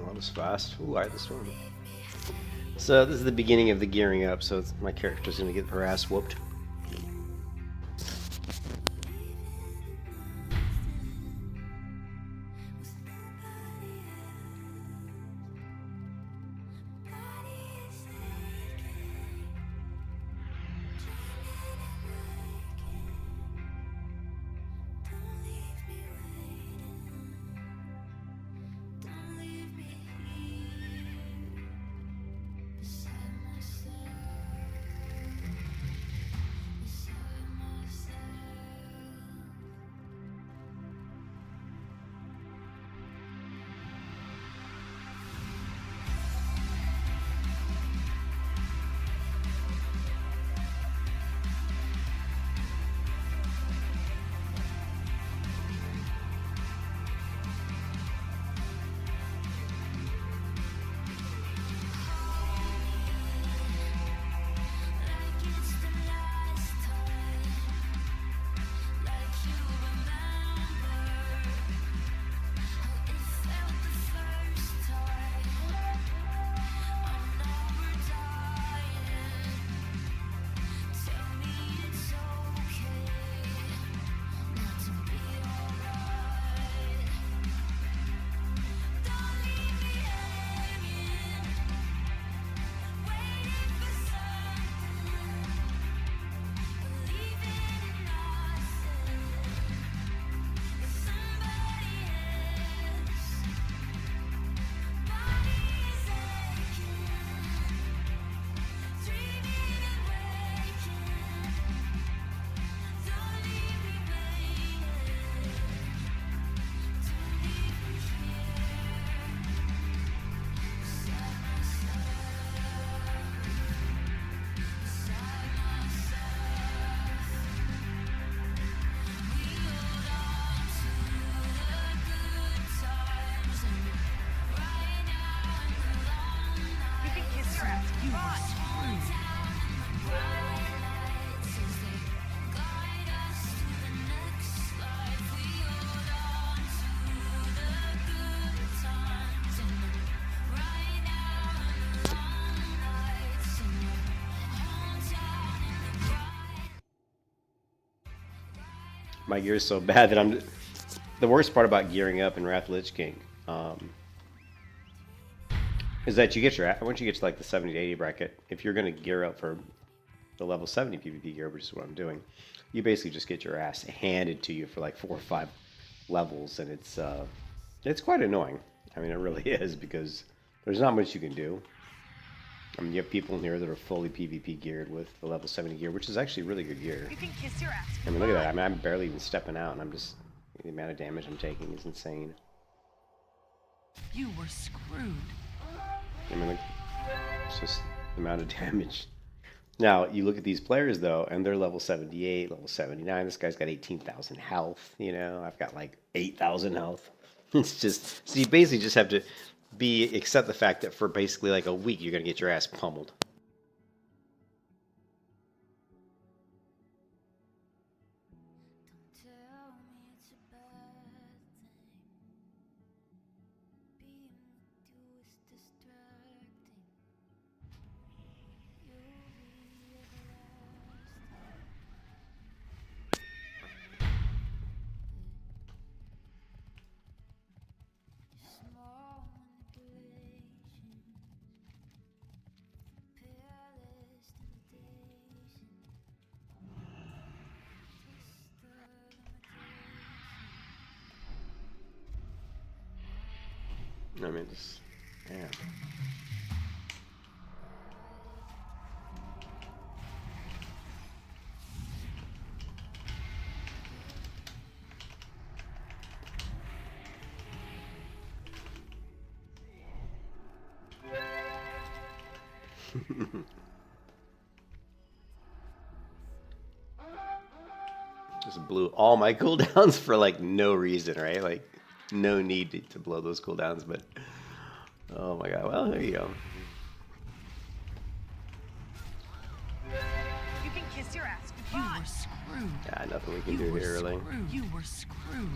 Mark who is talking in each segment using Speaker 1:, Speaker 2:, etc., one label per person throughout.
Speaker 1: that was fast. Ooh, I had this one. So this is the beginning of the gearing up, so my character's gonna get her ass whooped. My gear is so bad that I'm. The worst part about gearing up in Wrath of Lich King is that you get your once you get to like the 70 to 80 bracket, if you're going to gear up for the level 70 PvP gear, which is what I'm doing, you basically just get your ass handed to you for like 4 or 5 levels, and it's quite annoying. I mean, it really is, because there's not much you can do. I mean, you have people in here that are fully PvP geared with the level 70 gear, which is actually really good gear.
Speaker 2: You can kiss your ass.
Speaker 1: I mean, look at that. I mean, I'm barely even stepping out, and I'm just... The amount of damage I'm taking is insane.
Speaker 2: You were screwed.
Speaker 1: I mean, like, it's just the amount of damage. Now, you look at these players, though, and they're level 78, level 79. This guy's got 18,000 health, you know? I've got, like, 8,000 health. It's just... So you basically just have to accept the fact that for basically, like, a week, you're going to get your ass pummeled. I mean, just, damn. Just blew all my cooldowns for like no reason, right? Like no need to blow those cooldowns, but oh my god. Well, there you go.
Speaker 2: You can kiss your ass. You were screwed.
Speaker 1: Yeah, nothing we can do here, really.
Speaker 2: You were screwed.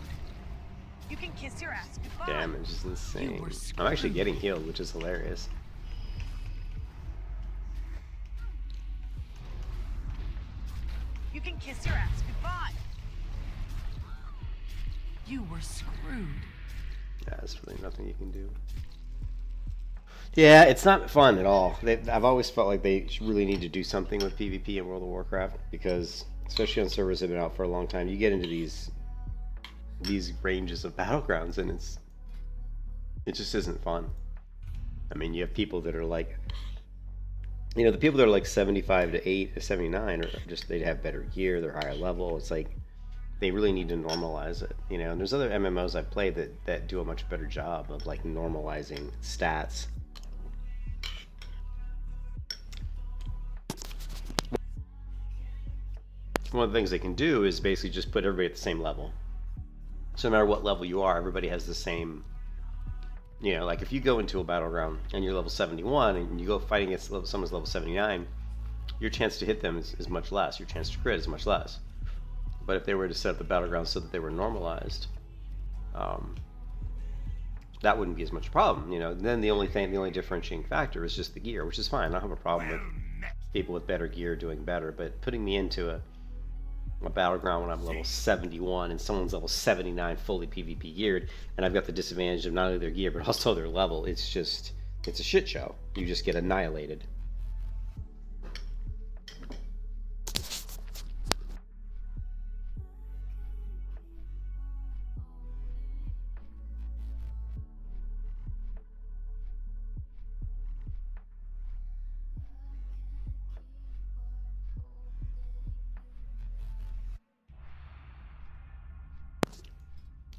Speaker 2: You can kiss your ass goodbye.
Speaker 1: damage is insane.
Speaker 2: were
Speaker 1: I'm actually
Speaker 2: screwed.
Speaker 1: getting healed, which is hilarious.
Speaker 2: You can kiss your ass goodbye. You were screwed.
Speaker 1: Yeah, there's really nothing you can do. Yeah, it's not fun at all. I've always felt like they really need to do something with PvP in World of Warcraft because, especially on servers that have been out for a long time, you get into these ranges of battlegrounds and it just isn't fun. I mean, you have people that are like, you know, the people that are like 75 to 8 to 79 are just, they have better gear, they're higher level. It's like they really need to normalize it, you know. And there's other MMOs I've played that do a much better job of like normalizing stats. One of the things they can do is basically just put everybody at the same level. So no matter what level you are, everybody has the same, you know, like if you go into a battleground and you're level 71 and you go fighting against someone's level 79, your chance to hit them is much less. Your chance to crit is much less. But if they were to set up the battleground so that they were normalized, that wouldn't be as much a problem, you know. Then the only differentiating factor is just the gear, which is fine. I don't have a problem with people with better gear doing better, but putting me into a battleground when I'm level 71 and someone's level 79 fully PvP geared, and I've got the disadvantage of not only their gear but also their level, it's a shit show. You just get annihilated.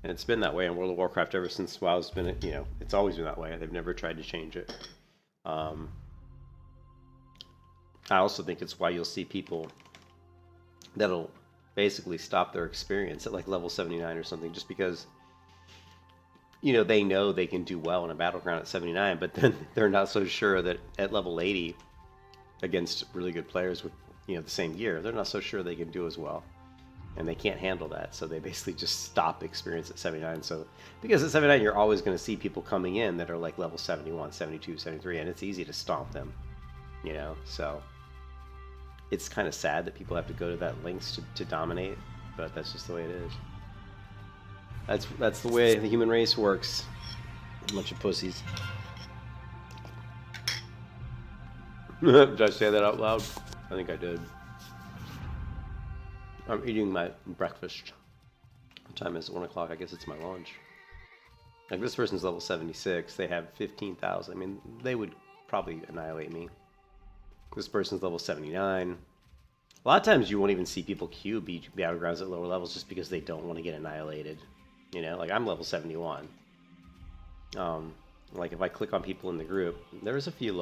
Speaker 1: And it's been that way in World of Warcraft ever since WoW's been, you know, it's always been that way. They've never tried to change it. I also think it's why you'll see people that'll basically stop their experience at like level 79 or something, just because, you know, they know they can do well in a battleground at 79, but then they're not so sure that at level 80 against really good players with, you know, the same gear, they're not so sure they can do as well. And they can't handle that, so they basically just stop experience at 79. So because at 79 you're always going to see people coming in that are like level 71, 72, 73, and it's easy to stomp them, you know. So it's kind of sad that people have to go to that lengths to dominate, but that's just the way it is. That's the way the human race works. A bunch of pussies. Did I say that out loud? I think I did. I'm eating my breakfast. What time is it? 1 o'clock. I guess it's my lunch. Like, this person's level 76. They have 15,000. I mean, they would probably annihilate me. This person's level 79. A lot of times you won't even see people queue battlegrounds at lower levels just because they don't want to get annihilated. You know, like, I'm level 71. Like, if I click on people in the group, there's a few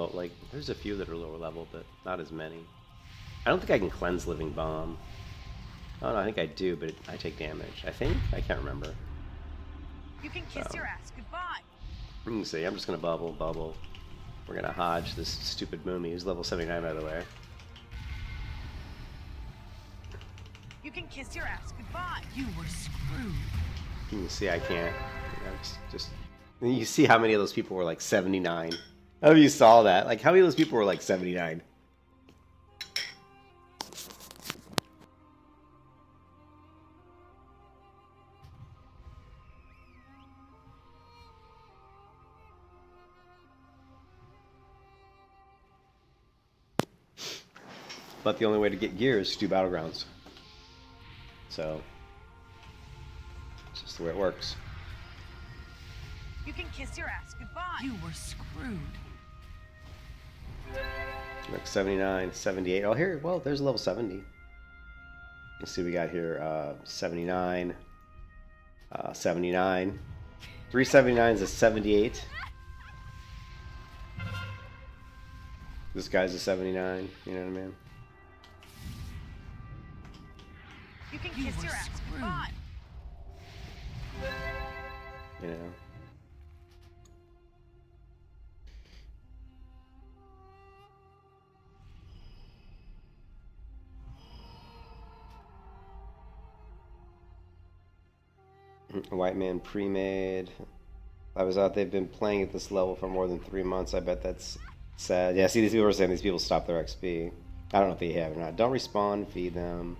Speaker 1: there's a few that are lower level, but not as many. I don't think I can cleanse Living Bomb. Oh, no, I think I do, but I take damage. I think? I can't remember.
Speaker 2: You can kiss your ass goodbye.
Speaker 1: You can see, I'm just going to bubble. We're going to hodge this stupid Moomy, who's level 79, by the way.
Speaker 2: You can kiss your ass goodbye. You were screwed.
Speaker 1: You can see I can't. Just you see how many of those people were like 79. How you saw that? Like, how many of those people were like 79? But the only way to get gear is to do battlegrounds. So, it's just the way it works.
Speaker 2: You can kiss your ass goodbye. You were screwed.
Speaker 1: Like 79, 78. Oh, here, well, there's level 70. Let's see what we got here. 79, 79. 379 is a 78. This guy's a 79. You know what I mean?
Speaker 2: You can kiss your ass goodbye.
Speaker 1: You know. White man pre-made. I was out. They've been playing at this level for more than 3 months. I bet that's sad. Yeah, see, these people are saying these people stop their XP. I don't know if they have or not. Don't respawn, feed them.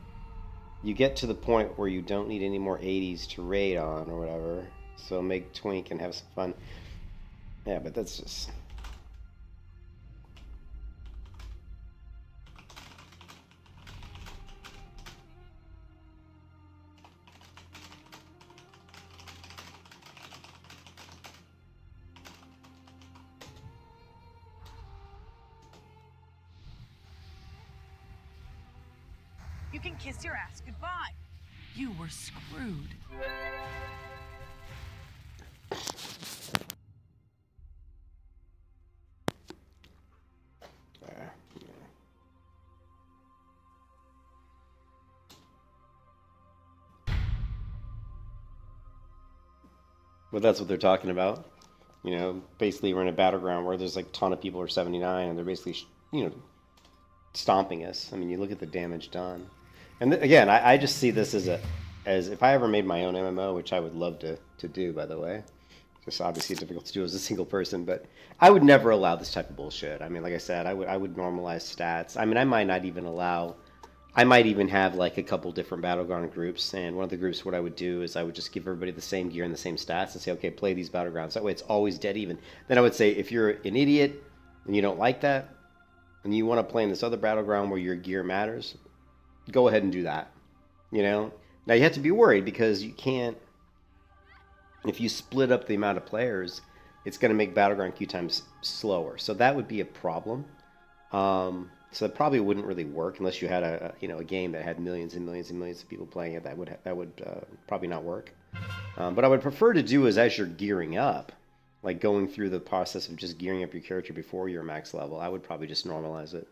Speaker 1: You get to the point where you don't need any more 80s to raid on or whatever. So make twink and have some fun. Yeah, but that's just...
Speaker 2: You can kiss your ass goodbye. You were screwed.
Speaker 1: Well, that's what they're talking about. You know, basically we're in a battleground where there's like a ton of people who are 79 and they're basically, you know, stomping us. I mean, you look at the damage done. And again, I just see this as if I ever made my own MMO, which I would love to do, by the way. Just obviously difficult to do as a single person, but I would never allow this type of bullshit. I mean, like I said, I would normalize stats. I mean, I might not even allow... I might even have like a couple different battleground groups, and one of the groups, what I would do is I would just give everybody the same gear and the same stats and say, okay, play these battlegrounds. That way it's always dead even. Then I would say, if you're an idiot and you don't like that, and you want to play in this other battleground where your gear matters, go ahead and do that. You know? Now you have to be worried because you can't, if you split up the amount of players, it's going to make battleground queue times slower. So that would be a problem. So that probably wouldn't really work unless you had a game that had millions and millions and millions of people playing it. That would probably not work. But I would prefer to do is as you're gearing up, like going through the process of just gearing up your character before you're max level. I would probably just normalize it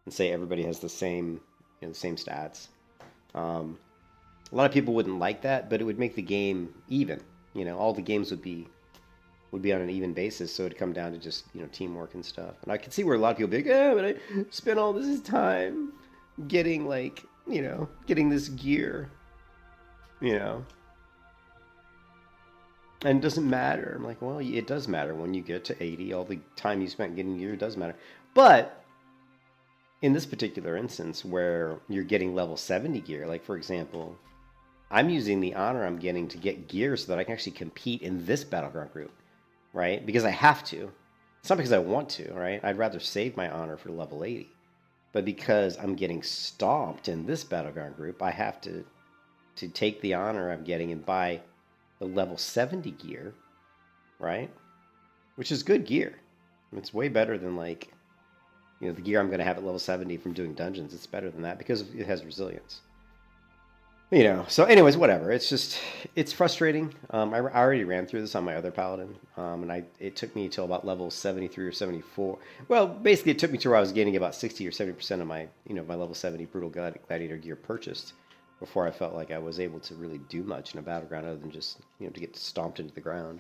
Speaker 1: and say everybody has the same stats. A lot of people wouldn't like that, but it would make the game even. You know, all the games would be on an even basis, so it'd come down to just, teamwork and stuff. And I can see where a lot of people be like, yeah, but I spent all this time getting, like, getting this gear, and it doesn't matter. I'm like, well, it does matter when you get to 80. All the time you spent getting gear does matter. But in this particular instance where you're getting level 70 gear, like, for example, I'm using the honor I'm getting to get gear so that I can actually compete in this battleground group. Right? Because I have to. It's not because I want to, right? I'd rather save my honor for level 80. But because I'm getting stomped in this battleground group, I have to take the honor I'm getting and buy the level 70 gear, right? Which is good gear. It's way better than, like, the gear I'm going to have at level 70 from doing dungeons. It's better than that because it has resilience. So anyways, whatever. It's frustrating. I already ran through this on my other Paladin, and it took me till about level 73 or 74. Well, basically, it took me to where I was getting about 60 or 70% of my, my level 70 Brutal Gladiator gear purchased before I felt like I was able to really do much in a battleground other than just, to get stomped into the ground.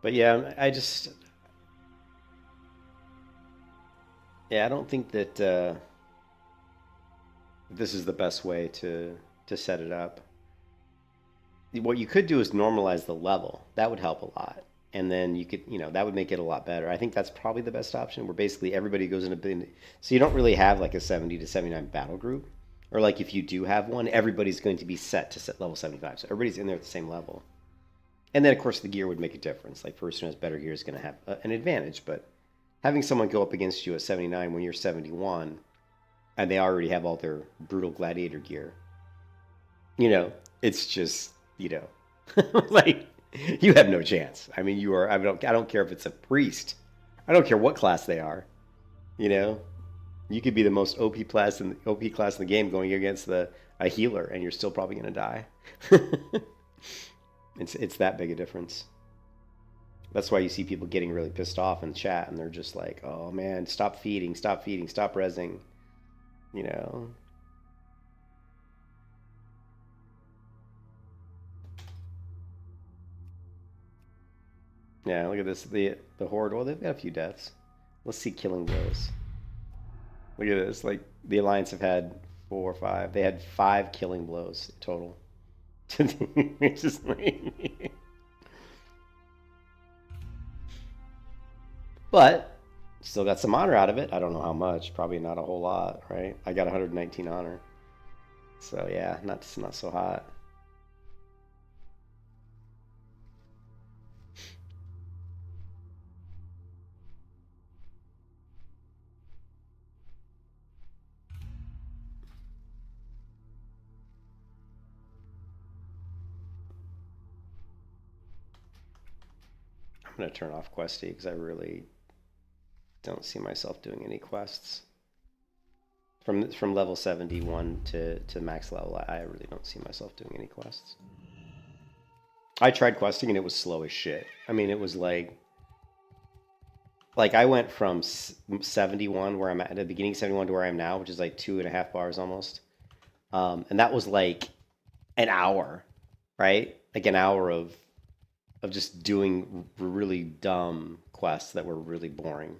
Speaker 1: But yeah, I don't think that this is the best way to set it up. What you could do is normalize the level. That would help a lot. And then you could, that would make it a lot better. I think that's probably the best option, where basically everybody goes in a... So you don't really have like a 70 to 79 battle group. Or like if you do have one, everybody's going to be set to level 75. So everybody's in there at the same level. And then, of course, the gear would make a difference. Like, person who has better gear is going to have an advantage. But having someone go up against you at 79 when you're 71, and they already have all their Brutal Gladiator gear, it's just, like, you have no chance. I mean, you are... I don't care if it's a priest. I don't care what class they are. You could be the most OP class in the game going against a healer, and you're still probably going to die. It's that big a difference. That's why you see people getting really pissed off in chat, and they're just like, oh man, stop feeding, stop rezzing. You know. Yeah, look at this. The Horde. Well, they've got a few deaths. Let's see killing blows. Look at this. Like the Alliance have had 4 or 5. They had 5 killing blows total. It's just like... But still got some honor out of it. I don't know how much. Probably not a whole lot, right? I got 119 honor. So yeah, not so hot. I'm gonna turn off Questy because I really don't see myself doing any quests. From level 71 to max level, I really don't see myself doing any quests. I tried questing and it was slow as shit. I mean, it was like I went from 71 where I'm at the beginning, 71 to where I am now, which is like 2.5 bars almost. And that was like an hour, right? Like an hour of just doing really dumb quests that were really boring.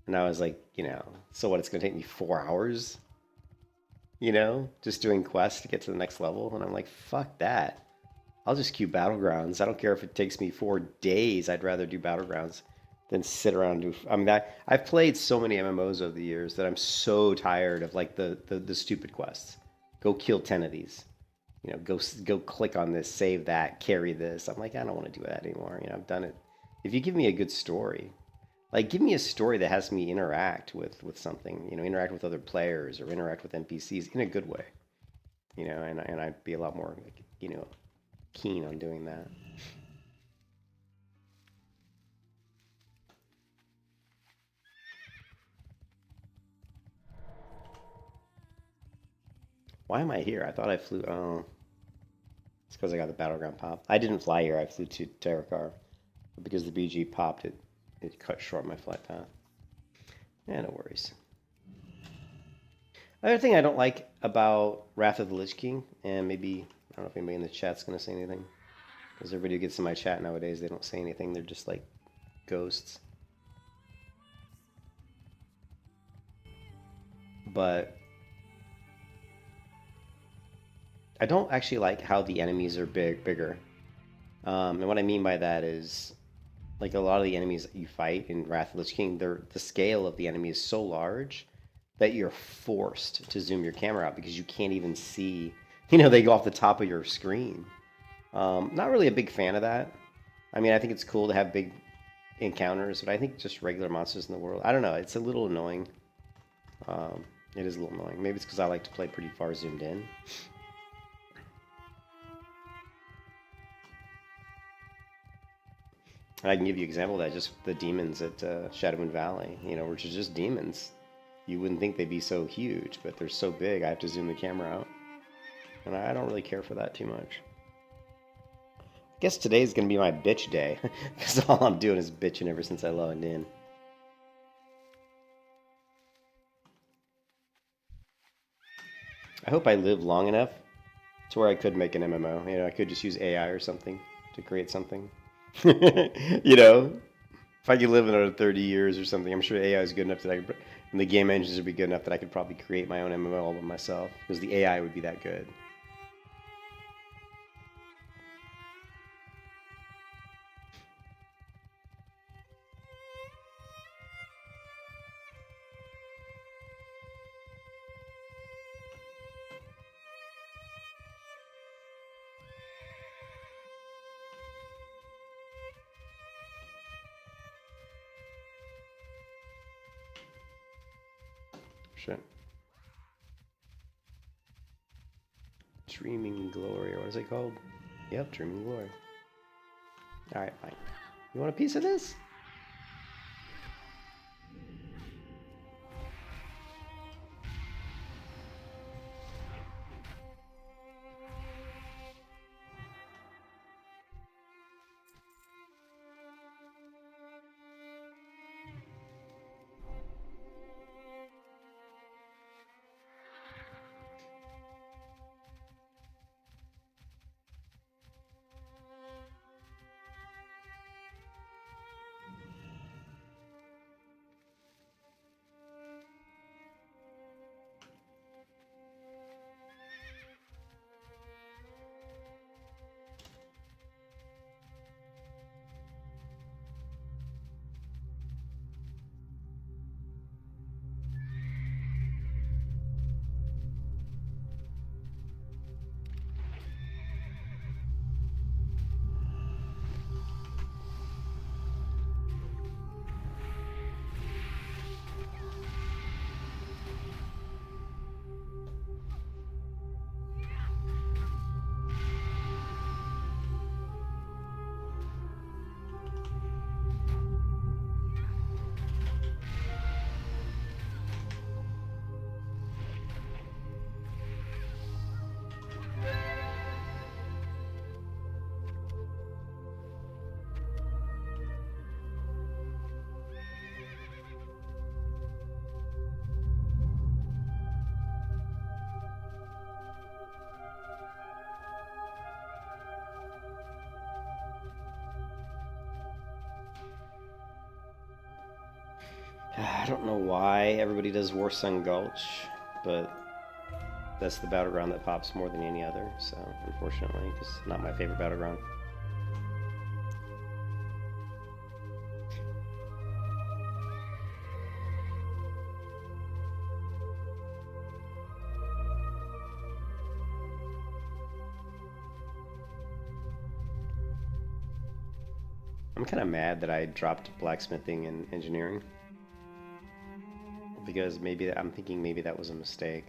Speaker 1: And I was like, you know, so what? It's gonna take me 4 hours, you know, just doing quests to get to the next level. And I'm like, fuck that. I'll just queue Battlegrounds. I don't care if it takes me 4 days. I'd rather do Battlegrounds than sit around and do. I mean, I've played so many MMOs over the years that I'm so tired of like the stupid quests. Go kill 10 of these. You know, go click on this, save that, carry this. I'm like, I don't want to do that anymore. You know, I've done it. If you give me a good story, like give me a story that has me interact with something. You know, interact with other players or interact with NPCs in a good way. You know, and I'd be a lot more, like, you know, keen on doing that. Why am I here? I thought I flew. Oh, it's because I got the battleground pop. I didn't fly here. I flew to Terrakar, but because the BG popped, it cut short my flight path. Yeah, no worries. Another thing I don't like about Wrath of the Lich King, and maybe I don't know if anybody in the chat's gonna say anything, because everybody who gets in my chat nowadays, they don't say anything. They're just like ghosts. But I don't actually like how the enemies are bigger. And what I mean by that is, like a lot of the enemies that you fight in Wrath of the Lich King, the scale of the enemy is so large that you're forced to zoom your camera out because you can't even see. You know, they go off the top of your screen. Not really a big fan of that. I mean, I think it's cool to have big encounters, but I think just regular monsters in the world, I don't know, it's a little annoying. It is a little annoying. Maybe it's because I like to play pretty far zoomed in. I can give you an example of that, just the demons at Shadowmoon Valley, you know, which is just demons. You wouldn't think they'd be so huge, but they're so big, I have to zoom the camera out. And I don't really care for that too much. I guess today's going to be my bitch day, because all I'm doing is bitching ever since I logged in. I hope I live long enough to where I could make an MMO. You know, I could just use AI or something to create something. You know, if I could live another 30 years or something, I'm sure AI is good enough that I could, and the game engines would be good enough that I could probably create my own MMO all by myself, because the AI would be that good. Shit. Dreaming Glory, or what is it called? Yep, Dreaming Glory. Alright, fine. You want a piece of this? I don't know why everybody does Warsun Gulch, but that's the battleground that pops more than any other, so unfortunately, because it's not my favorite battleground. I'm kind of mad that I dropped blacksmithing and engineering, because I'm thinking maybe that was a mistake.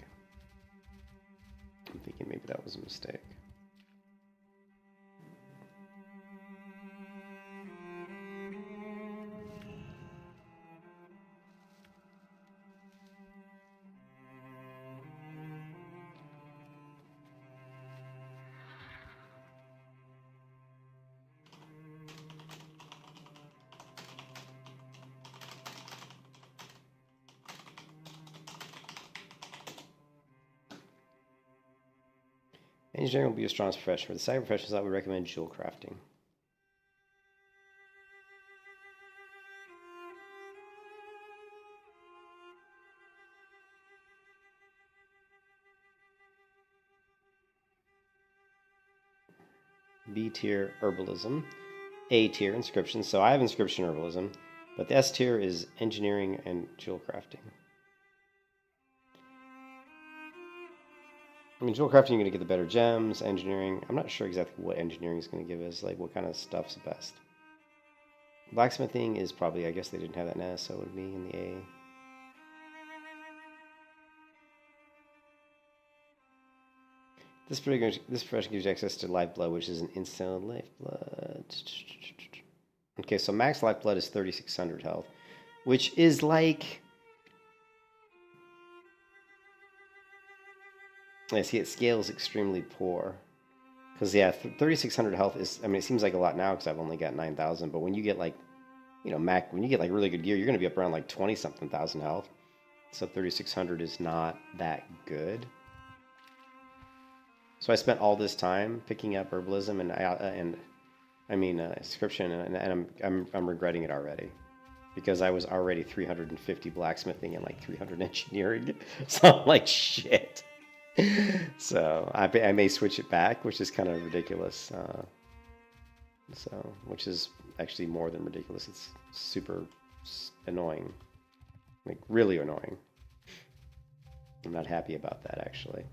Speaker 1: Engineering will be your strongest profession. For the side professions, I would recommend jewel crafting. B tier, herbalism. A tier, inscription. So I have inscription herbalism, but the S tier is engineering and jewel crafting. I mean, jewel crafting, you're going to get the better gems. Engineering, I'm not sure exactly what engineering is going to give us, like what kind of stuff's best. Blacksmithing is probably, I guess they didn't have that in S, so it would be in the A. This profession gives you access to lifeblood, which is an instant lifeblood. Okay, so max lifeblood is 3,600 health, which is like... I see it scales extremely poor. Because, yeah, 3,600 health is... I mean, it seems like a lot now because I've only got 9,000, but when you get, like, you know, when you get, like, really good gear, you're going to be up around, like, 20-something thousand health. So 3,600 is not that good. So I spent all this time picking up herbalism and inscription, and I'm regretting it already, because I was already 350 blacksmithing and like 300 engineering. So I'm like, shit. So I may switch it back, which is kind of ridiculous. Which is actually more than ridiculous. It's super annoying, like really annoying. I'm not happy about that, actually.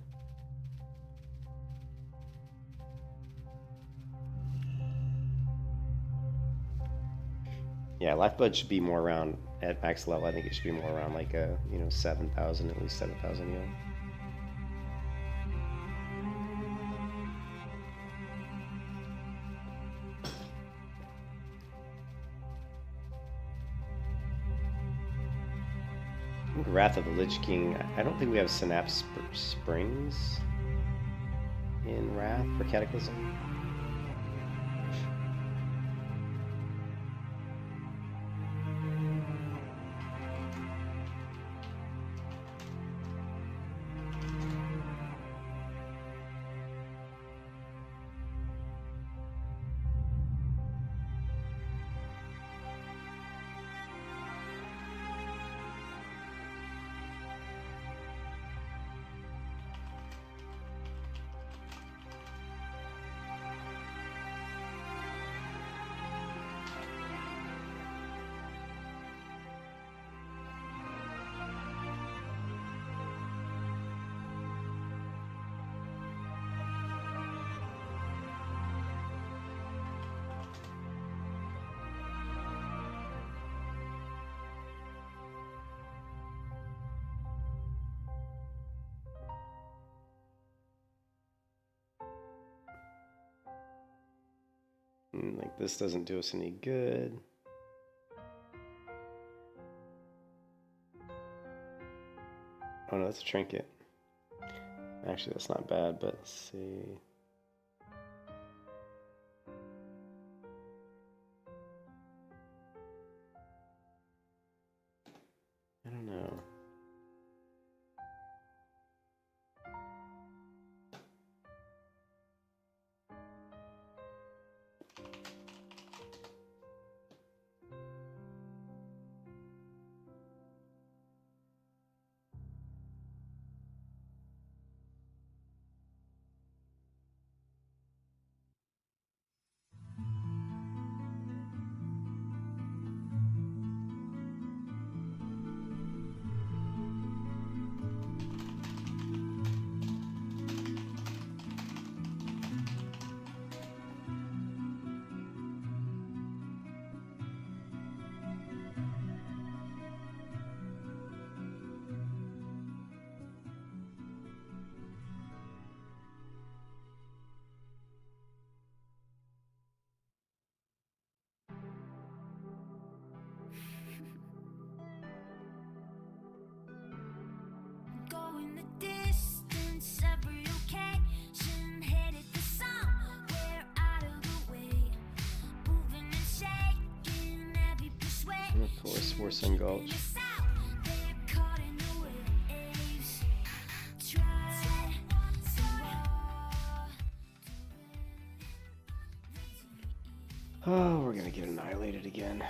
Speaker 1: Yeah, lifeblood should be more around at max level. I think it should be more around like a 7,000, at least 7,000 yield. Wrath of the Lich King. I don't think we have Synapse Springs in Wrath for Cataclysm. Like, this doesn't do us any good. Oh no, that's a trinket. Actually, that's not bad, but let's see. I don't know. before Sun Gulch. Oh, we're gonna get annihilated again.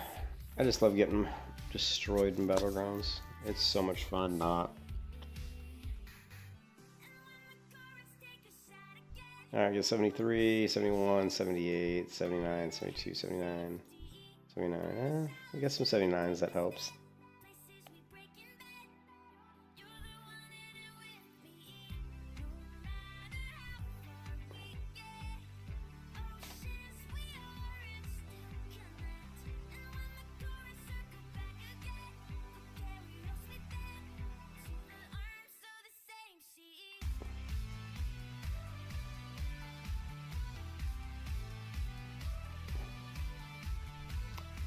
Speaker 1: I just love getting destroyed in Battlegrounds. It's so much fun not. Alright, get 73, 71, 78, 79, 72, 79, 79. We got some 79s, that helps.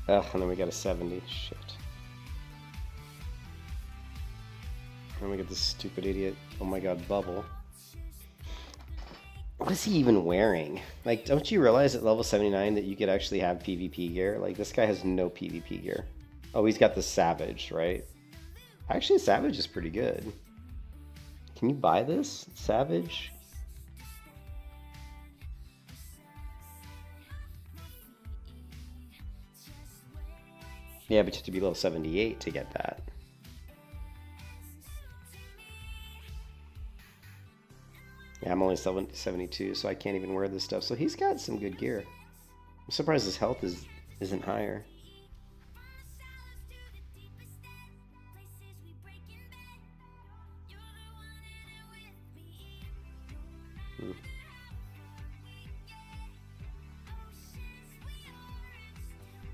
Speaker 1: Ugh, and then we got a 70. Shit. And then we get this stupid idiot. Oh my god, Bubble. What is he even wearing? Like, don't you realize at level 79 that you could actually have PvP gear? Like, this guy has no PvP gear. Oh, he's got the Savage, right? Actually, Savage is pretty good. Can you buy this? Savage? Yeah, but you have to be level 78 to get that. Yeah, I'm only 72, so I can't even wear this stuff. So he's got some good gear. I'm surprised his health isn't higher.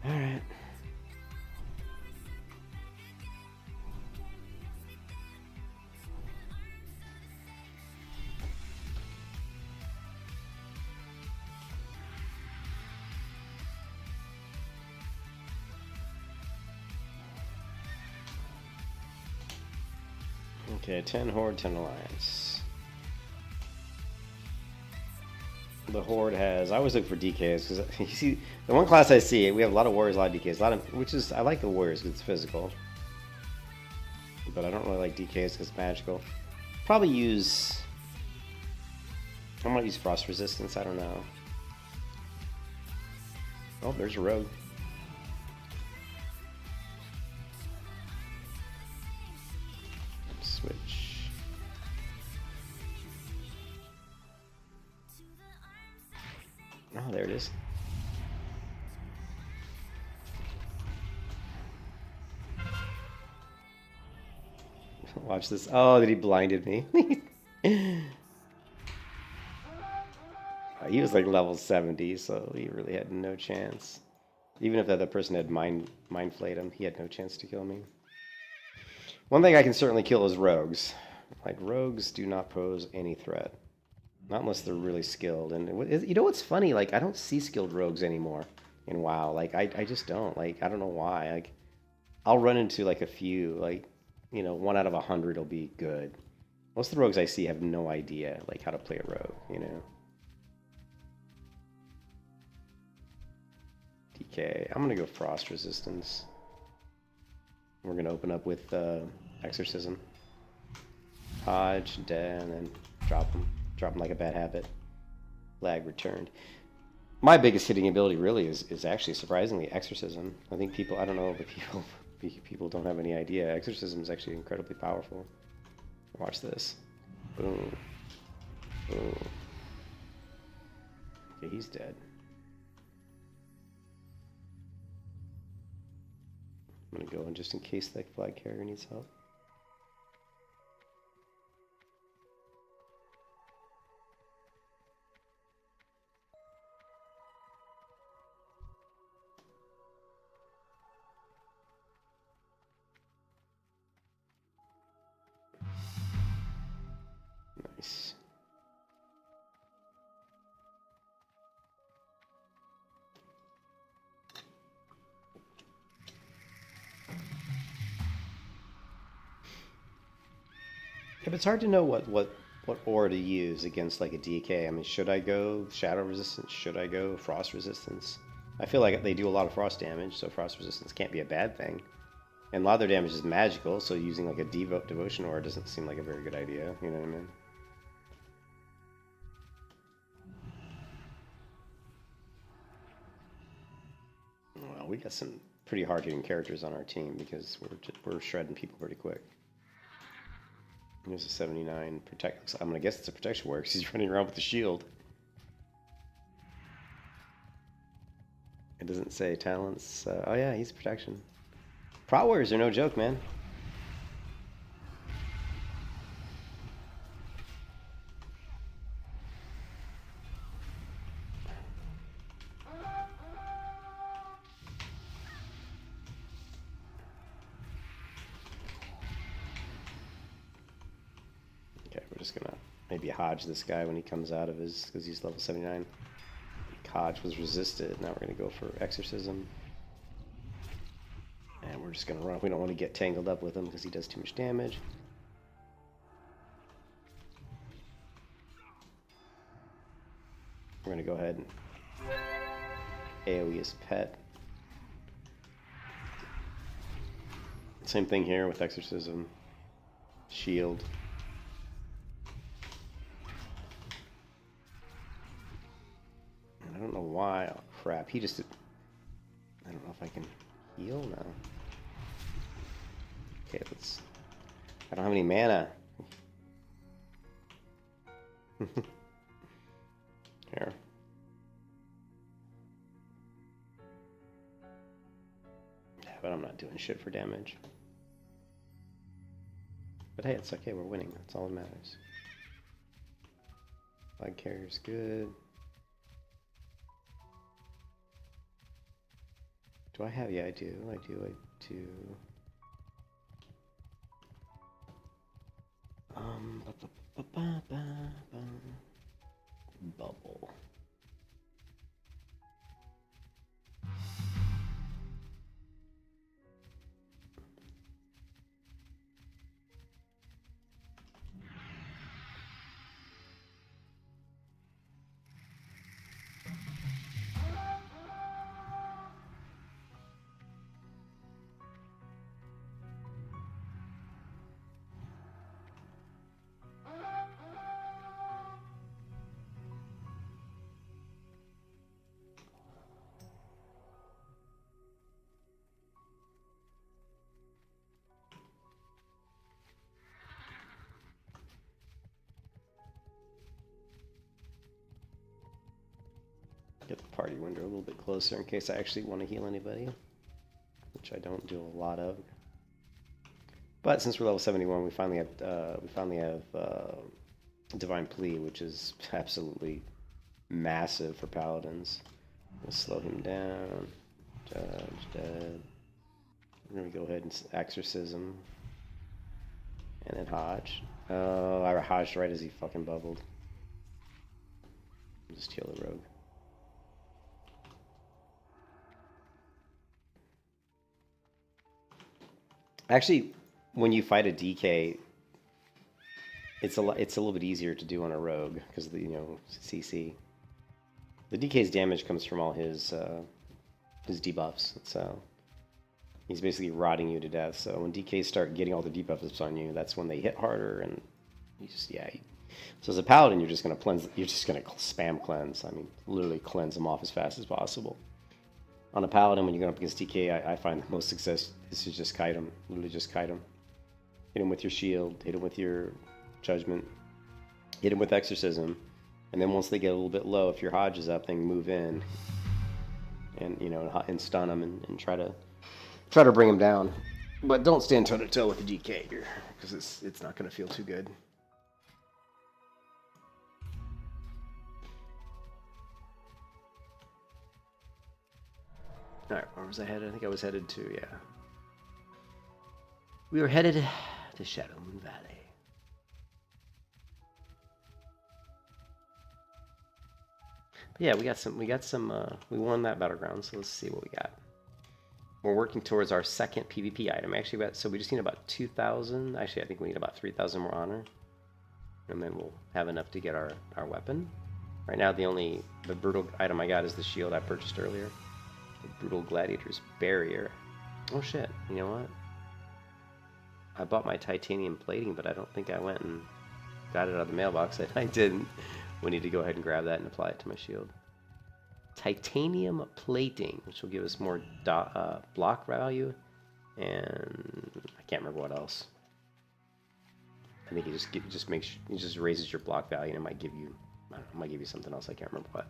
Speaker 1: All right. Okay, 10 Horde, 10 Alliance. The Horde has... I always look for DKs, because you see, the one class I see, we have a lot of Warriors, a lot of DKs, which is... I like the Warriors because it's physical. But I don't really like DKs because it's magical. Probably use... I might use Frost Resistance, I don't know. Oh, there's a Rogue. Switch. Oh, there it is. Watch this. Oh, that he blinded me. He was like level 70, so he really had no chance. Even if the other person had mind flayed him, he had no chance to kill me. One thing I can certainly kill is rogues. Like, rogues do not pose any threat. Not unless they're really skilled. And you know what's funny? Like, I don't see skilled rogues anymore in WoW. Like, I just don't. Like, I don't know why. Like, I'll run into, like, a few. Like, you know, 1 out of 100 will be good. Most of the rogues I see have no idea, like, how to play a rogue, you know? DK. I'm going to go Frost Resistance. We're going to open up with Exorcism. Hodge, dead, and then drop him. Drop him like a bad habit. Lag returned. My biggest hitting ability really is actually surprisingly Exorcism. I think people, I don't know, but people don't have any idea. Exorcism is actually incredibly powerful. Watch this. Boom. Boom. Okay, he's dead. I'm gonna go in just in case that flag carrier needs help. Nice. Yeah, but it's hard to know what aura to use against like a DK. I mean, should I go Shadow Resistance? Should I go Frost Resistance? I feel like they do a lot of frost damage, so Frost Resistance can't be a bad thing. And a lot of their damage is magical, so using like a devotion aura doesn't seem like a very good idea. You know what I mean? Well, we got some pretty hard-hitting characters on our team because we're shredding people pretty quick. There's a 79 protect. I'm gonna guess it's a protection warrior because he's running around with the shield. It doesn't say talents. Oh yeah, he's protection. Prot warriors are no joke, man. Okay, we're just gonna maybe Hodge this guy when he comes out of his, because he's level 79. Hodge was resisted. Now we're gonna go for exorcism. And we're just going to run. We don't want to get tangled up with him because he does too much damage. We're going to go ahead and AoE his pet. Same thing here with exorcism. Shield. And I don't know why. Oh, crap. He just... I don't know if I can heal now. Okay, let's... I don't have any mana. Here. Yeah, but I'm not doing shit for damage. But hey, it's okay, we're winning. That's all that matters. Flag carrier's good. Do I have... Yeah, I do. I do. Bubble. Get the party window a little bit closer in case I actually want to heal anybody, which I don't do a lot of. But since we're level 71, we finally have Divine Plea, which is absolutely massive for paladins. We'll slow him down. Judge dead. We're gonna go ahead and exorcism, and then Hodge. Oh, I Hodged right as he fucking bubbled. Just heal the rogue. Actually, when you fight a DK, it's a little bit easier to do on a rogue because of the CC. The DK's damage comes from all his debuffs, so he's basically rotting you to death. So when DKs start getting all the debuffs on you, that's when they hit harder, and you just So as a paladin, you're just gonna cleanse. You're just gonna spam cleanse. I mean, literally cleanse them off as fast as possible. On a paladin, when you're going up against DK, I find the most success is to just kite him. Literally just kite him. Hit him with your shield. Hit him with your judgment. Hit him with exorcism. And then once they get a little bit low, if your Hodge is up, then move in. And, and stun them and try to bring them down. But don't stand toe to toe with the DK here, because it's not going to feel too good. Alright, where was I headed? I think I was headed to, yeah. We were headed to Shadow Moon Valley. But yeah, we won that battleground, so let's see what we got. We're working towards our second PvP item. Actually, we just need about 2,000. Actually, I think we need about 3,000 more honor. And then we'll have enough to get our weapon. Right now, the brutal item I got is the shield I purchased earlier. The Brutal Gladiator's Barrier. Oh shit, you know what? I bought my titanium plating, but I don't think I went and got it out of the mailbox. I didn't. We need to go ahead and grab that and apply it to my shield. Titanium plating, which will give us more block value, and I can't remember what else. I think it just raises your block value, and it might give you, I don't know, it might give you something else. I can't remember what.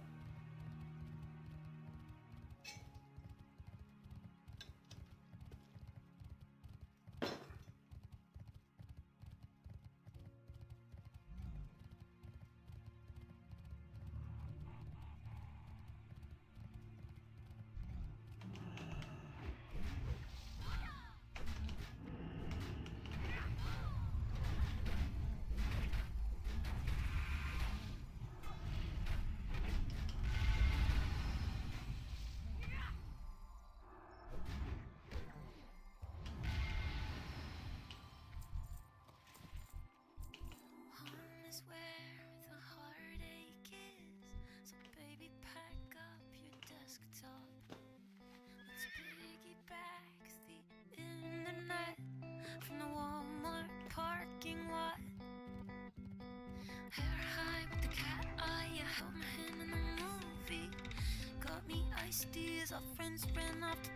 Speaker 3: Our friends ran off to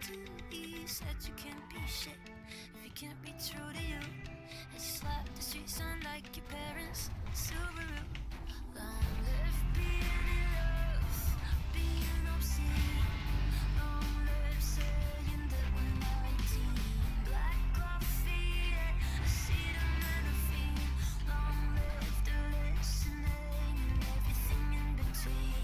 Speaker 3: 2E. Said you can't be shit if you can't be true to you. And you slap the streets on like your parents. Subaru. Long live being in love, being obscene. Long live saying that we're 19. Black coffee, a sedum and a fiend. Long live the listening and everything in between.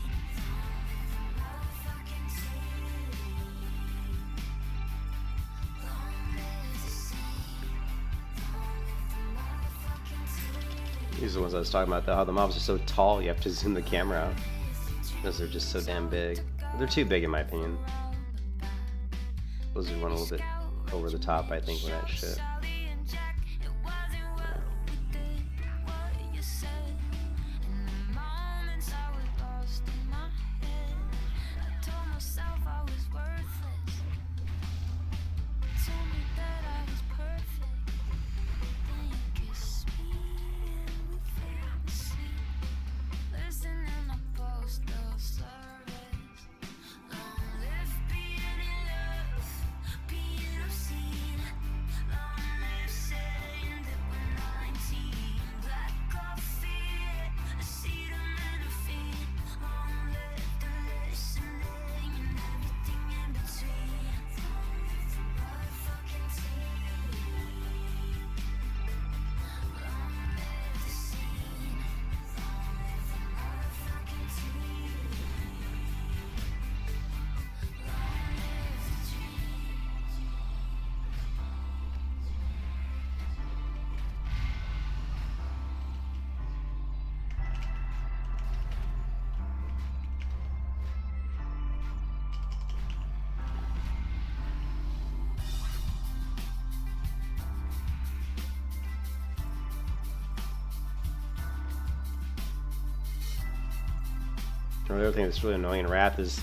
Speaker 1: These are the ones I was talking about, though, how the mobs are so tall you have to zoom the camera out. Because they're just so damn big. They're too big in my opinion. Those went a little bit over the top, I think, with that shit. Another thing that's really annoying in Wrath is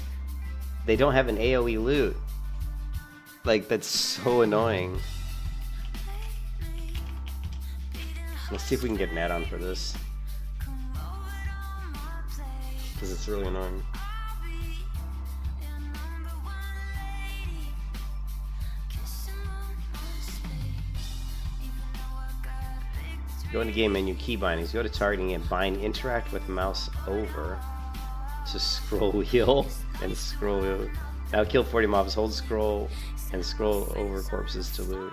Speaker 1: they don't have an AoE loot. Like, that's so annoying. Let's see if we can get an add-on for this. Because it's really annoying. Go into game menu, key bindings, go to targeting and bind, interact with mouse over to scroll wheel and scroll wheel. Now kill 40 mobs, hold scroll and scroll over corpses to loot.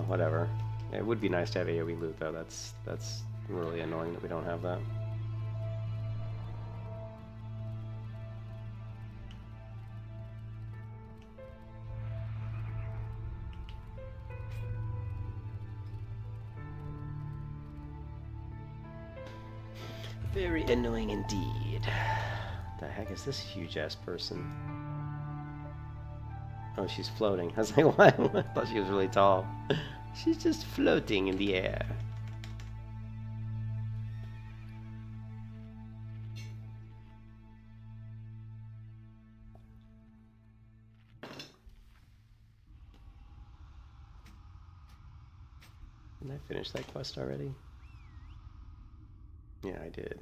Speaker 1: Whatever. It would be nice to have AoE loot though. That's really annoying that we don't have that. Very annoying indeed. The heck is this huge ass person? Oh, she's floating. I was like, what? I thought she was really tall. She's just floating in the air. Did I finish that quest already? Yeah, I did.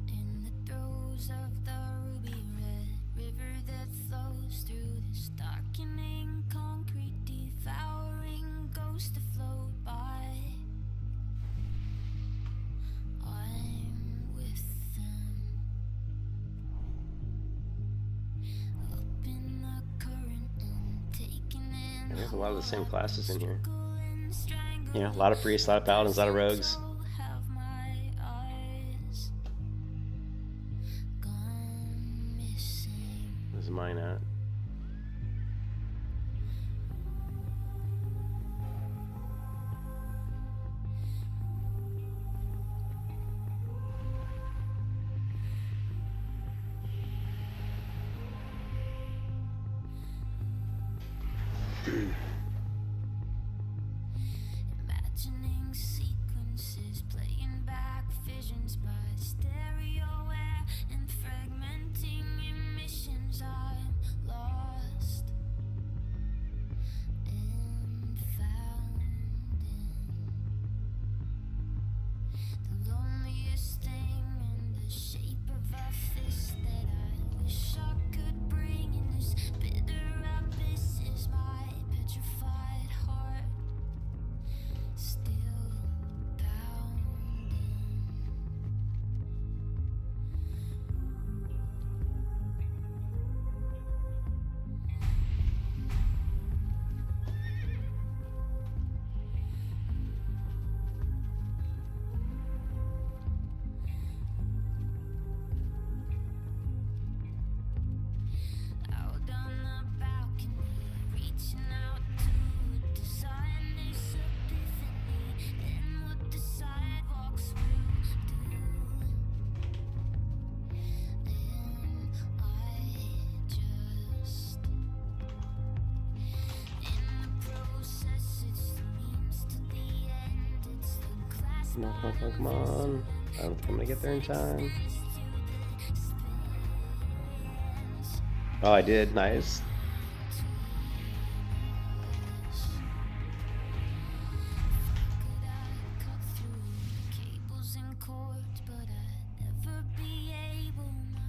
Speaker 3: In the throes of the ruby red river that flows through this darkening concrete, devouring ghosts to float by. I'm with them. Up in the current and taking in.
Speaker 1: There's a lot of the same classes in here. You know, a lot of priests, a lot of paladins, a lot of rogues. Where's mine at?
Speaker 3: Imagining sequences, playing back visions by stereo air and fragmenting emissions. I'm lost and found in the loneliest thing in the shape of a fist that I wish I could bring in this bitter abyss. Is my petrified heart still pounding? Out on the balcony, reaching out to design this epiphany, and what the sidewalks will do. And I just, in the process, it's the means to the end. It's the glass
Speaker 1: Come on, come on. I don't think I'm gonna get there in time. Oh, I did. Nice.
Speaker 3: Could I cut through cables and cords, but I'd never be able. My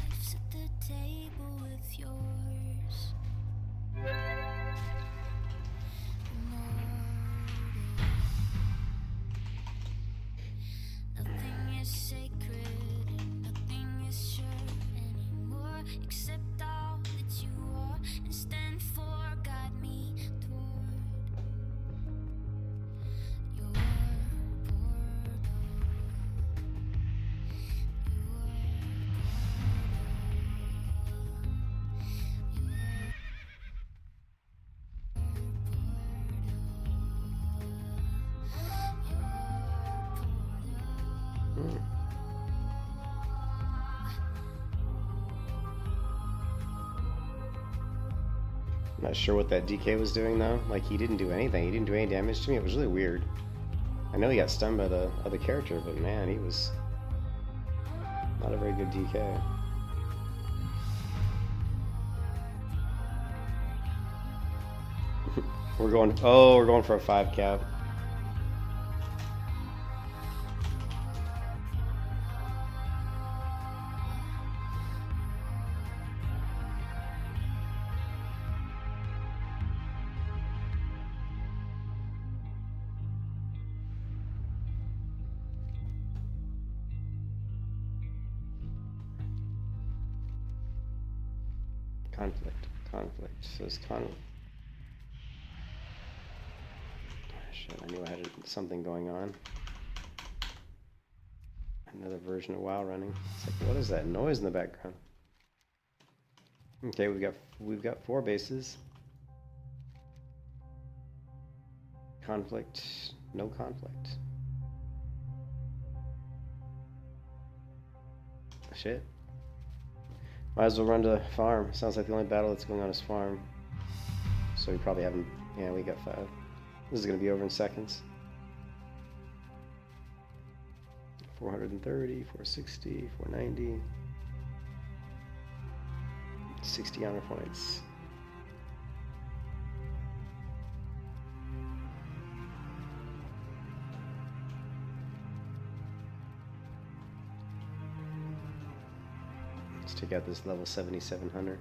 Speaker 3: life's at the table with yours. Nothing is sacred and nothing is sure anymore, except all that you are and stand for. Guide me toward your portal.
Speaker 1: I'm not sure what that DK was doing though. Like he didn't do anything. He didn't do any damage to me. It was really weird. I know he got stunned by the other character, but man, he was not a very good DK. We're going for a 5 cap. Conflict. So it's shit, I knew I had something going on. Another version of WoW running. It's like, what is that noise in the background? Okay, we've got 4 bases. Conflict, no conflict. Shit. Might as well run to farm. Sounds like the only battle that's going on is farm. So we probably haven't. Yeah, we got 5. This is gonna be over in seconds. 430, 460, 490, 60 honor points. Let's take out this level 7700.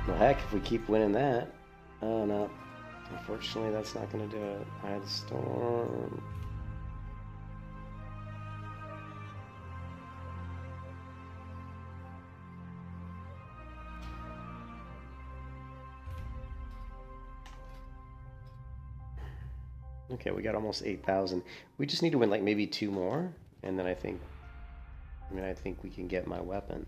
Speaker 1: Well, heck, if we keep winning that. Oh, no. Unfortunately, that's not going to do it. I had a storm. Okay, we got almost 8,000. We just need to win like maybe 2 more, and then I think we can get my weapon.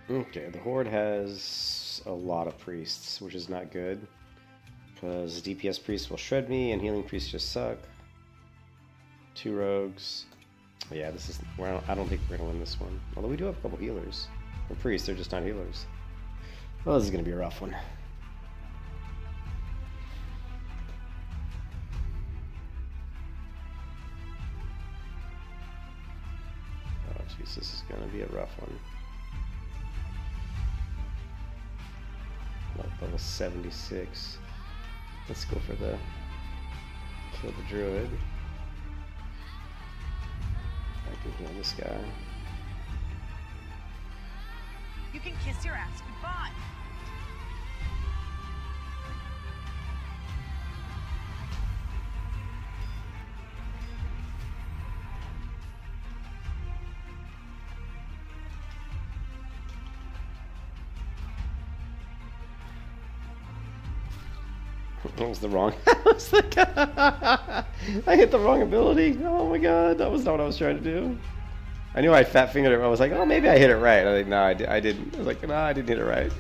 Speaker 1: Okay, the Horde has a lot of priests, which is not good. Because DPS priests will shred me, and healing priests just suck. 2 rogues. But yeah, this is. I don't think we're gonna win this one. Although we do have a couple healers. They're priests, they're just not healers. Well, this is gonna be a rough one. Oh jeez, this is gonna be a rough one. Level 76. Let's go for the kill the druid. I can heal this guy.
Speaker 2: You can kiss your ass goodbye.
Speaker 1: That was the wrong. I hit the wrong ability. Oh my god, that was not what I was trying to do. I knew I fat fingered it. I was like, oh, maybe I hit it right. I was like, no, I didn't. I was like, no, I didn't hit it right.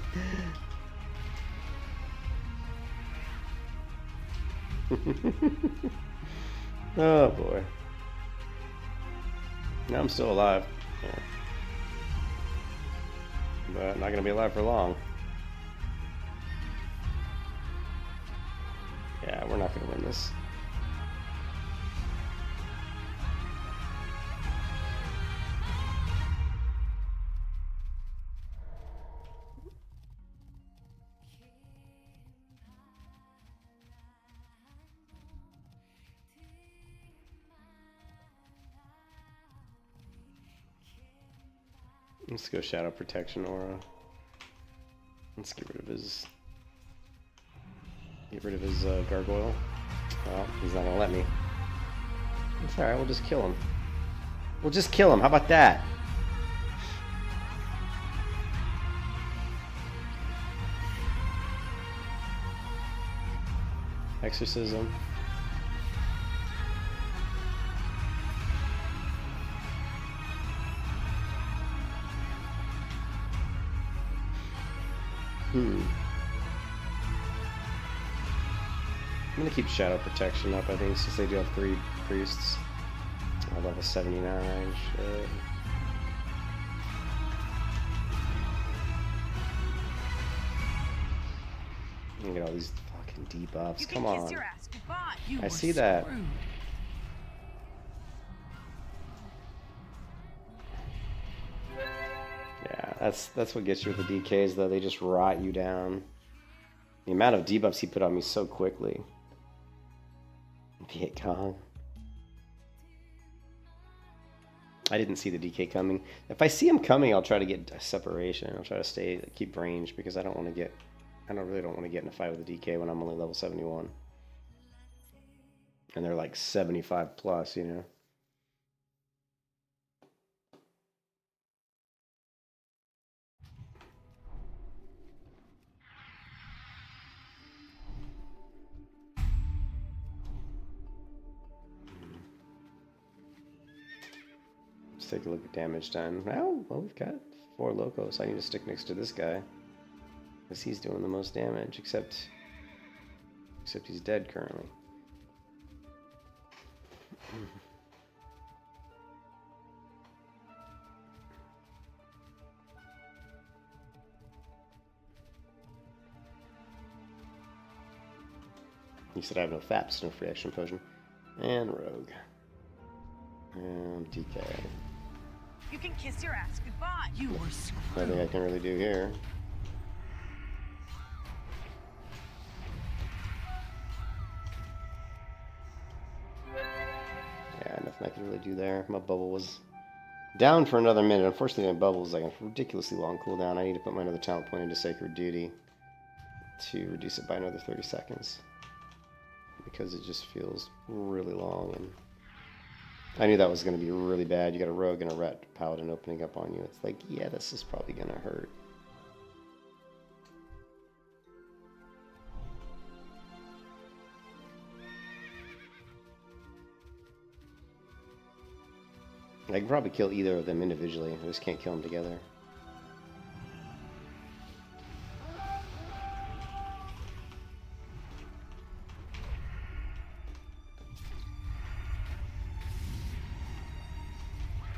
Speaker 1: Oh boy. Now I'm still alive. Yeah. But not gonna be alive for long. Yeah, we're not gonna win this. Let's go Shadow Protection Aura. Let's get rid of his gargoyle. Well, he's not gonna let me. It's alright, we'll just kill him. We'll just kill him, how about that? Exorcism. I'm gonna keep Shadow Protection up, I think, since they do have 3 priests. I'll level 79, shit. Look at all these fucking debuffs, come on.
Speaker 2: Kiss your ass goodbye.
Speaker 1: I see that.
Speaker 2: Screwed.
Speaker 1: Yeah, that's what gets you with the DKs, though. They just rot you down. The amount of debuffs he put on me so quickly. Viet Cong. I didn't see the DK coming. If I see him coming, I'll try to get separation. I'll try to keep range because I really don't want to get in a fight with a DK when I'm only level 71. And they're like 75 plus, you know. Take a look at damage done. Oh, well, we've got 4 locos. I need to stick next to this guy because he's doing the most damage, except he's dead currently. He said I have no FAPs, no free action potion, and rogue, and DK.
Speaker 2: You can kiss your ass goodbye. You were screwed.
Speaker 1: Nothing I can really do here. Yeah, nothing I can really do there. My bubble was down for another minute. Unfortunately, my bubble is like a ridiculously long cooldown. I need to put my another talent point into Sacred Duty to reduce it by another 30 seconds. Because it just feels really long, and I knew that was going to be really bad. You got a rogue and a ret paladin opening up on you. It's like, yeah, this is probably going to hurt. I can probably kill either of them individually. I just can't kill them together.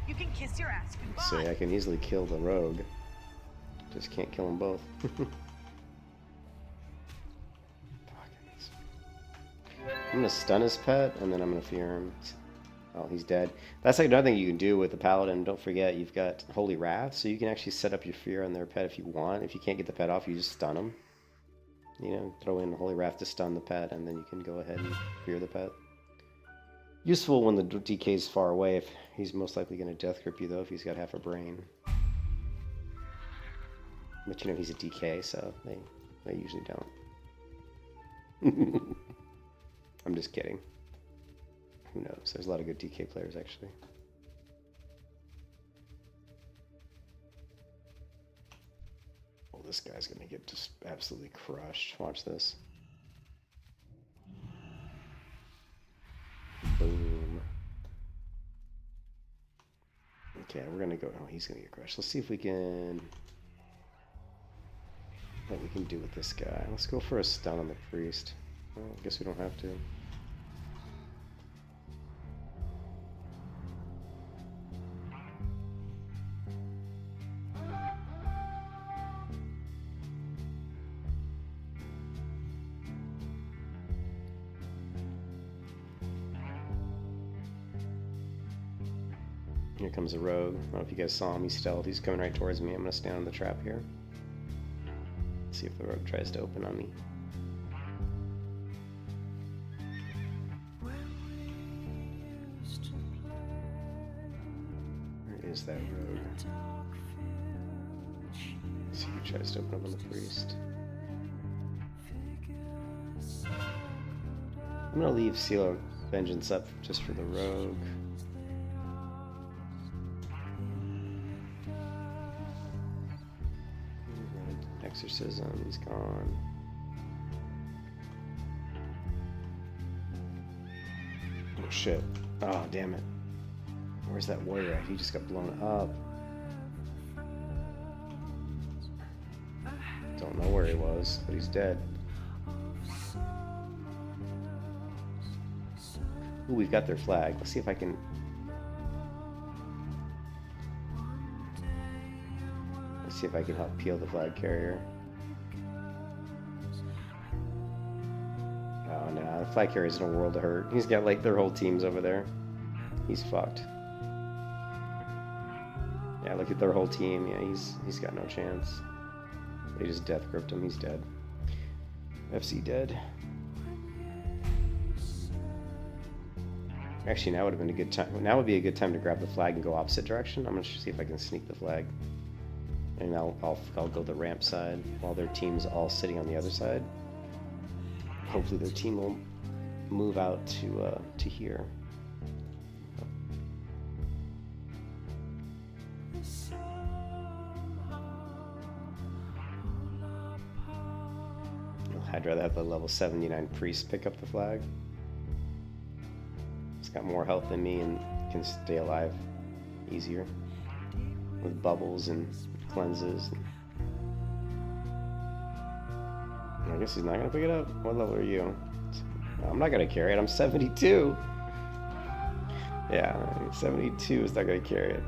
Speaker 2: You can kiss your ass goodbye.
Speaker 1: See, I can easily kill the rogue. Just can't kill them both. I'm gonna stun his pet, and then I'm gonna fear him. Oh, he's dead. That's like another thing you can do with the paladin. Don't forget, you've got Holy Wrath, so you can actually set up your fear on their pet if you want. If you can't get the pet off, you just stun them. You know, throw in Holy Wrath to stun the pet, and then you can go ahead and fear the pet. Useful when the DK is far away. If he's most likely going to death grip you, though, if he's got half a brain. But you know he's a DK, so they usually don't. I'm just kidding. Who knows? There's a lot of good DK players, actually. Oh, this guy's gonna get just absolutely crushed. Watch this. Boom. Okay, we're gonna go. Oh, he's gonna get crushed. Let's see if we can. What we can do with this guy. Let's go for a stun on the priest. Well, I guess we don't have to. Here comes a rogue. I don't know if you guys saw him. He's stealth. He's coming right towards me. I'm going to stand on the trap here. See if the rogue tries to open on me. Where is that rogue? Let's see if he tries to open up on the priest. I'm going to leave Seal of Vengeance up just for the rogue. Exorcism, he's gone. Oh shit. Oh, damn it. Where's that warrior at? He just got blown up. Don't know where he was, but he's dead. Ooh, we've got their flag. Let's see if I can... see if I can help peel the flag carrier. Oh no, the flag carrier's in a world of hurt. He's got like their whole teams over there. He's fucked. Yeah, look at their whole team. Yeah, he's got no chance. They just death gripped him. He's dead. FC dead. Actually, now would have been a good time. Now would be a good time to grab the flag and go opposite direction. I'm gonna see if I can sneak the flag. And I'll go the ramp side while their team's all sitting on the other side. Hopefully their team will move out to here. I'd rather have the level 79 priest pick up the flag. It's got more health than me and can stay alive easier with bubbles and cleanses. I guess he's not gonna pick it up. What level are you? I'm not gonna carry it. I'm 72. Yeah, 72 is not gonna carry it.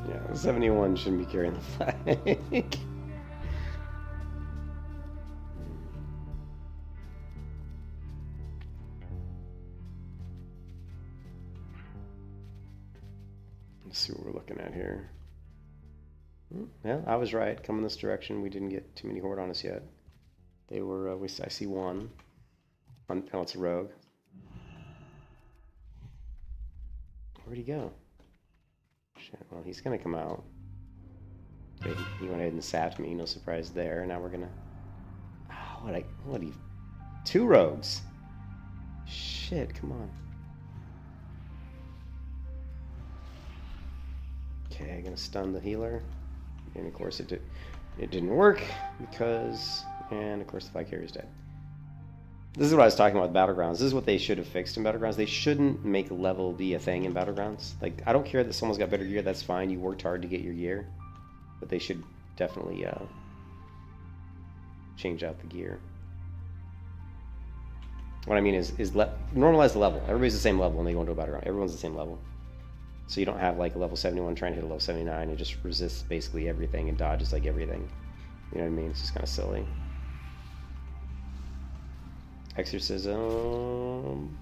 Speaker 1: Yeah, 71 shouldn't be carrying the flag. Let's see what we're looking at here. Yeah, I was right. Coming this direction, we didn't get too many horde on us yet. They were. I see one. Oh, it's a rogue. Where'd he go? Shit. Well, he's gonna come out. Okay, he went ahead and sapped me. No surprise there. Now we're gonna. Oh, what? Two rogues. Shit! Come on. Okay, I'm gonna stun the healer, and of course it didn't work because, and of course the flag carrier is dead. This is what I was talking about with Battlegrounds. This is what they should have fixed in Battlegrounds. They shouldn't make level be a thing in Battlegrounds. Like, I don't care that someone's got better gear. That's fine. You worked hard to get your gear, but they should definitely change out the gear. What I mean is normalize the level. Everybody's the same level when they go into a Battleground. Everyone's the same level. So you don't have like a level 71 trying to hit a level 79. It just resists basically everything and dodges like everything. You know what I mean? It's just kind of silly. Exorcism.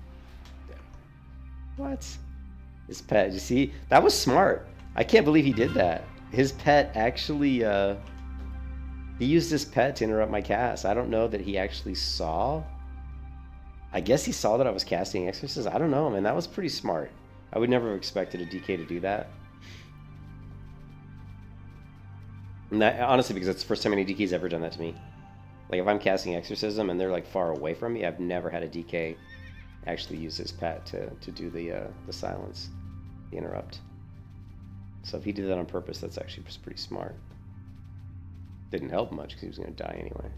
Speaker 1: What? His pet. You see? That was smart. I can't believe he did that. His pet actually, he used his pet to interrupt my cast. I don't know that he actually saw. I guess he saw that I was casting Exorcism. I don't know, man. That was pretty smart. I would never have expected a DK to do that. And that, honestly, because that's the first time any DK's ever done that to me. Like, if I'm casting Exorcism and they're, like, far away from me, I've never had a DK actually use his pet to do the silence, the interrupt. So if he did that on purpose, that's actually pretty smart. Didn't help much because he was going to die anyway.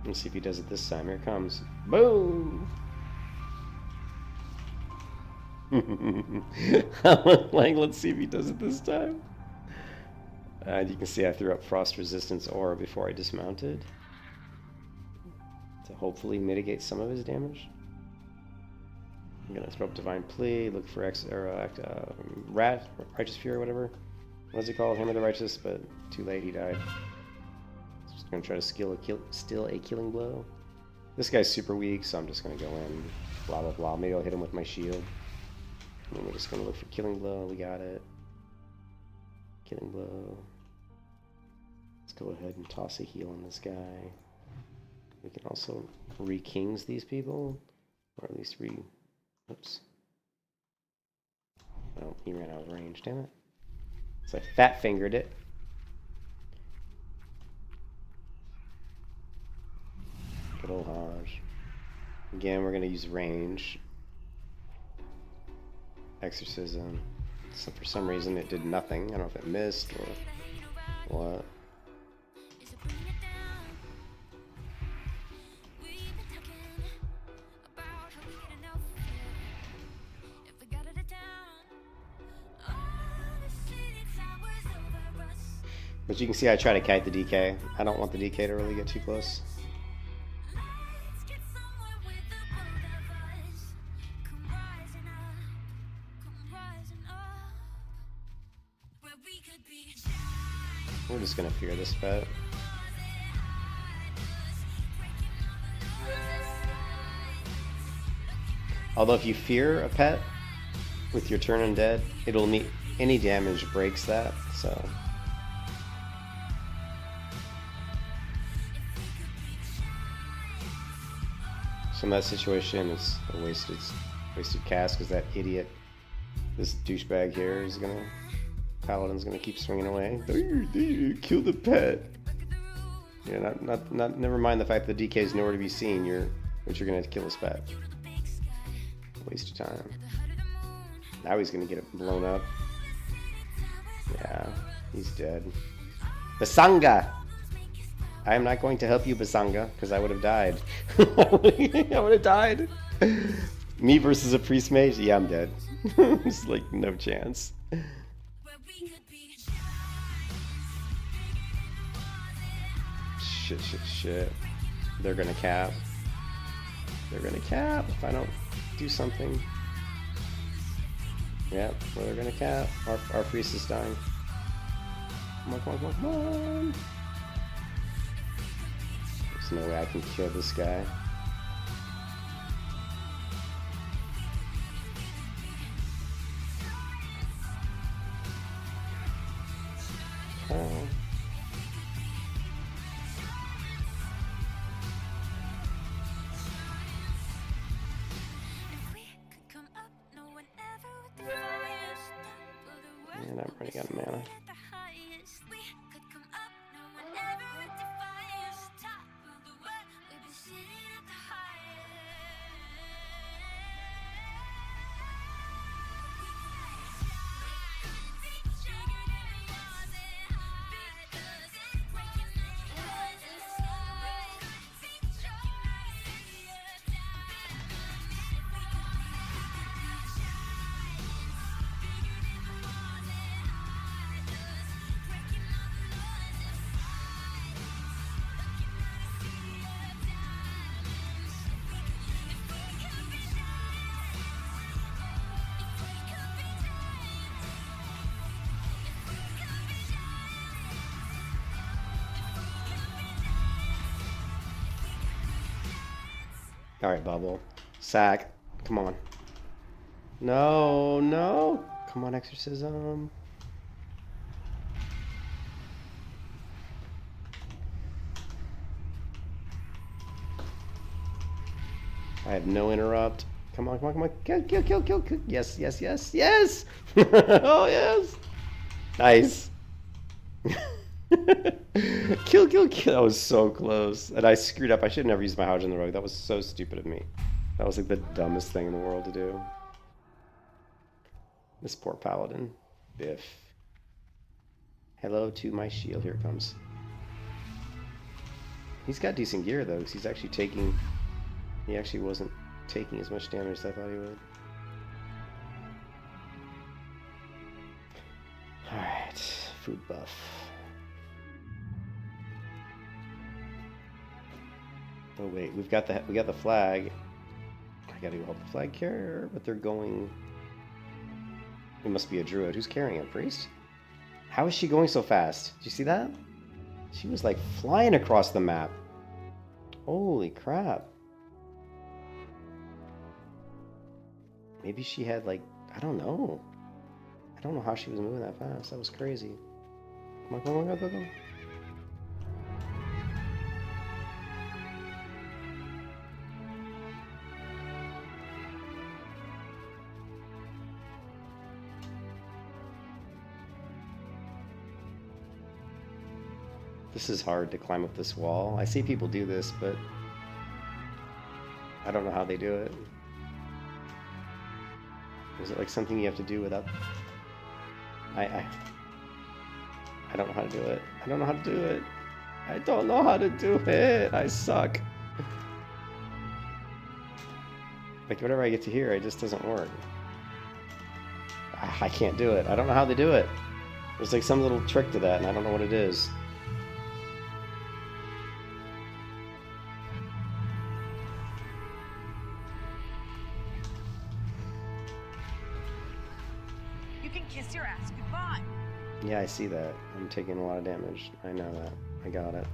Speaker 1: Let's see if he does it this time. Here it comes. Boom! Like, let's see if he does it this time. And you can see I threw up Frost Resistance Aura before I dismounted to hopefully mitigate some of his damage. I'm gonna throw up Divine Plea, look for Righteous Fury, whatever. What's it called? Hammer the Righteous, but too late, he died. Just gonna try to steal a killing blow. This guy's super weak, so I'm just gonna go in, blah blah blah. Maybe I'll hit him with my shield. And then we're just gonna look for killing blow. We got it. Killing blow. Let's go ahead and toss a heal on this guy. We can also re-kings these people, or at least oops. Oh, he ran out of range. Damn it! So I fat fingered it. Good old Hodge. Again, we're gonna use range. Exorcism. So for some reason it did nothing. I don't know if it missed or what. But you can see I try to kite the DK. I don't want the DK to really get too close. We're just gonna fear this pet. Although if you fear a pet with your turn undead, it'll need any damage breaks that, so. So in that situation, it's a wasted cast because that idiot, this douchebag here, is gonna. Paladin's gonna keep swinging away. Kill the pet. Yeah, never mind the fact that the DK is nowhere to be seen. But you're gonna kill his pet. Waste of time. Now he's gonna get it blown up. Yeah, he's dead. Basanga! I am not going to help you, Basanga, because I would have died. I would have died. Me versus a priest mage? Yeah, I'm dead. It's like no chance. Shit. They're gonna cap. They're gonna cap if I don't do something. Yep, well, they're gonna cap. Our priest is dying. Come on. There's no way I can kill this guy. Oh. And I'm running out of mana. Alright, Bubble. Sack. Come on. No, no. Come on, exorcism. I have no interrupt. Come on, come on, come on. Kill, kill, kill, kill, kill. Yes, yes, yes, yes. Oh, yes. Nice. Kill, kill, kill. That was so close. And I screwed up. I should never use my Hydra in the Rogue. That was so stupid of me. That was like the dumbest thing in the world to do. This poor Paladin. Biff. Hello to my shield. Here it comes. He's got decent gear, though, because he's actually taking... He actually wasn't taking as much damage as I thought he would. Alright. Food buff. Oh wait, we got the flag. I gotta go help the flag carrier, but they're going... It must be a druid. Who's carrying a priest? How is she going so fast? Did you see that? She was like flying across the map. Holy crap. Maybe she had like, I don't know. I don't know how she was moving that fast. That was crazy. Come on, come on, go, go, go. This is hard to climb up this wall. I see people do this, but I don't know how they do it. Is it like something you have to do without... I don't know how to do it. I don't know how to do it. I don't know how to do it. I suck. Like whatever I get to here, it just doesn't work. I can't do it. I don't know how they do it. There's like some little trick to that, and I don't know what it is.
Speaker 2: Kiss your ass goodbye.
Speaker 1: Yeah, I see that. I'm taking a lot of damage. I know that. I got it.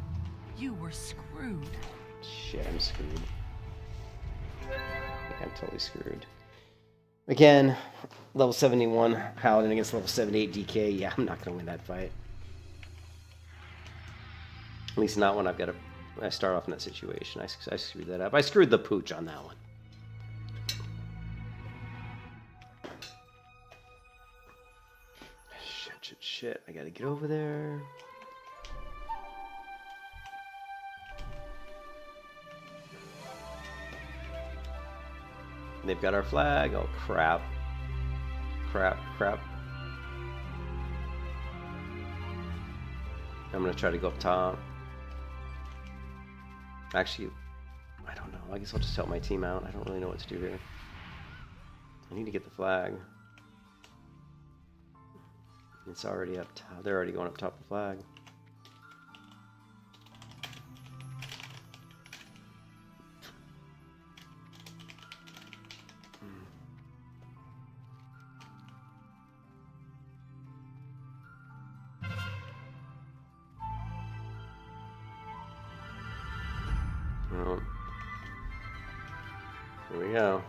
Speaker 2: You were screwed.
Speaker 1: Shit, I'm screwed. Yeah, I'm totally screwed. Again, level 71 Paladin against level 78 DK. Yeah, I'm not going to win that fight. At least not when I start off in that situation. I screwed that up. I screwed the pooch on that one. Shit, I gotta get over there. They've got our flag. Oh, crap. Crap, crap. I'm gonna try to go up top. Actually, I don't know. I guess I'll just help my team out. I don't really know what to do here. I need to get the flag. It's already up top. They're already going up top of the flag. Well, here we go.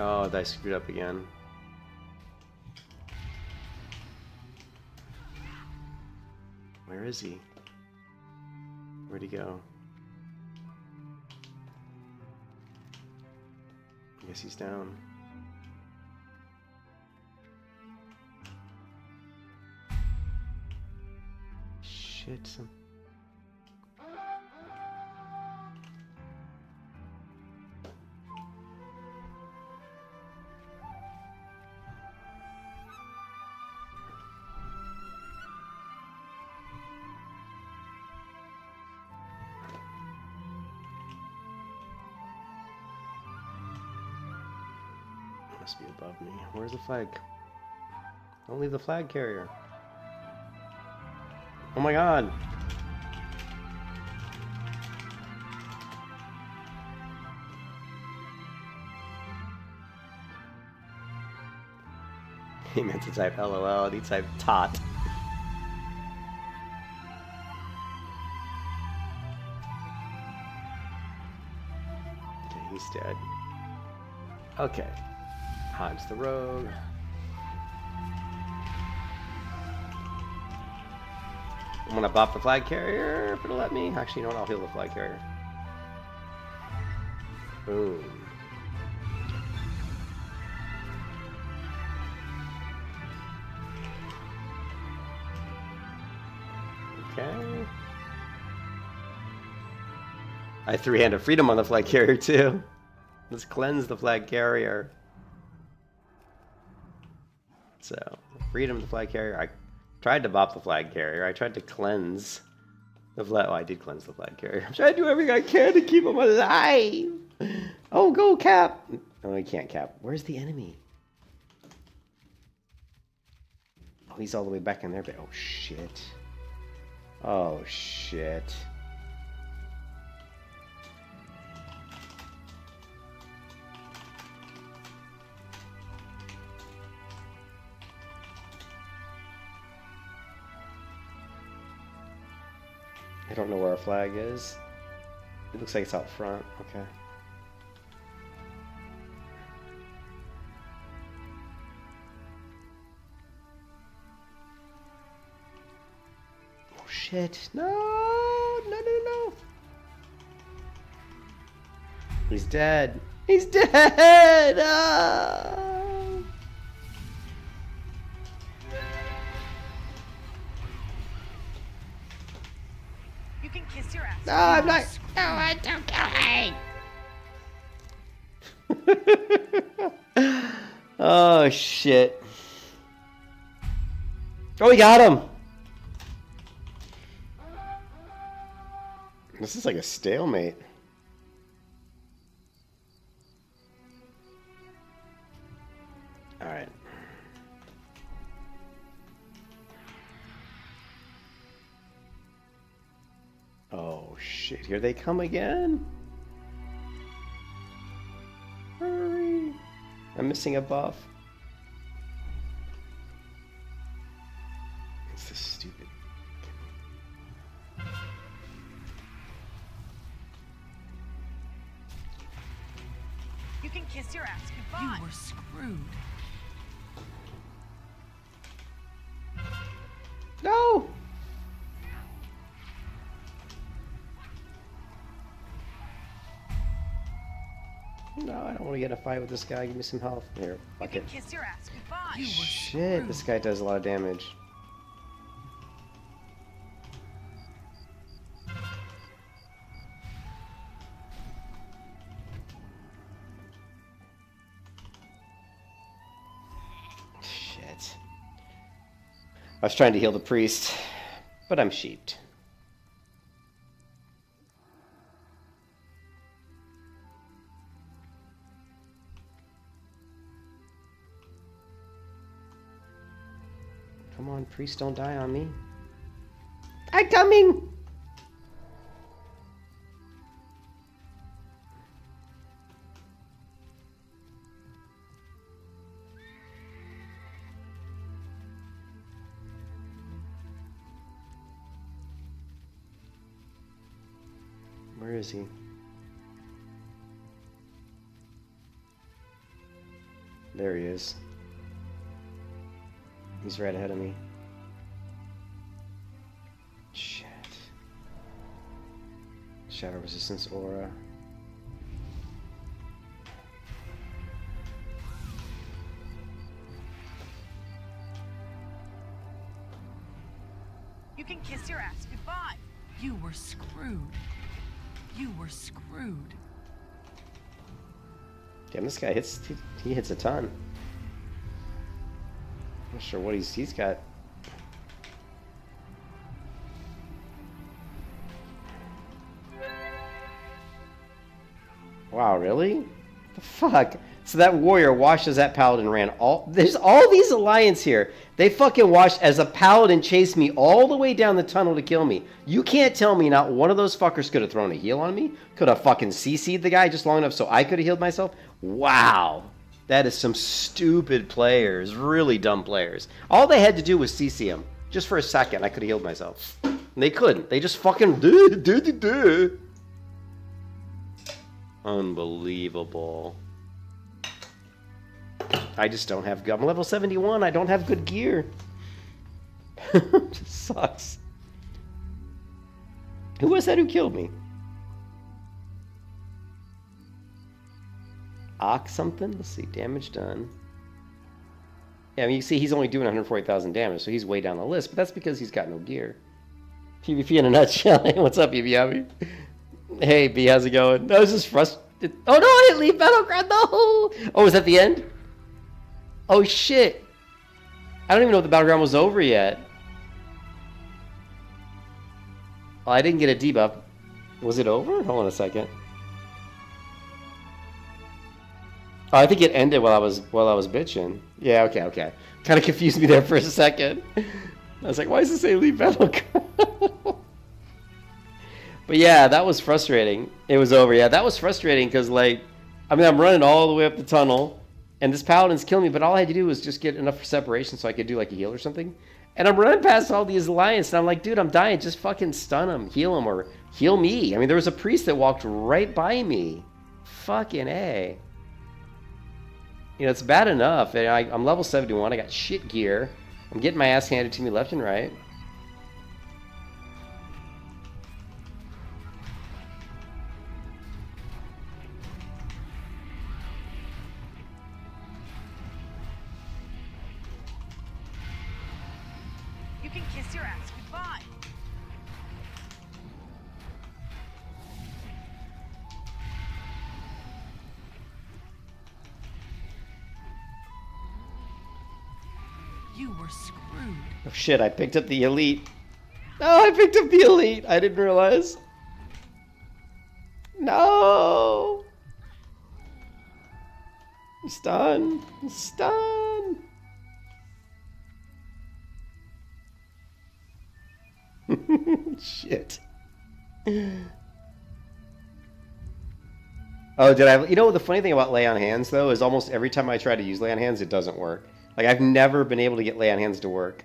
Speaker 1: Oh, I screwed up again. Where is he? Where'd he go? I guess he's down. Shit, must be above me. Where's the flag? Don't leave the flag carrier. Oh my god. He meant to type LOL, and he typed tot. Okay, he's dead. Okay. Han's the rogue. I'm gonna bop the flag carrier if it'll let me. Actually, you know what? I'll heal the flag carrier. Boom. Okay. I three-handed freedom on the flag carrier too. Let's cleanse the flag carrier. So, freedom of the flag carrier. I tried to bop the flag carrier. I tried to cleanse the flag. Oh, I did cleanse the flag carrier. I'm trying to do everything I can to keep him alive. Oh, go Cap. Oh, he can't Cap. Where's the enemy? Oh, he's all the way back in there. Oh, shit. Oh, shit. I don't know where our flag is. It looks like it's out front. Okay. Oh shit. No! No. He's dead. He's dead! Ah!
Speaker 2: You can kiss your ass.
Speaker 1: No, I'm not. No, I don't kill me. Oh shit. Oh, we got him. This is like a stalemate. All right. Oh shit, here they come again. Hurry. I'm missing a buff. It's this stupid.
Speaker 2: You can kiss your ass goodbye.
Speaker 4: You were screwed.
Speaker 1: No! No, I don't want to get in a fight with this guy. Give me some health. Here,
Speaker 2: You
Speaker 1: fuck
Speaker 2: can
Speaker 1: it.
Speaker 2: kiss your ass goodbye.
Speaker 4: You were
Speaker 1: Shit,
Speaker 4: screwed.
Speaker 1: this guy does a lot of damage. Shit. I was trying to heal the priest, but I'm sheeped. Come on, priest, don't die on me. I'm coming! Where is he? There he is. He's right ahead of me. Shit. Shadow resistance aura.
Speaker 2: You can kiss your ass goodbye.
Speaker 4: You were screwed. You were screwed.
Speaker 1: Damn, this guy hits. He hits a ton. Not sure what he's got. Wow, really? The fuck? So that warrior watched as that paladin ran. There's all these alliance here. They fucking watched as a paladin chased me all the way down the tunnel to kill me. You can't tell me not one of those fuckers could have thrown a heal on me? Could have fucking CC'd the guy just long enough so I could have healed myself? Wow. That is some stupid players, really dumb players. All they had to do was CC him. Just for a second, I could have healed myself. And they couldn't. They just fucking... Unbelievable. I just don't have... I'm level 71. I don't have good gear. Just sucks. Who was that who killed me? Ock something? Let's see. Damage done. Yeah, I mean, you see he's only doing 140,000 damage, so he's way down the list, but that's because he's got no gear. PvP in a nutshell. What's up, BB? Hey, B, how's it going? I was just frustrated. Oh, no, I didn't leave Battleground. No! Oh, is that the end? Oh, shit. I don't even know if the Battleground was over yet. Oh, I didn't get a debuff. Was it over? Hold on a second. Oh, I think it ended while I was bitching. Yeah, okay. Kind of confused me there for a second. I was like, why does it say leave Battleground? But yeah, that was frustrating. It was over. Yeah, that was frustrating because, like, I mean, I'm running all the way up the tunnel, and this Paladin's killing me, but all I had to do was just get enough separation so I could do, like, a heal or something. And I'm running past all these alliance, and I'm like, dude, I'm dying. Just fucking stun him, heal him, or heal me. I mean, there was a priest that walked right by me. Fucking A. You know, it's bad enough. And I'm level 71. I got shit gear. I'm getting my ass handed to me left and right.
Speaker 2: You can kiss your ass goodbye.
Speaker 4: You were screwed.
Speaker 1: Oh shit, I picked up the elite. No, I picked up the elite. I didn't realize. No. Stun. Stun. Shit. Oh, did I? You know, the funny thing about lay on hands, though, is almost every time I try to use lay on hands, it doesn't work. Like, I've never been able to get lay on hands to work.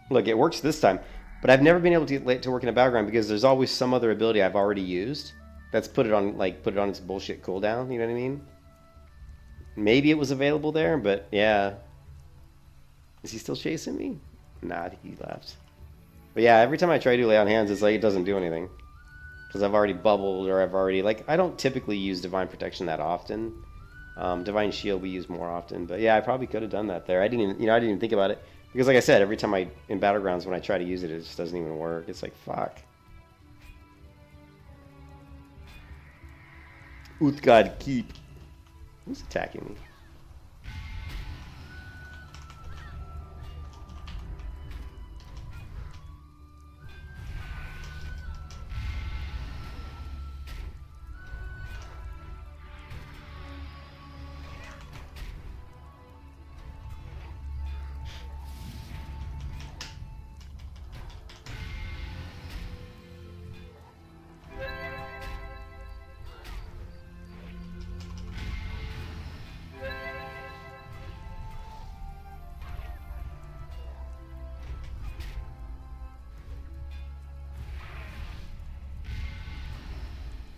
Speaker 1: Look, it works this time, but I've never been able to get it to work in a battleground because there's always some other ability I've already used that's put it on its bullshit cooldown. You know what I mean? Maybe it was available there, but yeah. Is he still chasing me? Nah, I think he left. But yeah, every time I try to do lay on hands, it's like it doesn't do anything. Because I've already bubbled, or I've already, like, I don't typically use Divine Protection that often. Divine Shield we use more often. But yeah, I probably could have done that there. I didn't even think about it. Because like I said, every time in Battlegrounds, when I try to use it, it just doesn't even work. It's like, fuck. Uthgard Keep. Who's attacking me?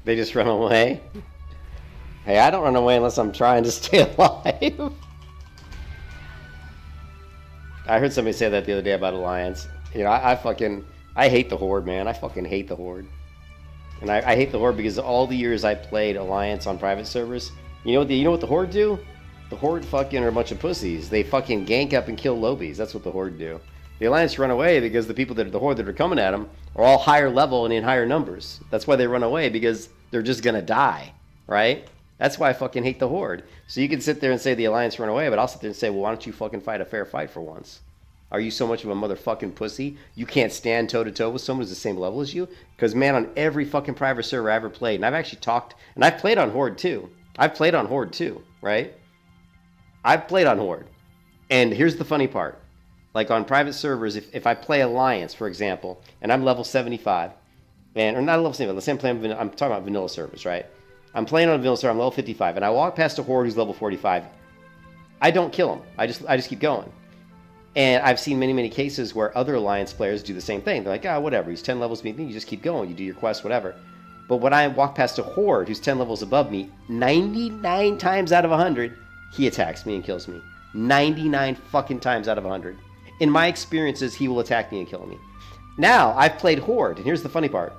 Speaker 1: They just run away? Hey, I don't run away unless I'm trying to stay alive. I heard somebody say that the other day about Alliance. You know, I hate the Horde, man. I fucking hate the Horde. And I hate the Horde because all the years I played Alliance on private servers, you know what the Horde do? The Horde fucking are a bunch of pussies. They fucking gank up and kill lobies. That's what the Horde do. The Alliance run away because the people that are the Horde that are coming at them are all higher level and in higher numbers. That's why they run away, because they're just gonna die, right? That's why I fucking hate the Horde. So you can sit there and say the Alliance run away, but I'll sit there and say, well, why don't you fucking fight a fair fight for once? Are you so much of a motherfucking pussy? You can't stand toe-to-toe with someone who's the same level as you? Because, man, on every fucking private server I ever played, and I've actually talked, and I've played on Horde too. I've played on Horde too, right? I've played on Horde. And here's the funny part. Like on private servers, if I play Alliance, for example, and I'm level 75, or not level 75, let's say I'm talking about vanilla servers, right? I'm playing on a villain server, I'm level 55, and I walk past a horde who's level 45. I don't kill him. I just keep going. And I've seen many, many cases where other Alliance players do the same thing. They're like, ah, whatever, he's 10 levels beneath me, you just keep going, you do your quest, whatever. But when I walk past a horde who's 10 levels above me, 99 times out of 100, he attacks me and kills me. 99 fucking times out of 100. In my experiences, he will attack me and kill me. Now, I've played Horde, and here's the funny part.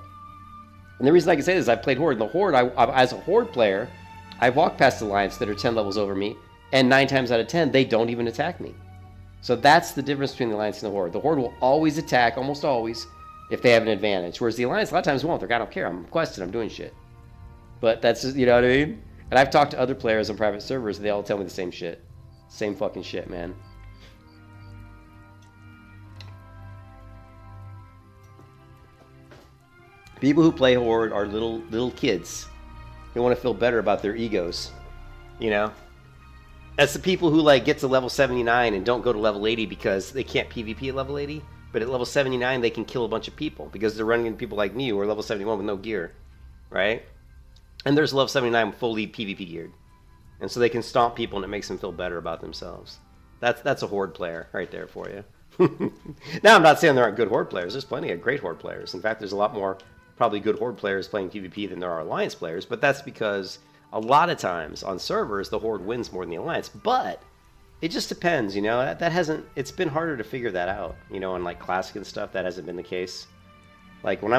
Speaker 1: And the reason I can say this is I've played Horde. In the Horde, as a Horde player, I've walked past Alliance that are 10 levels over me, and 9 times out of 10, they don't even attack me. So that's the difference between the Alliance and the Horde. The Horde will always attack, almost always, if they have an advantage. Whereas the Alliance, a lot of times, won't. They're like, I don't care. I'm questing. I'm doing shit. But that's just, you know what I mean? And I've talked to other players on private servers, and they all tell me the same shit. Same fucking shit, man. People who play Horde are little kids. They want to feel better about their egos. You know? That's the people who like get to level 79 and don't go to level 80 because they can't PvP at level 80. But at level 79, they can kill a bunch of people because they're running into people like me who are level 71 with no gear, right? And there's level 79 fully PvP geared, and so they can stomp people, and it makes them feel better about themselves. That's a Horde player right there for you. Now, I'm not saying there aren't good Horde players. There's plenty of great Horde players. In fact, there's a lot more probably good Horde players playing PvP than there are Alliance players. But that's because a lot of times on servers, the Horde wins more than the Alliance. But it just depends, you know. That hasn't. It's been harder to figure that out, you know. In like Classic and stuff, that hasn't been the case. Like when I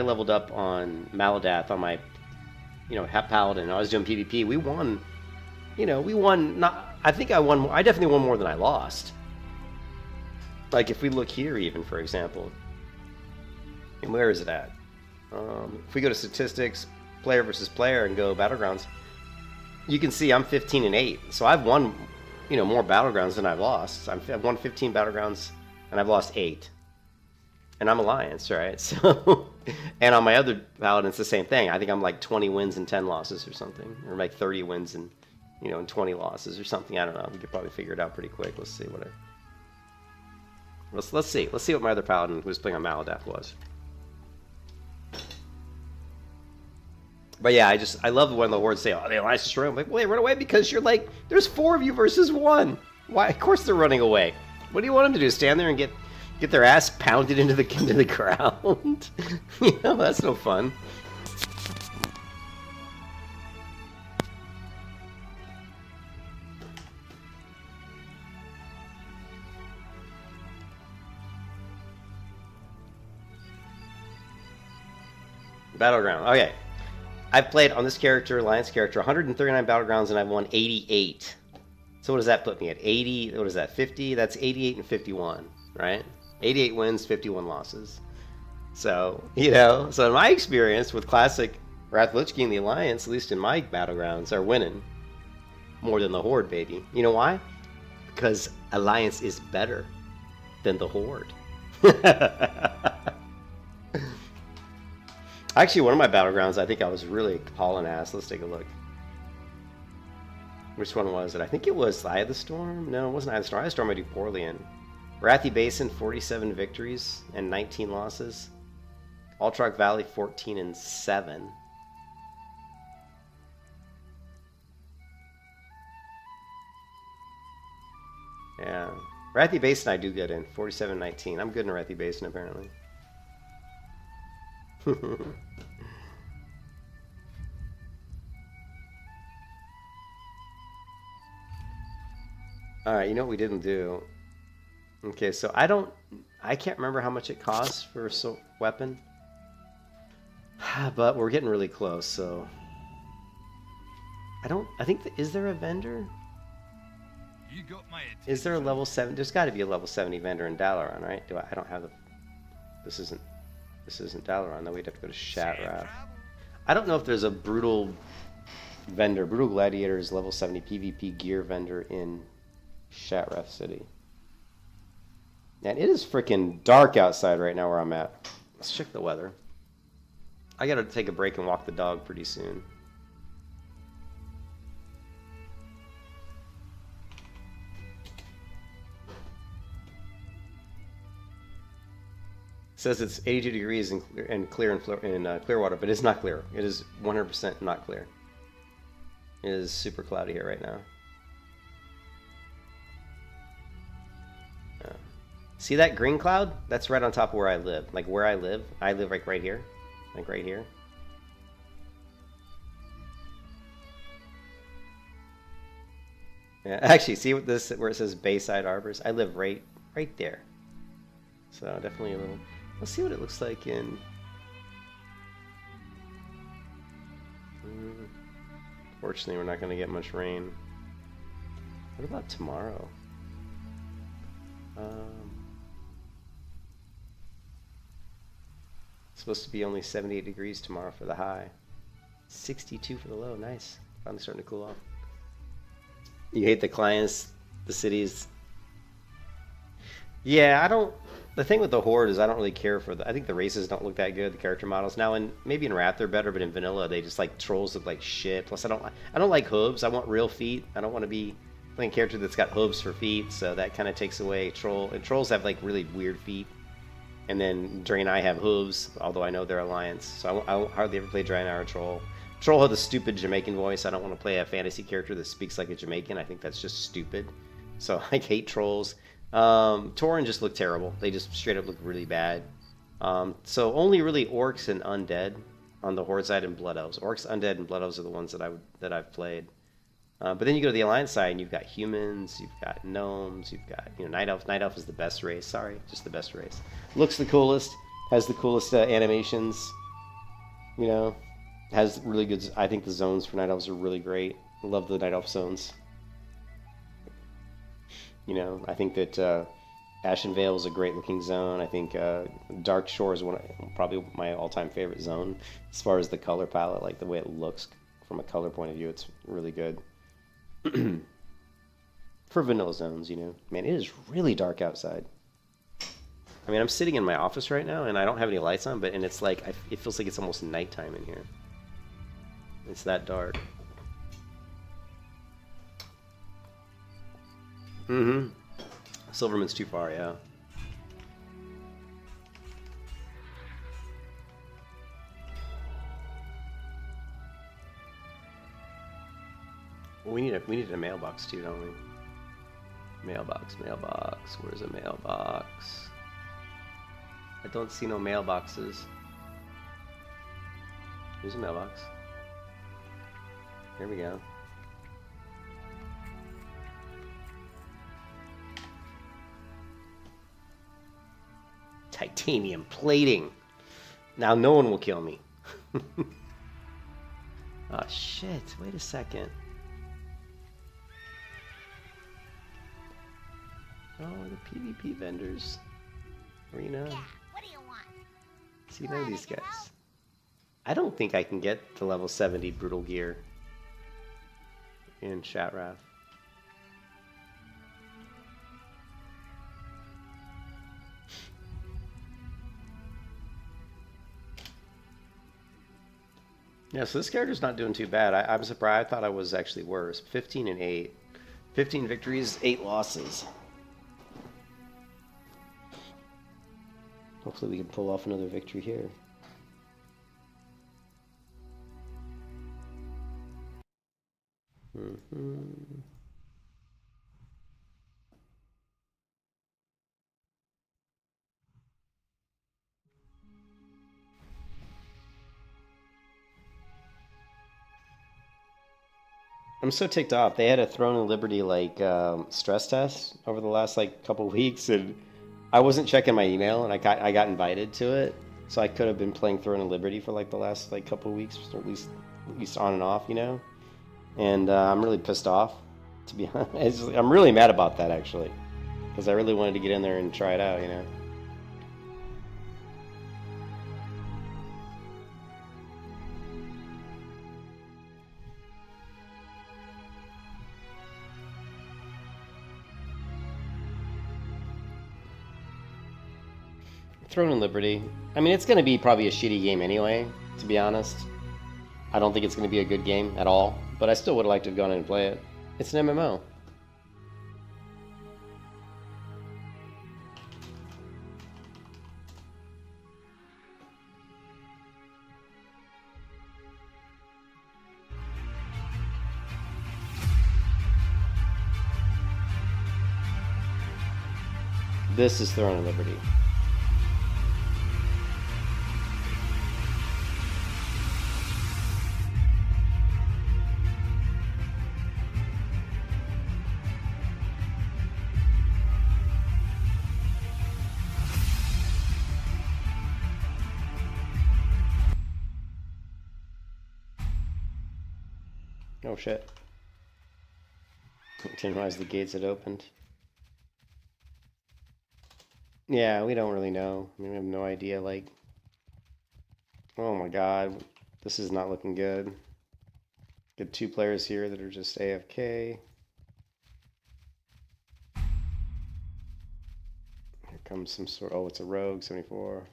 Speaker 1: leveled up on Maladath on my, you know, Paladin, I was doing PvP. We won, you know. We won. Not. I think I won more. I definitely won more than I lost. Like if we look here, even for example, and where is it at? If we go to statistics, player versus player, and go battlegrounds, you can see I'm 15-8. So I've won, you know, more battlegrounds than I've lost. I've won 15 battlegrounds, and I've lost 8. And I'm Alliance, right? So, and on my other Paladin, it's the same thing. I think I'm like 20 wins and 10 losses or something, or like 30 wins and, you know, and 20 losses or something. I don't know. We could probably figure it out pretty quick. Let's see what let's see. Let's see what my other Paladin who was playing on Maladath was. But yeah, I love when the Hordes say, "Oh, the Alliance is destroying." I'm like, well, they run away because you're like, there's 4 of you versus 1. Why? Of course they're running away. What do you want them to do? Stand there and get their ass pounded into the ground? You know, that's no fun. Battleground. Okay. I've played on this character, Alliance character, 139 battlegrounds, and I've won 88. So what does that put me at? 80, what is that, 50? That's 88 and 51, right? 88 wins, 51 losses. So, you know, so in my experience with Classic, WOTLK and the Alliance, at least in my battlegrounds, are winning more than the Horde, baby. You know why? Because Alliance is better than the Horde. Actually, one of my battlegrounds, I think I was really hauling ass. Let's take a look. Which one was it? I think it was Eye of the Storm? No, it wasn't Eye of the Storm. Eye of the Storm I do poorly in. Wrathy Basin, 47 victories and 19 losses. Altrock Valley, 14 and 7. Yeah. Wrathy Basin I do good in. 47-19. I'm good in Wrathy Basin, apparently. Alright, you know what we didn't do? Okay, so I can't remember how much it costs for a weapon. But we're getting really close, so... I think, is there a vendor?
Speaker 5: You got my attention.
Speaker 1: Is there a level 7? There's got to be a level 70 vendor in Dalaran, right? I don't have the... This isn't Dalaran, though. We'd have to go to Shatrath. I don't know if there's a brutal vendor. Brutal Gladiators level 70 PvP gear vendor in Shatrath City. And it is freaking dark outside right now where I'm at. Let's check the weather. I gotta take a break and walk the dog pretty soon. It says it's 82 degrees and clear in Clearwater, but it's not clear. It is 100% not clear. It is super cloudy here right now. See that green cloud? That's right on top of where I live. Like where I live like right here. Like right here. Yeah, actually, see what this where it says Bayside Arbors? I live right there. So definitely a little. Let's see what it looks like in. Fortunately, we're not going to get much rain. What about tomorrow? It's supposed to be only 78 degrees tomorrow for the high. 62 for the low. Nice. Finally starting to cool off. You hate the clients, the cities. Yeah, I don't. The thing with the Horde is I don't really care for the. I think the races don't look that good. The character models now, and maybe in Wrath they're better, but in Vanilla they just like trolls look like shit. Plus, I don't like hooves. I want real feet. I don't want to be playing a character that's got hooves for feet. So that kind of takes away troll. And trolls have like really weird feet. And then Draenei have hooves, although I know they're Alliance. So I hardly ever play Draenei or Troll. Troll had the stupid Jamaican voice. I don't want to play a fantasy character that speaks like a Jamaican. I think that's just stupid. So I hate trolls. Tauren just look terrible. They just straight up look really bad. So only really orcs and undead on the Horde side and Blood Elves. Orcs, undead, and Blood Elves are the ones that I've played. But then you go to the Alliance side and you've got humans, you've got gnomes, you've got Night Elf. Night Elf is the best race. Sorry, just the best race. Looks the coolest, has the coolest animations. Has really good. I think the zones for Night Elves are really great. I love the Night Elf zones. I think that Ashen Vale is a great looking zone. I think Dark Shore is probably my all-time favorite zone as far as the color palette, like the way it looks from a color point of view. It's really good. For vanilla zones, man, it is really dark outside. I mean, I'm sitting in my office right now, and I don't have any lights on, and it's like it feels like it's almost nighttime in here. It's that dark. Silverman's too far, yeah. We need a mailbox too, don't we? Mailbox. Where's a mailbox? I don't see no mailboxes. Here's a mailbox. Here we go. Titanium plating. Now no one will kill me. Oh shit, wait a second. Oh, the PvP vendors. Arena.
Speaker 3: Yeah, what do you want?
Speaker 1: See, none of these guys. I don't think I can get to level 70 Brutal Gear in Shatrath. Yeah, so this character's not doing too bad. I'm surprised. I thought I was actually worse. 15 and 8. 15 victories, 8 losses. Hopefully we can pull off another victory here. I'm so ticked off. They had a Throne of Liberty stress test over the last couple weeks, and I wasn't checking my email, and I got invited to it, so I could have been playing Throne of Liberty for the last couple weeks, or at least on and off, And I'm really pissed off, to be honest. I'm really mad about that actually, because I really wanted to get in there and try it out, Throne of Liberty. I mean, it's going to be probably a shitty game anyway, to be honest. I don't think it's going to be a good game at all, but I still would like to have gone in and play it. It's an MMO. This is Throne of Liberty. Oh shit. Didn't realize the gates had opened. Yeah, we don't really know. I mean, we have no idea, like... Oh my god. This is not looking good. Get 2 players here that are just AFK. Here comes some sort... Oh, it's a rogue, 74.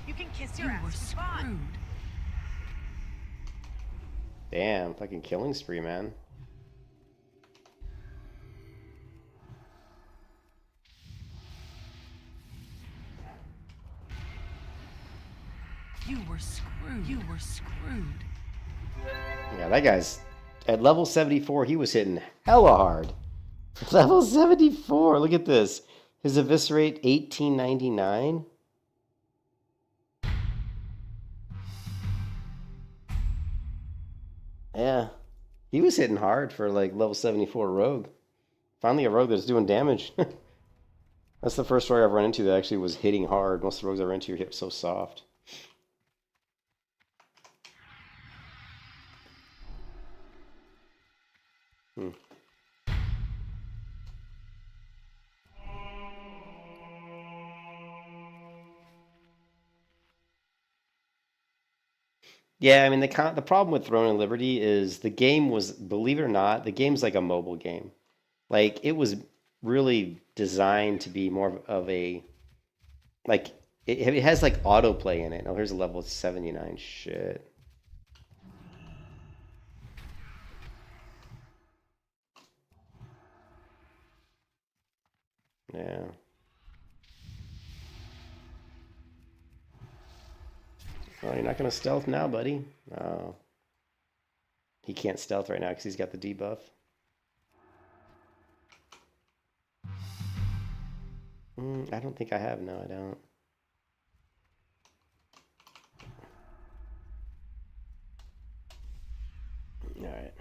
Speaker 2: You can kiss
Speaker 4: You
Speaker 2: your
Speaker 4: were
Speaker 2: ass goodbye.
Speaker 4: screwed.
Speaker 1: Damn, fucking killing spree, man.
Speaker 4: You were screwed. You were screwed.
Speaker 1: Yeah, that guy's... At level 74, he was hitting hella hard. Level 74, look at this. His eviscerate, 1899. Yeah, he was hitting hard for like level 74 rogue. Finally a rogue that's doing damage. That's the first rogue I've run into that actually was hitting hard. Most of the rogues I run into are hit so soft. Yeah, I mean the problem with Throne and Liberty is the game was, believe it or not, the game's like a mobile game. Like it was really designed to be more of a like it has like autoplay in it. Oh, here's a level 79. Shit. Yeah. Oh, you're not gonna stealth now, buddy. Oh. He can't stealth right now because he's got the debuff. I don't think I have. No, I don't. All right.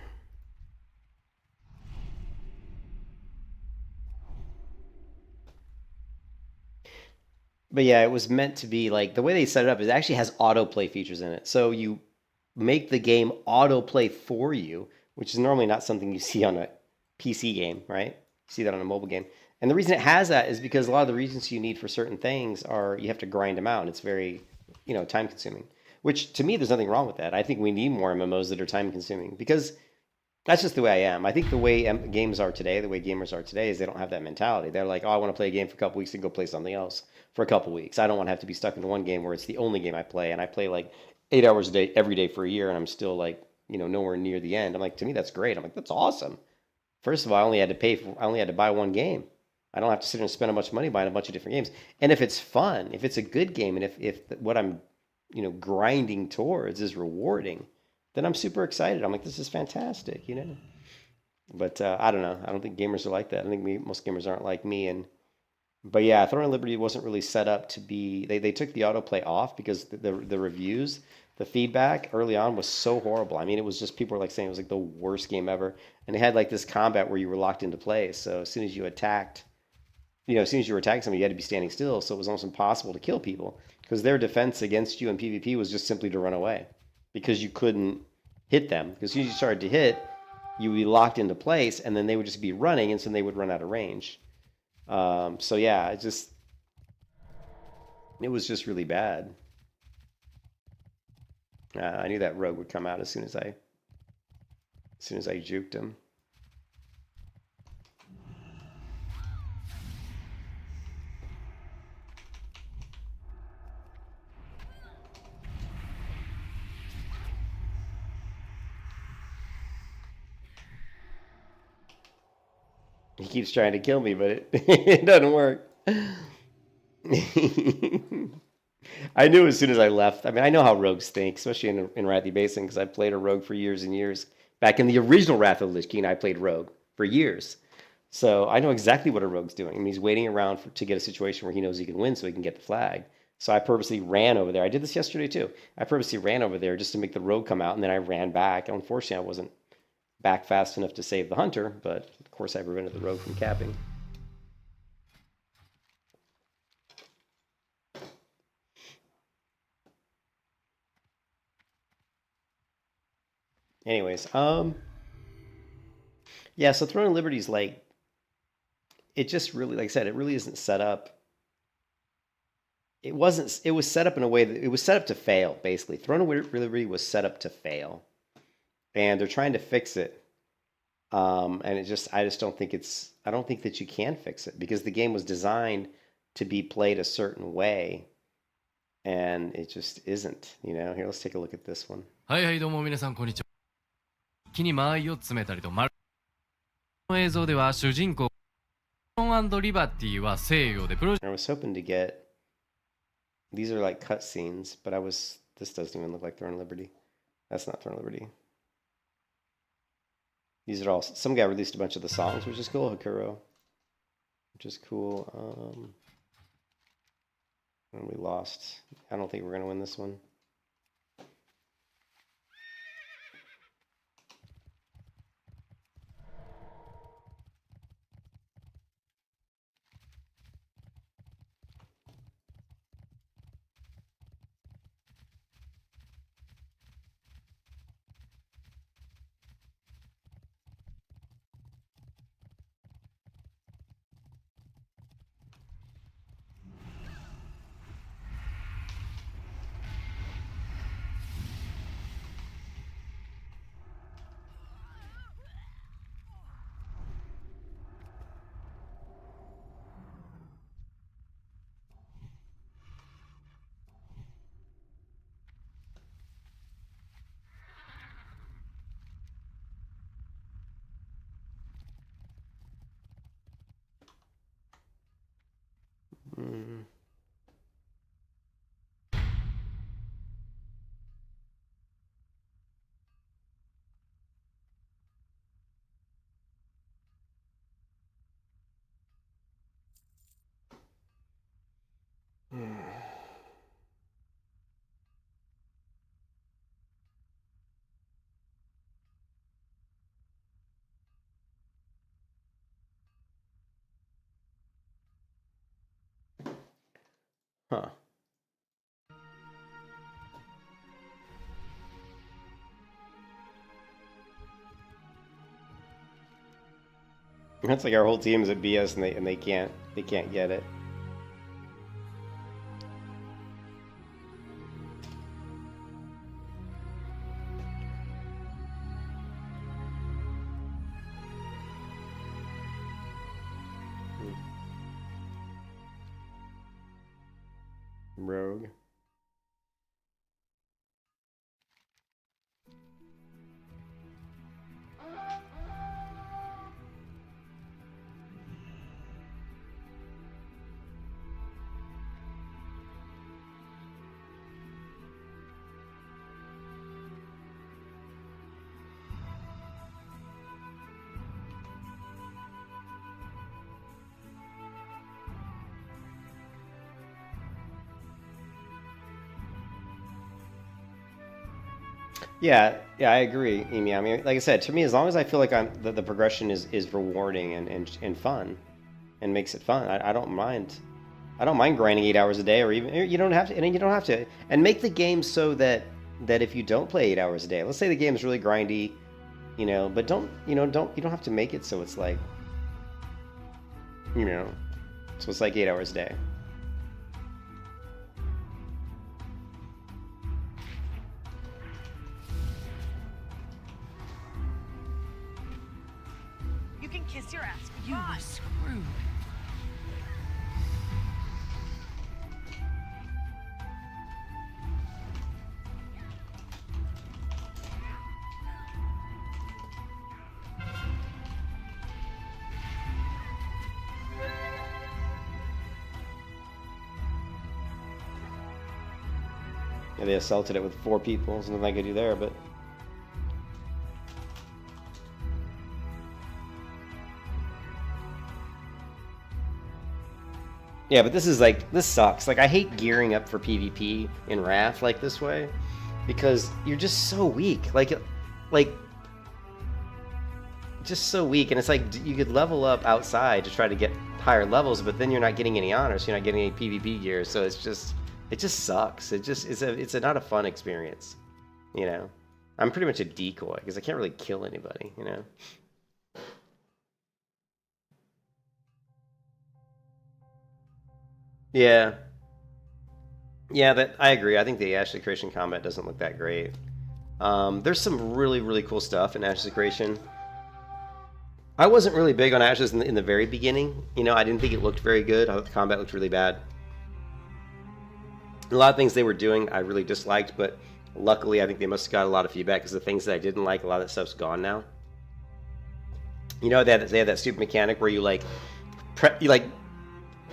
Speaker 1: But yeah, it was meant to be like the way they set it up is it actually has autoplay features in it. So you make the game autoplay for you, which is normally not something you see on a PC game, right? You see that on a mobile game. And the reason it has that is because a lot of the reasons you need for certain things are you have to grind them out, and it's very, time consuming. Which to me, there's nothing wrong with that. I think we need more MMOs that are time consuming because that's just the way I am. I think the way games are today, the way gamers are today, is they don't have that mentality. They're like, oh, I want to play a game for a couple weeks and go play something else for a couple weeks. I don't want to have to be stuck in one game where it's the only game I play, and I play like 8 hours a day every day for a year, and I'm still like, nowhere near the end. I'm like, to me, that's great. I'm like, that's awesome. First of all, I only had to buy one game. I don't have to sit and spend a bunch of money buying a bunch of different games. And if it's fun, if it's a good game, and if what I'm, grinding towards is rewarding, then I'm super excited. I'm like, this is fantastic, But I don't know. I don't think gamers are like that. I think most gamers aren't like me. But yeah, Throne of Liberty wasn't really set up to be. They took the autoplay off because the reviews, the feedback early on was so horrible. I mean, it was just people were like saying it was like the worst game ever. And they had like this combat where you were locked into place. So as soon as you attacked, as soon as you were attacking somebody, you had to be standing still. So it was almost impossible to kill people because their defense against you in PvP was just simply to run away because you couldn't hit them. Because as soon as you started to hit, you would be locked into place, and then they would just be running, and so they would run out of range. So yeah, it was just really bad. I knew that rogue would come out as soon as I juked him. He keeps trying to kill me, but it doesn't work. I knew as soon as I left. I mean, I know how rogues think, especially in Wrathy Basin, because I've played a rogue for years and years. Back in the original Wrath of the Lich King, I played Rogue for years. So I know exactly what a Rogue's doing. I mean, he's waiting around to get a situation where he knows he can win so he can get the flag. So I purposely ran over there. I did this yesterday too. I purposely ran over there just to make the Rogue come out, and then I ran back. Unfortunately, I wasn't back fast enough to save the Hunter, but of course I prevented the Rogue from capping. Anyways, yeah, so Throne of Liberty's like, it just really, like I said, it really isn't set up. It was set up in a way that it was set up to fail, basically. Throne of Liberty was set up to fail. And they're trying to fix it. And I just don't think I don't think that you can fix it because the game was designed to be played a certain way. And it just isn't, you know. Here, let's take a look at this one.
Speaker 6: はいはいどうも皆さんこんにちは。木に間合いを詰めたりとこの映像では主人公ロン&リバティは西洋でプロ
Speaker 1: I was hoping to get these are like cutscenes, but this doesn't even look like Throne of Liberty. That's not Throne of Liberty. These are all some guy released a bunch of the songs, which is cool. Hakuro, which is cool. And we lost. I don't think we're gonna win this one. Huh. That's like our whole team is at BS and they can't get it. Rogue. Yeah, I agree, Amy. I mean, like I said, to me, as long as I feel like the progression is rewarding and fun, and makes it fun, I don't mind. I don't mind grinding 8 hours a day, or even you don't have to, and you don't have to, and make the game so that if you don't play 8 hours a day, let's say the game is really grindy, you know, but you don't have to make it so it's like, you know, so it's like 8 hours a day.
Speaker 2: Kiss your ass.
Speaker 4: You were screwed.
Speaker 1: Yeah, they assaulted it with 4 people. There's nothing I could do there, but Yeah, but this is like, this sucks. Like, I hate gearing up for PvP in Wrath like this way, because you're just so weak. Like, just so weak. And it's like, you could level up outside to try to get higher levels, but then you're not getting any honors, so you're not getting any PvP gear. So it's just, it just sucks. It's not a fun experience, you know? I'm pretty much a decoy, because I can't really kill anybody, you know? Yeah. Yeah, that I agree. I think the Ashley Creation combat doesn't look that great. There's some really, really cool stuff in Ashley Creation. I wasn't really big on Ashes in the very beginning. You know, I didn't think it looked very good. I thought the combat looked really bad. A lot of things they were doing I really disliked, but luckily I think they must have got a lot of feedback, because the things that I didn't like, a lot of that stuff's gone now. You know, they had that stupid mechanic where you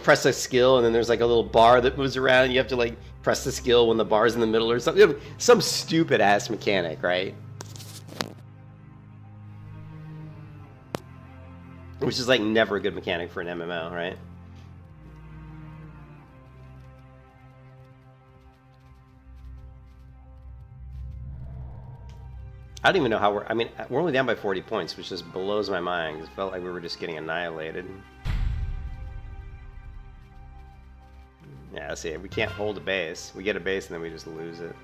Speaker 1: press a skill, and then there's like a little bar that moves around, and you have to like press the skill when the bar's in the middle or something. Some stupid ass mechanic, right? Which is like never a good mechanic for an MMO, right? I don't even know how we're... I mean, we're only down by 40 points, which just blows my mind. It felt like we were just getting annihilated. Yeah, let's see. We can't hold a base. We get a base and then we just lose it.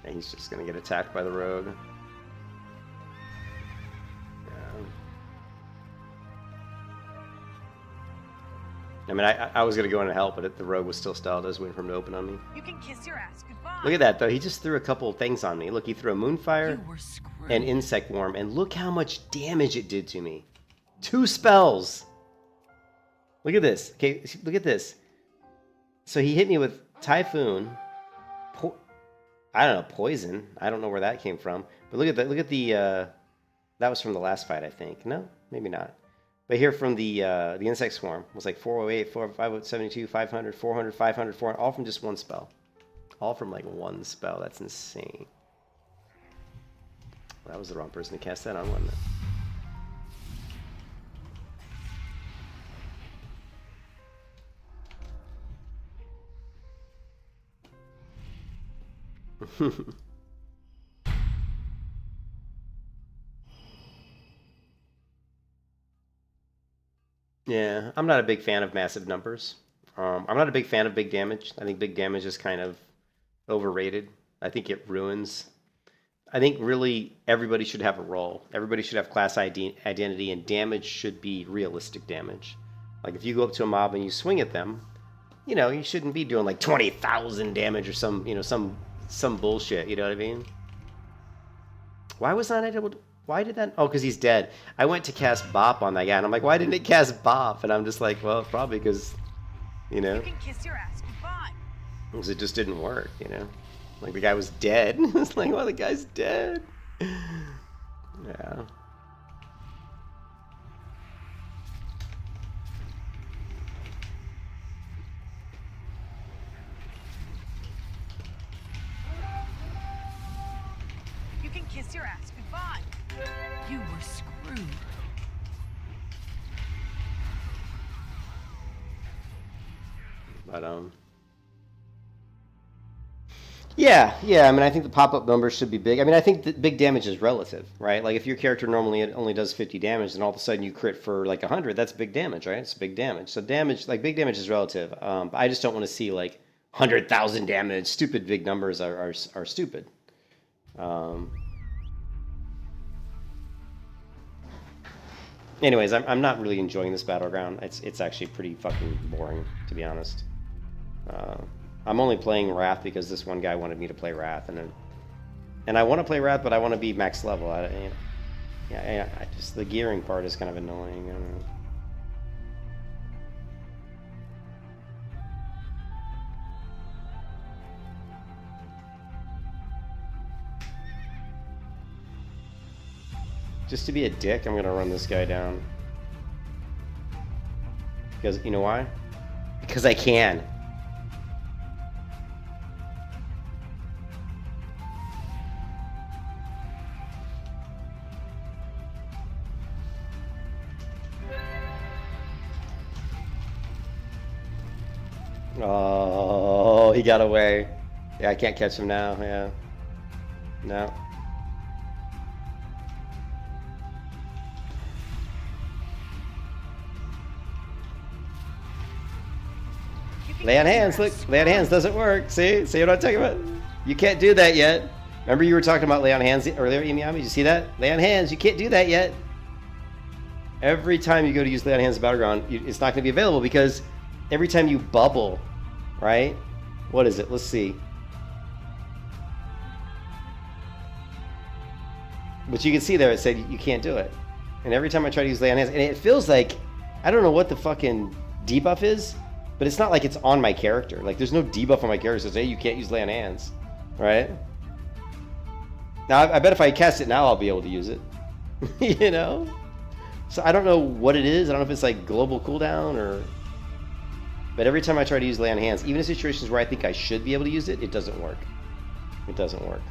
Speaker 1: And he's just going to get attacked by the rogue. Yeah. I mean, I was going to go in and help, but the rogue was still stalled. I was waiting for him to open on me.
Speaker 2: You can kiss your ass goodbye.
Speaker 1: Look at that, though. He just threw a couple of things on me. Look, he threw a Moonfire
Speaker 4: You were screwed.
Speaker 1: and Insect Worm, and look how much damage it did to me. 2 spells. Look at this. Okay, look at this. So he hit me with Typhoon. I don't know, Poison. I don't know where that came from. But look at that. Look at the. That was from the last fight, I think. No, maybe not. But here from the Insect Swarm was like 408, 572, 500, 400, 500, 400, all from just one spell. All from like one spell. That's insane. That was the wrong person to cast that on, wasn't it? Yeah, I'm not a big fan of massive numbers. I'm not a big fan of big damage. I think big damage is kind of overrated. I think it ruins. I think really everybody should have a role. Everybody should have class identity, and damage should be realistic damage. Like if you go up to a mob and you swing at them, you know, you shouldn't be doing like 20,000 damage or some, you know, some bullshit. You know what I mean? Why was I not able to? Why did that? Oh, because he's dead. I went to cast Bop on that guy, and I'm like, why didn't it cast Bop? And I'm just like, well, probably because, you know,
Speaker 2: You can kiss your ass goodbye.
Speaker 1: because it just didn't work, you know? Like, the guy was dead. It's like, well, the guy's dead. Yeah.
Speaker 2: You can kiss your ass goodbye.
Speaker 4: You were screwed.
Speaker 1: But, yeah, I mean, I think the pop-up numbers should be big. I mean, I think that big damage is relative, right? Like, if your character normally only does 50 damage, and all of a sudden you crit for, like, 100, that's big damage, right? It's big damage. So damage, like, big damage is relative. I just don't want to see, like, 100,000 damage. Stupid big numbers are stupid. Anyways, I'm not really enjoying this battleground. It's actually pretty fucking boring, to be honest. I'm only playing Wrath because this one guy wanted me to play Wrath, and I want to play Wrath, but I want to be max level. I just the gearing part is kind of annoying. I don't know. Just to be a dick, I'm gonna run this guy down. Because you know why? Because I can. Oh, he got away. Yeah, I can't catch him now. Yeah. No. Lay on hands, look. Lay on hands doesn't work. See? See what I'm talking about? You can't do that yet. Remember you were talking about lay on hands earlier, Emiyami? Did you see that? Lay on hands. You can't do that yet. Every time you go to use lay on hands Battleground, it's not going to be available because every time you bubble, right? What is it? Let's see. But you can see there it said you can't do it. And every time I try to use lay on hands, and it feels like, I don't know what the fucking debuff is, but it's not like it's on my character. Like, there's no debuff on my character that says, hey, you can't use lay on hands, right? Now, I bet if I cast it now, I'll be able to use it. You know? So I don't know what it is. I don't know if it's like global cooldown or... But every time I try to use lay on hands, even in situations where I think I should be able to use it, it doesn't work. It doesn't work.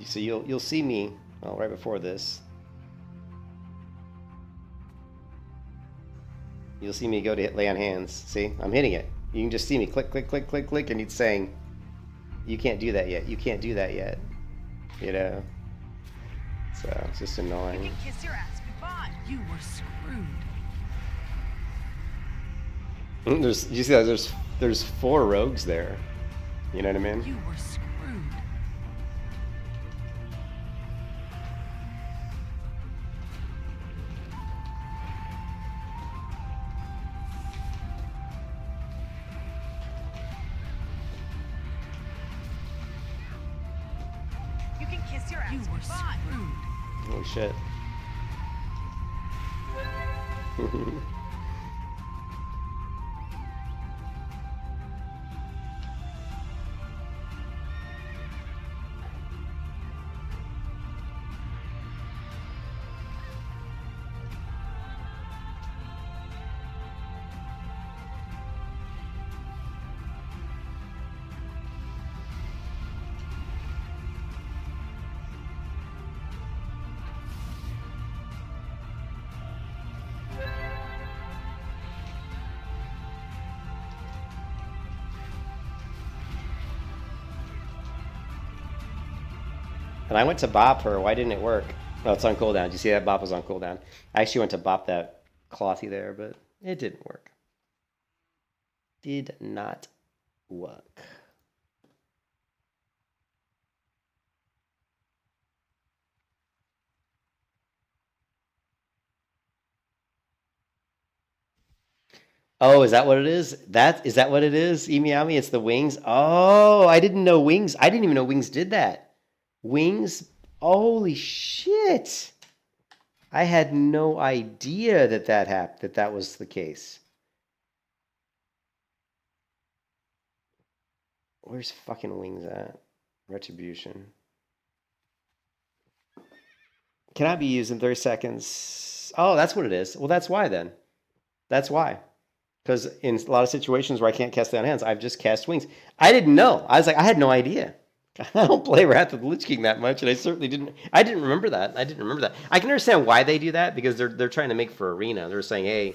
Speaker 1: So you'll see me, well, right before this. You'll see me go to hit lay on hands. See, I'm hitting it. You can just see me click, click, click, click, click, and it's saying, you can't do that yet. You can't do that yet. You know? So it's just annoying.
Speaker 2: You can kiss your ass goodbye.
Speaker 4: You were screwed.
Speaker 1: You see that? There's 4 rogues there. You know what I mean?
Speaker 4: You were screwed.
Speaker 2: You can kiss your ass
Speaker 4: You were
Speaker 2: goodbye.
Speaker 4: screwed.
Speaker 1: Oh shit. And I went to bop her. Why didn't it work? Oh, it's on cooldown. Did you see that bop was on cooldown? I actually went to bop that clothy there, but it didn't work. Did not work. Oh, is that what it is? Is that what it is? Emiyami, it's the wings. Oh, I didn't know wings. I didn't even know wings did that. Wings? Holy shit. I had no idea that happened, that was the case. Where's fucking wings at? Retribution. Cannot be used in 30 seconds. Oh, that's what it is. Well, that's why then. That's why. Because in a lot of situations where I can't cast down hands, I've just cast wings. I didn't know. I was like, I had no idea. I don't play Wrath of the Lich King that much, and I certainly didn't. I didn't remember that. I can understand why they do that, because they're trying to make for arena. They're saying, hey,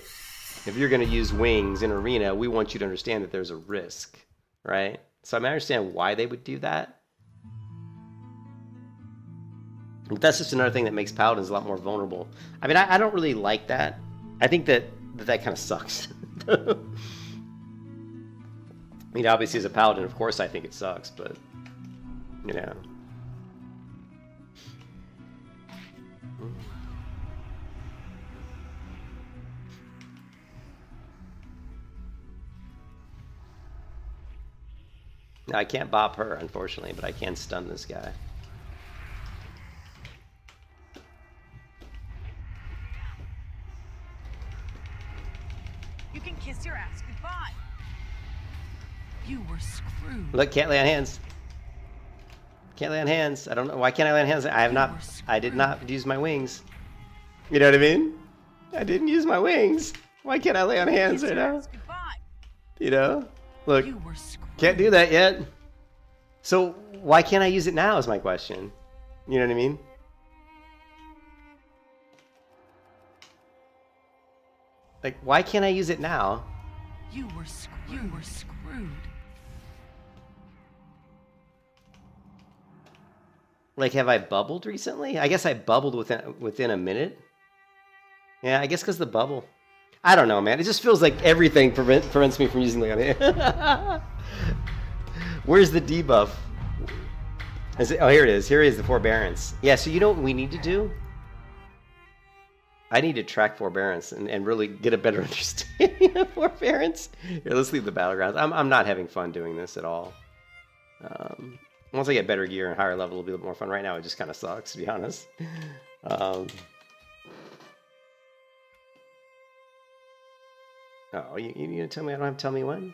Speaker 1: if you're going to use wings in arena, we want you to understand that there's a risk, right? So I understand why they would do that. But that's just another thing that makes Paladins a lot more vulnerable. I mean, I don't really like that. I think that kind of sucks. I mean, obviously as a Paladin, of course I think it sucks, but... You know. Now, I can't bop her, unfortunately, but I can stun this guy.
Speaker 2: You can kiss your ass goodbye.
Speaker 4: You were screwed.
Speaker 1: Look, can't lay on hands. Can't lay on hands. I don't know. Why can't I lay on hands? I did not use my wings. You know what I mean? I didn't use my wings. Why can't I lay on hands right now?
Speaker 2: Goodbye.
Speaker 1: You know? Look,
Speaker 4: You were screwed.
Speaker 1: can't do that yet. So why can't I use it now is my question. You know what I mean? Like, why can't I use it now?
Speaker 4: You were screwed.
Speaker 1: Like, have I bubbled recently? I guess I bubbled within a minute. Yeah, I guess because the bubble. I don't know, man. It just feels like everything prevents me from using the. Where's the debuff? Is it, oh, here it is. Here is the forbearance. Yeah, so you know what we need to do? I need to track forbearance and really get a better understanding of forbearance. Here, let's leave the battlegrounds. I'm not having fun doing this at all. Once I get better gear and higher level, it'll be a little more fun. Right now, it just kind of sucks, to be honest. Oh, you gonna tell me I don't have to tell me when?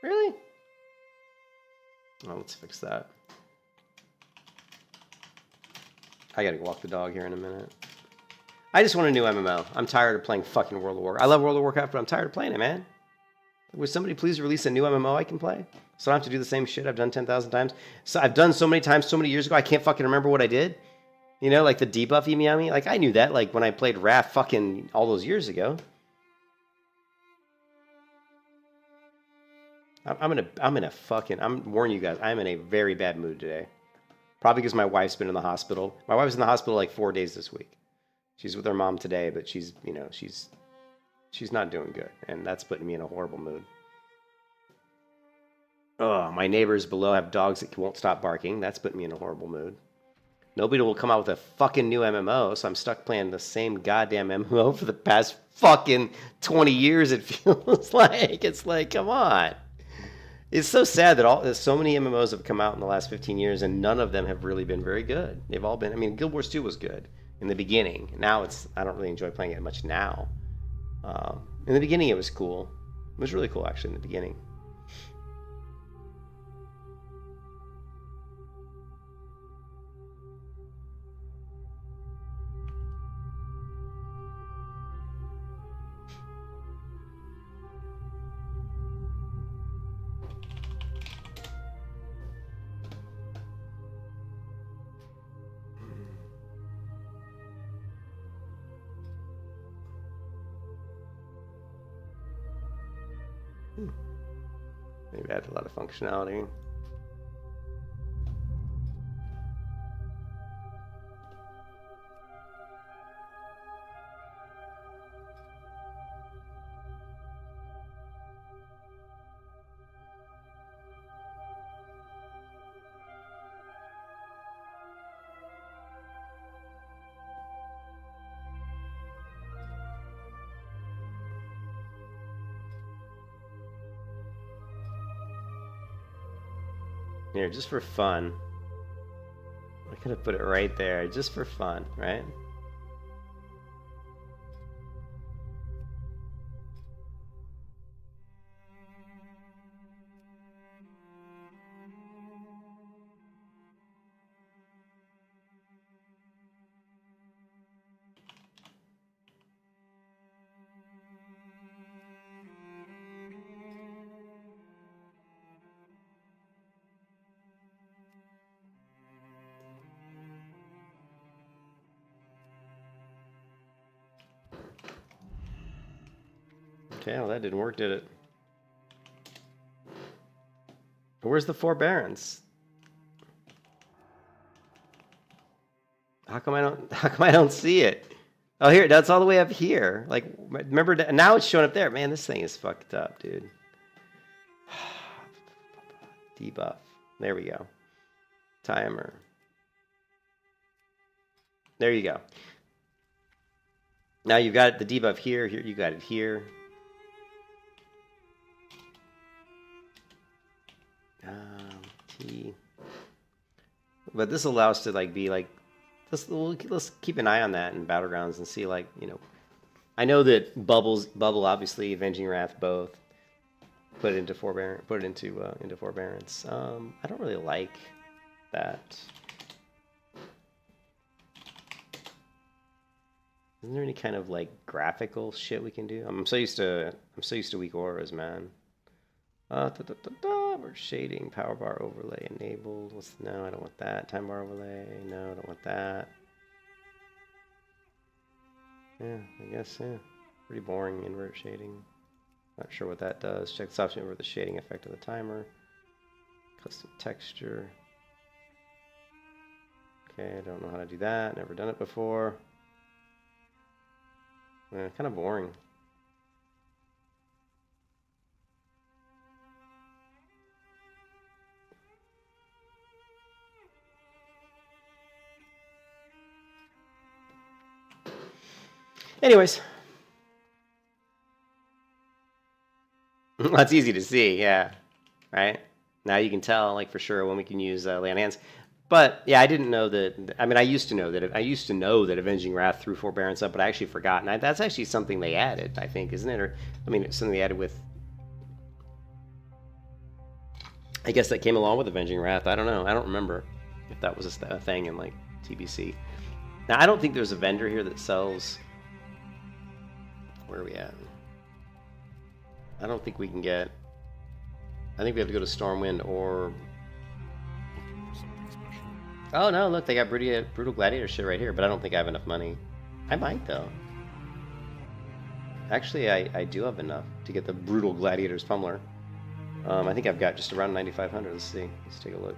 Speaker 1: Really? Oh, let's fix that. I gotta walk the dog here in a minute. I just want a new MMO. I'm tired of playing fucking World of Warcraft. I love World of Warcraft, but I'm tired of playing it, man. Would somebody please release a new MMO I can play? So I don't have to do the same shit I've done 10,000 times. So I've done so many times, so many years ago, I can't fucking remember what I did. You know, like the debuff Emiami. Like, I knew that, like, when I played Wrath fucking all those years ago. I'm warning you guys, I'm in a very bad mood today. Probably because my wife's been in the hospital. My wife's in the hospital like 4 days this week. She's with her mom today, but she's not doing good. And that's putting me in a horrible mood. Oh, my neighbors below have dogs that won't stop barking. That's putting me in a horrible mood. Nobody will come out with a fucking new MMO, so I'm stuck playing the same goddamn MMO for the past fucking 20 years, it feels like. It's like, come on. It's so sad that so many MMOs have come out in the last 15 years, and none of them have really been very good. They've all been, I mean, Guild Wars 2 was good in the beginning. Now I don't really enjoy playing it much now. In the beginning, it was cool. It was really cool, actually, in the beginning. Maybe add a lot of functionality. Here, just for fun. I could have put it right there, just for fun, right? Okay, well that didn't work, did it? Where's the forbearance? How come I don't see it? Oh, here, that's all the way up here. Like, remember, now it's showing up there. Man, this thing is fucked up, dude. Debuff. There we go. Timer. There you go. Now you've got the debuff here. Here, you got it here. T. But this allows to like be like, let's keep an eye on that in Battlegrounds and see, like, you know, I know that Bubble obviously, Avenging Wrath both put it into forbearance. I don't really like that. Isn't there any kind of like graphical shit we can do? I'm so used to weak auras, man. We're shading, power bar overlay enabled. No, I don't want that. Time bar overlay. No, I don't want that. Yeah, I guess, yeah. Pretty boring invert shading. Not sure what that does. Check this option over the shading effect of the timer. Custom texture. Okay, I don't know how to do that. Never done it before. Kind of boring. Anyways. That's easy to see, yeah. Right? Now you can tell, like, for sure when we can use lay on hands. But yeah, I didn't know that. I mean, I used to know that Avenging Wrath threw forbearance up, but I actually forgot. And that's actually something they added, I think, isn't it? Or I mean, it's something they added with. I guess that came along with Avenging Wrath. I don't know. I don't remember if that was a thing in like TBC. Now, I don't think there's a vendor here that sells. Where are we at? I don't think we can get. I think we have to go to Stormwind or. Oh no, look, they got Brutal Gladiator shit right here, but I don't think I have enough money. I might, though. Actually, I do have enough to get the Brutal Gladiator's Pummeler. I think I've got just around 9,500. Let's see. Let's take a look.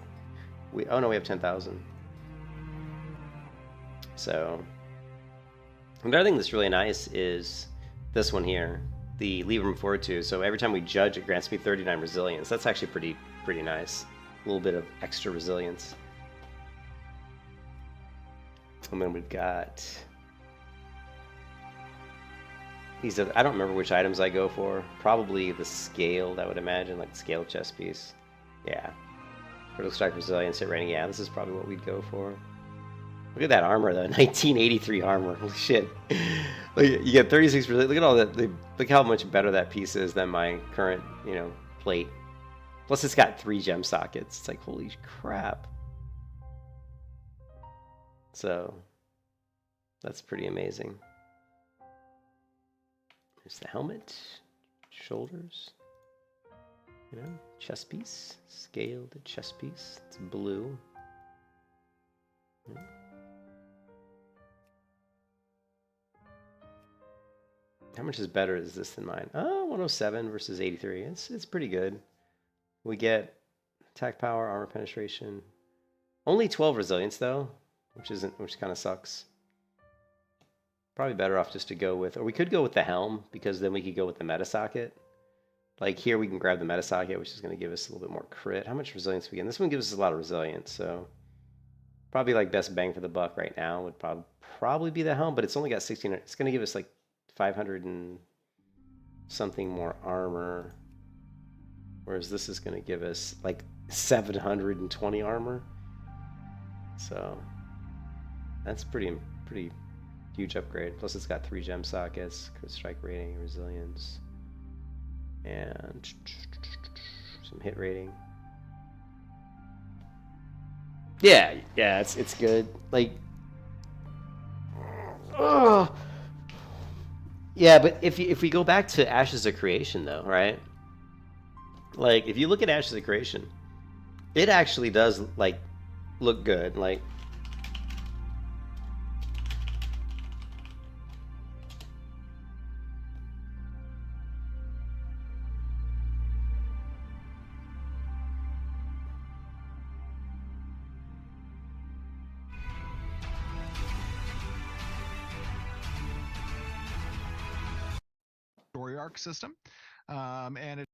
Speaker 1: Oh no, we have 10,000. So, another thing that's really nice is this one here, the Libram Fortitude. So every time we judge, it grants me 39 resilience. That's actually pretty nice. A little bit of extra resilience. And then we've got these. I don't remember which items I go for. Probably the scaled, I would imagine, like the scaled chest piece. Yeah. Critical strike, resilience, hit rating. Yeah, this is probably what we'd go for. Look at that armor, though. 1983 armor. Holy shit. You get 36%. Look at all that. Look how much better that piece is than my current, plate. Plus, it's got 3 gem sockets. It's like, holy crap. So, that's pretty amazing. There's the helmet, shoulders, chest piece, scaled chest piece. It's blue. How much is better is this than mine? Oh, 107 versus 83. It's pretty good. We get attack power, armor penetration. Only 12 resilience though. Which kind of sucks. Probably better off just to go with, or we could go with the helm, because then we could go with the meta socket. Like here we can grab the meta socket, which is going to give us a little bit more crit. How much resilience we get? And this one gives us a lot of resilience, so probably like best bang for the buck right now would probably be the helm, but it's only got 16. It's going to give us like 500 and something more armor, whereas this is going to give us like 720 armor. So that's pretty huge upgrade. Plus it's got 3 gem sockets, crit strike rating, resilience, and some hit rating. Yeah, it's good. Like, oh, yeah. But if we go back to Ashes of Creation, though, right? Like, if you look at Ashes of Creation, it actually does like look good. Like,
Speaker 7: story arc system, and it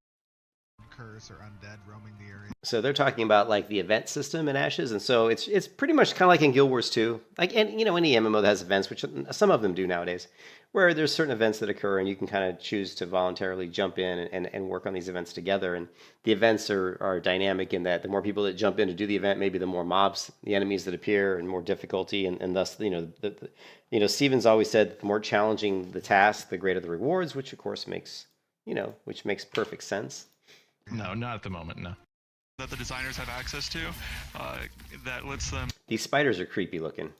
Speaker 7: curse or undead roaming the area.
Speaker 1: So they're talking about like the event system in Ashes, and so it's pretty much kind of like in Guild Wars 2, like, and any MMO that has events, which some of them do nowadays, where there's certain events that occur and you can kind of choose to voluntarily jump in and work on these events together. And the events are dynamic in that the more people that jump in to do the event, maybe the more mobs, the enemies that appear, and more difficulty, and thus Steven's always said the more challenging the task, the greater the rewards, which of course makes perfect sense.
Speaker 8: No, not at the moment, no. That the designers have access to, that lets them...
Speaker 1: These spiders are creepy looking.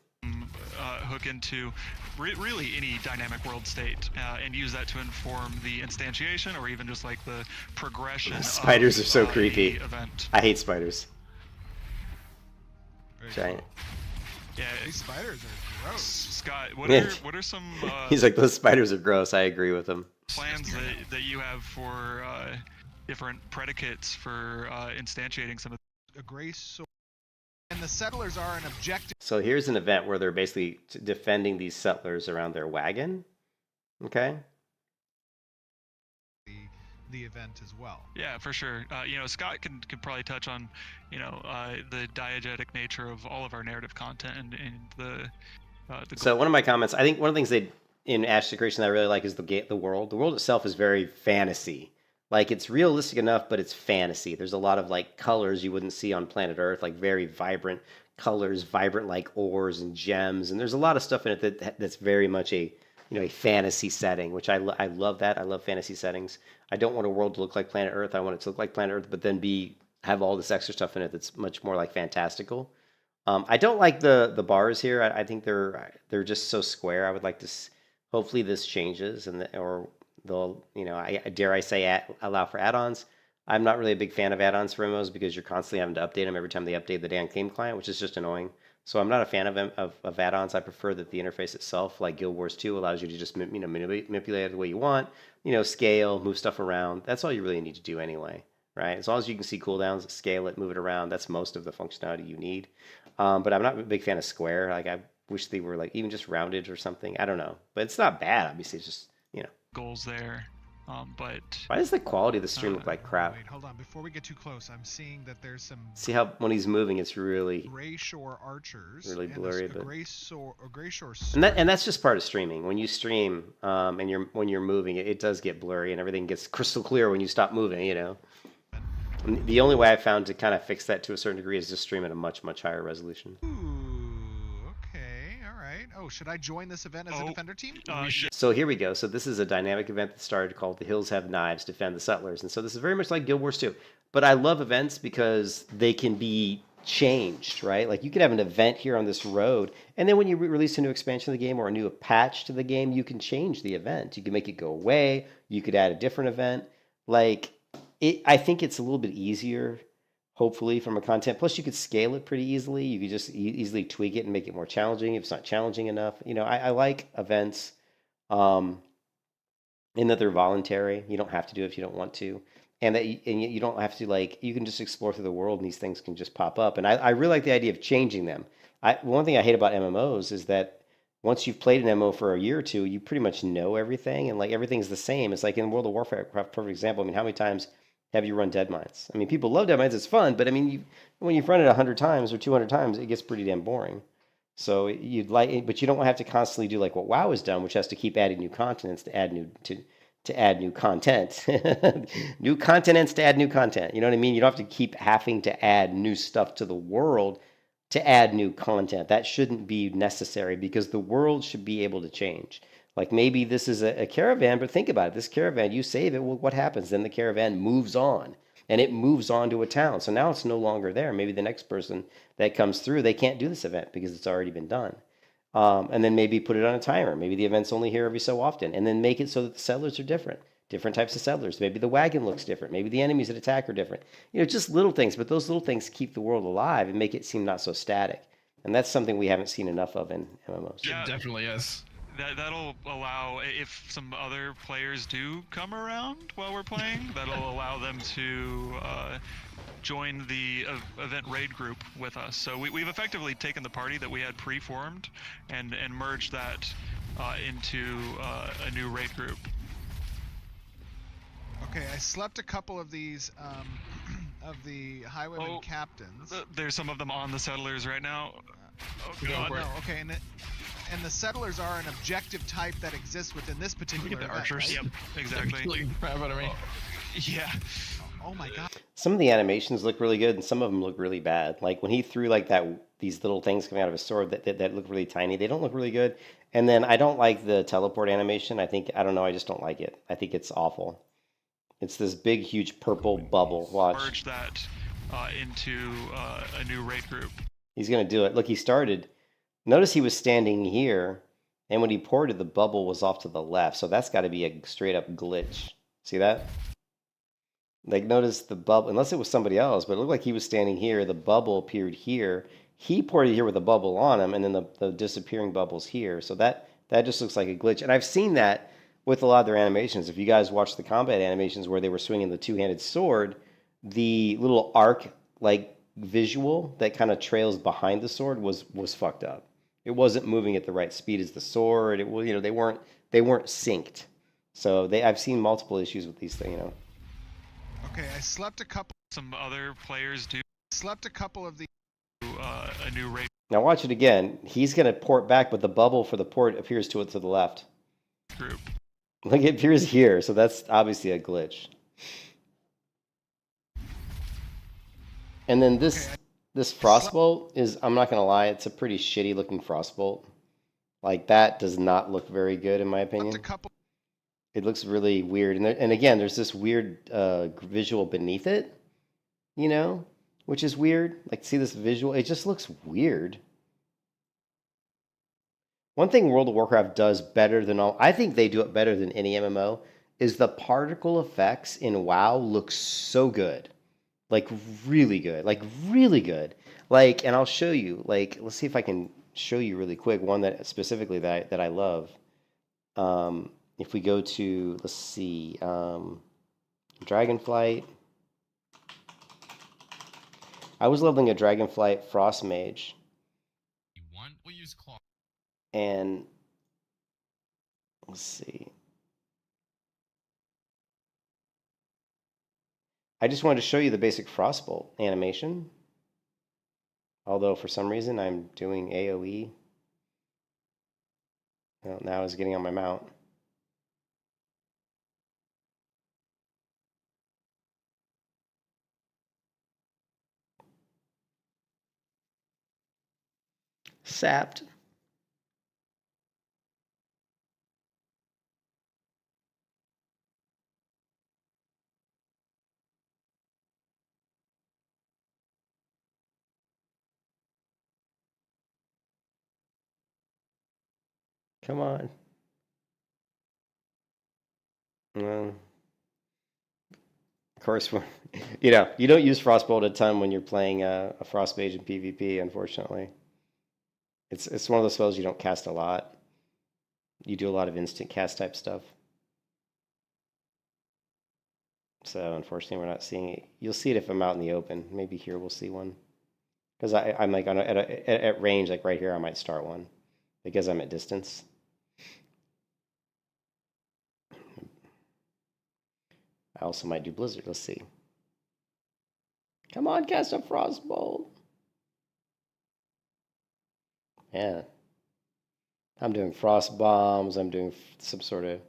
Speaker 9: hook into really any dynamic world state and use that to inform the instantiation or even just like the progression.
Speaker 1: Spiders
Speaker 9: of,
Speaker 1: are so
Speaker 9: the
Speaker 1: creepy.
Speaker 9: Event.
Speaker 1: I hate spiders.
Speaker 7: Very
Speaker 1: Giant.
Speaker 7: cool.
Speaker 9: Yeah,
Speaker 7: These spiders are gross.
Speaker 9: Scott,
Speaker 1: Yeah.
Speaker 9: what are some
Speaker 1: He's like, those spiders are gross. I agree with him.
Speaker 9: plans that you have for different predicates for instantiating some of
Speaker 7: A gray sword. And the settlers are an objective.
Speaker 1: So here's an event where they're basically defending these settlers around their wagon. Okay.
Speaker 7: The event as well.
Speaker 9: Yeah, for sure. You know, Scott can probably touch on, you know, the diegetic nature of all of our narrative content and the
Speaker 1: So one of my comments, I think one of the things they in Ashes of Creation that I really like is the world. The world itself is very fantasy. Like it's realistic enough, but it's fantasy. There's a lot of like colors you wouldn't see on planet Earth, like very vibrant colors, vibrant like ores and gems, and there's a lot of stuff in it that's very much a a fantasy setting, which I love that. I love fantasy settings. I don't want a world to look like planet Earth. I want it to look like planet Earth, but then have all this extra stuff in it that's much more like fantastical. I don't like the bars here. I think they're just so square. I would like to. Hopefully this changes, or they'll I dare I say allow for add-ons. I'm not really a big fan of add-ons for MMOs because you're constantly having to update them every time they update the damn game client, which is just annoying. So I'm not a fan of add-ons. I prefer that the interface itself, like Guild Wars 2, allows you to just manipulate it the way you want. Scale, move stuff around. That's all you really need to do anyway, right? As long as you can see cooldowns, scale it, move it around. That's most of the functionality you need. But I'm not a big fan of square. Like I wish they were like even just rounded or something. I don't know, but it's not bad. Obviously, it's just
Speaker 9: goals there. But
Speaker 1: why does the quality of the stream look like crap?
Speaker 7: Wait, hold on. Before we get too close, I'm seeing that there's some
Speaker 1: See how when he's moving, it's really
Speaker 7: gray shore archers.
Speaker 1: really
Speaker 7: and
Speaker 1: blurry.
Speaker 7: A
Speaker 1: But
Speaker 7: gray shore.
Speaker 1: and that's just part of streaming. When you stream, and when you're moving, it does get blurry, and everything gets crystal clear when you stop moving. And the only way I found to kind of fix that to a certain degree is just stream at a much higher resolution.
Speaker 7: Ooh, okay, all right. Oh, should I join this event as a defender team?
Speaker 1: So here we go. So this is a dynamic event that started called The Hills Have Knives, Defend the Settlers. And so this is very much like Guild Wars 2. But I love events because they can be changed, right? Like you could have an event here on this road, and then when you release a new expansion of the game or a new patch to the game, you can change the event. You can make it go away. You could add a different event. I think it's a little bit easier, hopefully, from a content. Plus, you could scale it pretty easily. You could just easily tweak it and make it more challenging if it's not challenging enough. I like events in that they're voluntary. You don't have to do it if you don't want to. And that you don't have to, you can just explore through the world and these things can just pop up. And I really like the idea of changing them. One thing I hate about MMOs is that once you've played an MMO for a year or two, you pretty much know everything and everything's the same. It's like in World of Warcraft, perfect example. I mean, how many times have you run Dead Mines? I mean, people love Dead Mines, it's fun, but I mean, when you've run it 100 times or 200 times, it gets pretty damn boring. So but you don't have to constantly do like what WoW has done, which has to keep adding new continents to add new content, new continents to add new content. You know what I mean? You don't have to keep having to add new stuff to the world to add new content. That shouldn't be necessary because the world should be able to change. Like maybe this is a caravan, but think about it. This caravan, you save it, well, what happens? Then the caravan moves on, and it moves on to a town. So now it's no longer there. Maybe the next person that comes through, they can't do this event because it's already been done. And then maybe put it on a timer. Maybe the event's only here every so often. And then make it so that the settlers are different types of settlers. Maybe the wagon looks different. Maybe the enemies that attack are different. Just little things. But those little things keep the world alive and make it seem not so static. And that's something we haven't seen enough of in MMOs.
Speaker 8: Yeah, it definitely is.
Speaker 9: That'll allow, if some other players do come around while we're playing, that'll allow them to join the event raid group with us. So we've effectively taken the party that we had pre-formed and merged that into a new raid group.
Speaker 7: Okay, I slept a couple of these of the highwayman captains.
Speaker 9: There's some of them on the settlers right now. Oh god.
Speaker 7: No, okay, and the settlers are an objective type that exists within this particular
Speaker 8: Get the
Speaker 7: event,
Speaker 8: archers.
Speaker 7: right?
Speaker 9: Yep, exactly.
Speaker 8: Completely crap out of me.
Speaker 9: Yeah.
Speaker 7: Oh my god.
Speaker 1: Some of the animations look really good, and some of them look really bad. Like when he threw these little things coming out of his sword that look really tiny, they don't look really good. And then I don't like the teleport animation. I don't know, I just don't like it. I think it's awful. It's this big, huge purple bubble. Watch.
Speaker 9: Merge that into a new raid group.
Speaker 1: He's gonna do it. Look, he started. Notice he was standing here, and when he ported, the bubble was off to the left. So that's got to be a straight up glitch. See that? Like, notice the bubble, unless it was somebody else, but it looked like he was standing here. The bubble appeared here. He ported here with a bubble on him, and then the disappearing bubble's here. So that just looks like a glitch. And I've seen that with a lot of their animations. If you guys watch the combat animations where they were swinging the two-handed sword, the little arc, like, visual that kind of trails behind the sword was fucked up. It wasn't moving at the right speed as the sword. It was, they weren't synced. So I've seen multiple issues with these things,
Speaker 7: Okay, I slept a couple.
Speaker 9: Some other players do
Speaker 7: Slept a couple of the.
Speaker 9: a new raid
Speaker 1: Now watch it again. He's going to port back, but the bubble for the port appears to the left.
Speaker 9: group.
Speaker 1: Like, it appears here, so that's obviously a glitch. And then this frostbolt is, I'm not going to lie, it's a pretty shitty looking frostbolt. Like, that does not look very good in my opinion. It looks really weird. And again, there's this weird visual beneath it, which is weird. Like, see this visual? It just looks weird. One thing World of Warcraft does better than I think they do it better than any MMO, is the particle effects in WoW look so good. Like, really good. Like, really good. Like, and I'll show you. Like, let's see if I can show you really quick one that specifically that I love. If we go to, let's see, Dragonflight. I was leveling a Dragonflight Frost Mage.
Speaker 8: We'll use claw.
Speaker 1: And let's see. I just wanted to show you the basic Frostbolt animation. Although for some reason I'm doing AoE. Well, now it's getting on my mount. Sapped. Come on. Well, of course, you don't use Frostbolt a ton when you're playing a Frost Mage in PvP, unfortunately. It's one of those spells you don't cast a lot. You do a lot of instant cast type stuff. So unfortunately, we're not seeing it. You'll see it if I'm out in the open. Maybe here we'll see one. Because I'm like at range, like right here, I might start one. Because I'm at distance. I also might do Blizzard. Let's see. Come on, cast a Frostbolt. Yeah. I'm doing Frost Bombs. I'm doing some sort of...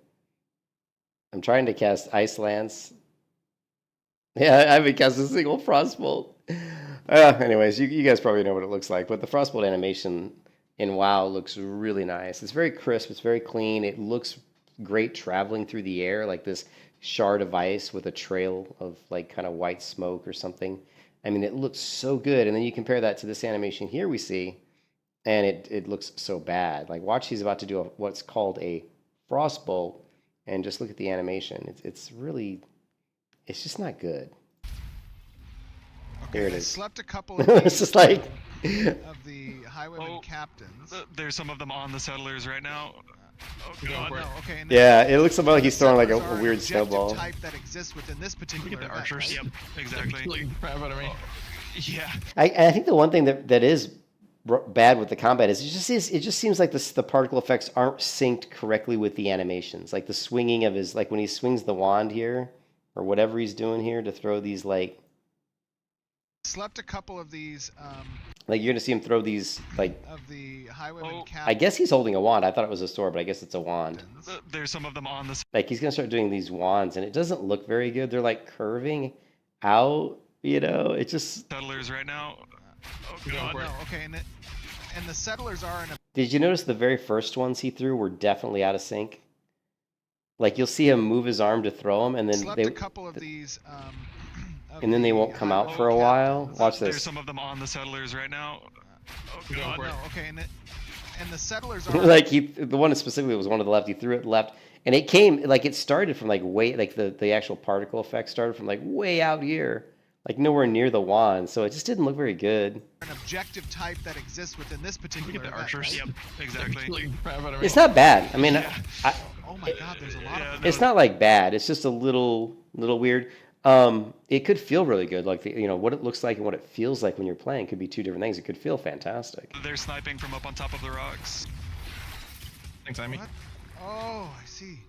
Speaker 1: I'm trying to cast Ice Lance. Yeah, I haven't cast a single Frostbolt. Anyways, you guys probably know what it looks like. But the Frostbolt animation in WoW looks really nice. It's very crisp. It's very clean. It looks great traveling through the air, like this shard of ice with a trail of like kind of white smoke or something. I mean, it looks so good. And then you compare that to this animation here we see, and it looks so bad. Like, watch, he's about to do what's called a Frostbolt, and just look at the animation. It's really, it's just not good.
Speaker 7: Okay,
Speaker 1: Here it
Speaker 7: I
Speaker 1: is.
Speaker 7: slept a couple of
Speaker 1: It's just like
Speaker 7: of the highwayman captains.
Speaker 9: There's some of them on the settlers right now. Oh god.
Speaker 7: No, okay, and
Speaker 1: yeah, it looks about like he's throwing like
Speaker 7: settlers are
Speaker 1: a
Speaker 7: an
Speaker 1: weird
Speaker 7: objective
Speaker 1: snowball.
Speaker 7: type that exists within this particular
Speaker 8: Look at the
Speaker 7: event,
Speaker 8: archers.
Speaker 7: right?
Speaker 9: Yep, exactly.
Speaker 8: Killing the crap out of me.
Speaker 9: Yeah.
Speaker 1: I think the one thing that is bad with the combat is it just seems like the particle effects aren't synced correctly with the animations. Like the swinging of his, like when he swings the wand here or whatever he's doing here to throw these like
Speaker 7: Slept a couple of these
Speaker 1: like you're gonna see him throw these like
Speaker 7: of the highwayman
Speaker 9: Oh.
Speaker 7: captains.
Speaker 1: I guess he's holding a wand. I thought it was a sword, but I guess it's a wand.
Speaker 9: There's some of them on the
Speaker 1: Like he's gonna start doing these wands, and it doesn't look very good. They're like curving out, It just.
Speaker 9: settlers right now. Oh
Speaker 7: No,
Speaker 9: god.
Speaker 7: no, okay, and the settlers are in a
Speaker 1: Did you notice the very first ones he threw were definitely out of sync? Like you'll see him move his arm to throw them, and then
Speaker 7: slept
Speaker 1: they
Speaker 7: a couple of these of
Speaker 1: and then they
Speaker 7: the
Speaker 1: won't come out
Speaker 7: highwayman
Speaker 1: for a while.
Speaker 7: captains.
Speaker 1: Watch
Speaker 9: There's
Speaker 1: this.
Speaker 9: some of them on the settlers right now. Oh
Speaker 7: No,
Speaker 9: god.
Speaker 7: no, okay, and the settlers are
Speaker 1: Like the one specifically was one to the left. He threw it left, and it came like it started from like way like the actual particle effect started from like way out here, like nowhere near the wand. So it just didn't look very good.
Speaker 7: an objective type that exists within this particular
Speaker 8: Look at the
Speaker 7: event,
Speaker 8: archers.
Speaker 7: right?
Speaker 9: Yep, exactly.
Speaker 8: Completely crap out of me.
Speaker 1: It's not bad. I mean,
Speaker 7: Oh my god, there's a lot
Speaker 9: Yeah,
Speaker 7: of
Speaker 9: no,
Speaker 1: it's not like bad. It's just a little weird. It could feel really good. Like what it looks like and what it feels like when you're playing could be two different things. It could feel fantastic.
Speaker 9: They're sniping from up on top of the rocks.
Speaker 8: Thanks, Amy.
Speaker 7: What? Oh, I see.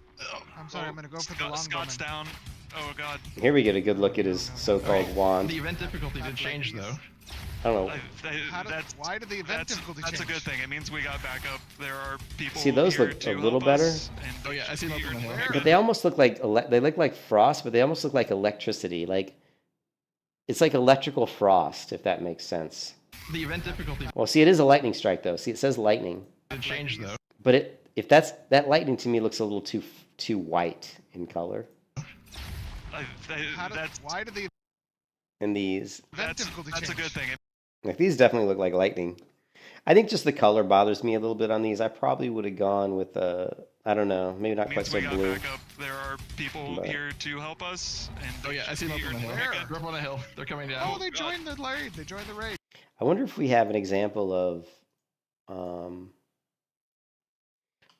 Speaker 7: I'm sorry, I'm gonna go for the long
Speaker 9: Scott's
Speaker 7: bowman.
Speaker 9: down. Oh god.
Speaker 1: Here we get a good look at his so-called wand.
Speaker 8: The event difficulty did change though.
Speaker 1: I don't know.
Speaker 7: Why did the event difficulty
Speaker 9: That's
Speaker 7: change?
Speaker 9: a good thing. It means we got backup. There are people.
Speaker 1: See, those
Speaker 9: here
Speaker 1: look
Speaker 9: to
Speaker 1: a little
Speaker 9: help
Speaker 1: better.
Speaker 9: us, and
Speaker 8: Oh, yeah, I see
Speaker 9: they're
Speaker 8: those on the
Speaker 9: here
Speaker 8: hill.
Speaker 9: to-
Speaker 1: But they almost look like they look like frost, but they almost look like electricity. Like it's like electrical frost, if that makes sense.
Speaker 8: The event difficulty
Speaker 1: Well, see, it is a lightning strike though. See, it says lightning,
Speaker 8: did change though.
Speaker 1: but if that lightning to me looks a little too white in color.
Speaker 7: Why did the
Speaker 1: And these,
Speaker 7: event difficulty change?
Speaker 9: That's a good thing.
Speaker 1: like these, definitely look like lightning. I think just the color bothers me a little bit on these. I probably would have gone with I don't know, maybe not
Speaker 9: It
Speaker 1: quite
Speaker 9: means
Speaker 1: so
Speaker 9: we got
Speaker 1: blue.
Speaker 9: backup. There are people
Speaker 1: But-
Speaker 9: here to help us, and
Speaker 8: Oh yeah, I see those on the hill.
Speaker 7: Where?
Speaker 8: They're up on the hill. They're coming down.
Speaker 7: Oh, they joined the raid. They joined the raid.
Speaker 1: I wonder if we have an example of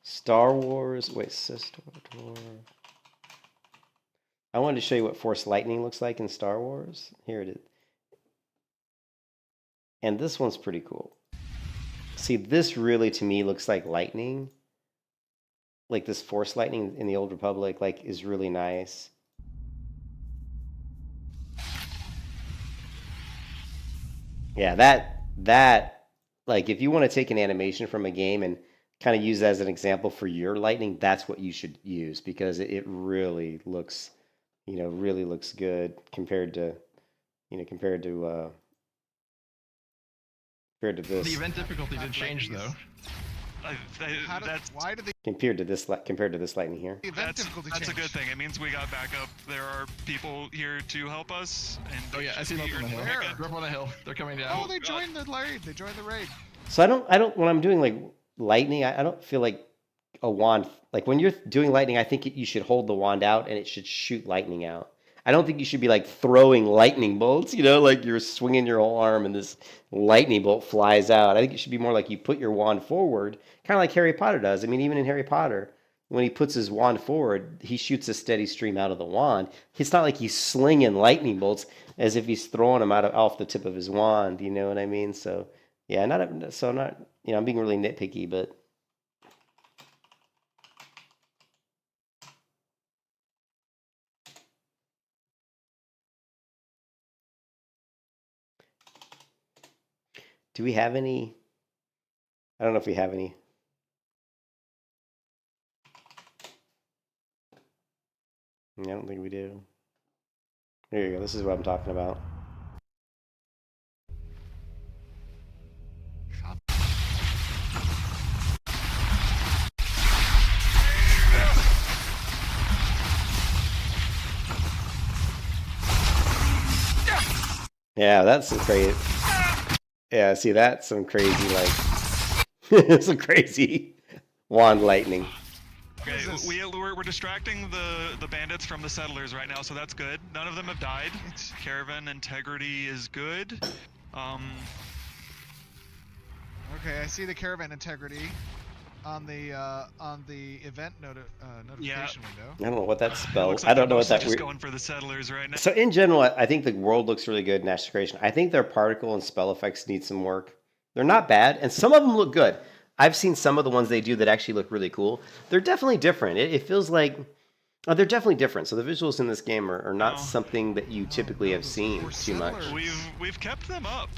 Speaker 1: Star Wars. Wait, Sister War. I wanted to show you what Force Lightning looks like in Star Wars. Here it is. And this one's pretty cool. See, this really to me looks like lightning. Like this Force Lightning in the Old Republic, like, is really nice. Yeah, that like if you want to take an animation from a game and kind of use that as an example for your lightning, that's what you should use because it really looks, really looks good compared to this.
Speaker 8: The event difficulty did change though.
Speaker 7: Why did the
Speaker 1: Compared to this lightning here.
Speaker 7: event difficulty
Speaker 9: That's a
Speaker 7: change?
Speaker 9: good thing. It means we got backup. There are people here to help us, and
Speaker 8: Oh yeah, I see those on the hill.
Speaker 7: Where?
Speaker 8: They're up on the hill. They're coming down.
Speaker 7: Oh, they joined the raid. They joined the raid.
Speaker 1: So I don't when I'm doing like lightning, I don't feel like a wand. Like when you're doing lightning, I think you should hold the wand out and it should shoot lightning out. I don't think you should be like throwing lightning bolts, like you're swinging your whole arm and this lightning bolt flies out. I think it should be more like you put your wand forward, kind of like Harry Potter does. I mean, even in Harry Potter, when he puts his wand forward, he shoots a steady stream out of the wand. It's not like he's slinging lightning bolts as if he's throwing them off the tip of his wand. You know what I mean? So yeah, I'm being really nitpicky, but. Do we have any? I don't know if we have any. I don't think we do. There you go. This is what I'm talking about. Yeah, that's some crazy. Yeah, see, that's some crazy, like, some crazy wand lightning.
Speaker 9: Okay, we're distracting the bandits from the settlers right now, so that's good. None of them have died. Caravan integrity is good.
Speaker 7: Okay, I see the caravan integrity on the event notification window.
Speaker 1: I don't know what that
Speaker 9: It
Speaker 1: spells.
Speaker 9: looks
Speaker 1: I
Speaker 9: like
Speaker 1: don't
Speaker 9: they're
Speaker 1: know what
Speaker 9: mostly
Speaker 1: that
Speaker 9: just
Speaker 1: weird.
Speaker 9: going for the settlers right now.
Speaker 1: So in general, I think the world looks really good in Nash Creation. I think their particle and spell effects need some work. They're not bad, and some of them look good. I've seen some of the ones they do that actually look really cool. They're definitely different. It feels like they're definitely different. So the visuals in this game are not
Speaker 9: Oh.
Speaker 1: something that you typically have seen
Speaker 7: Or
Speaker 1: too much.
Speaker 7: settlers.
Speaker 9: We've kept them up.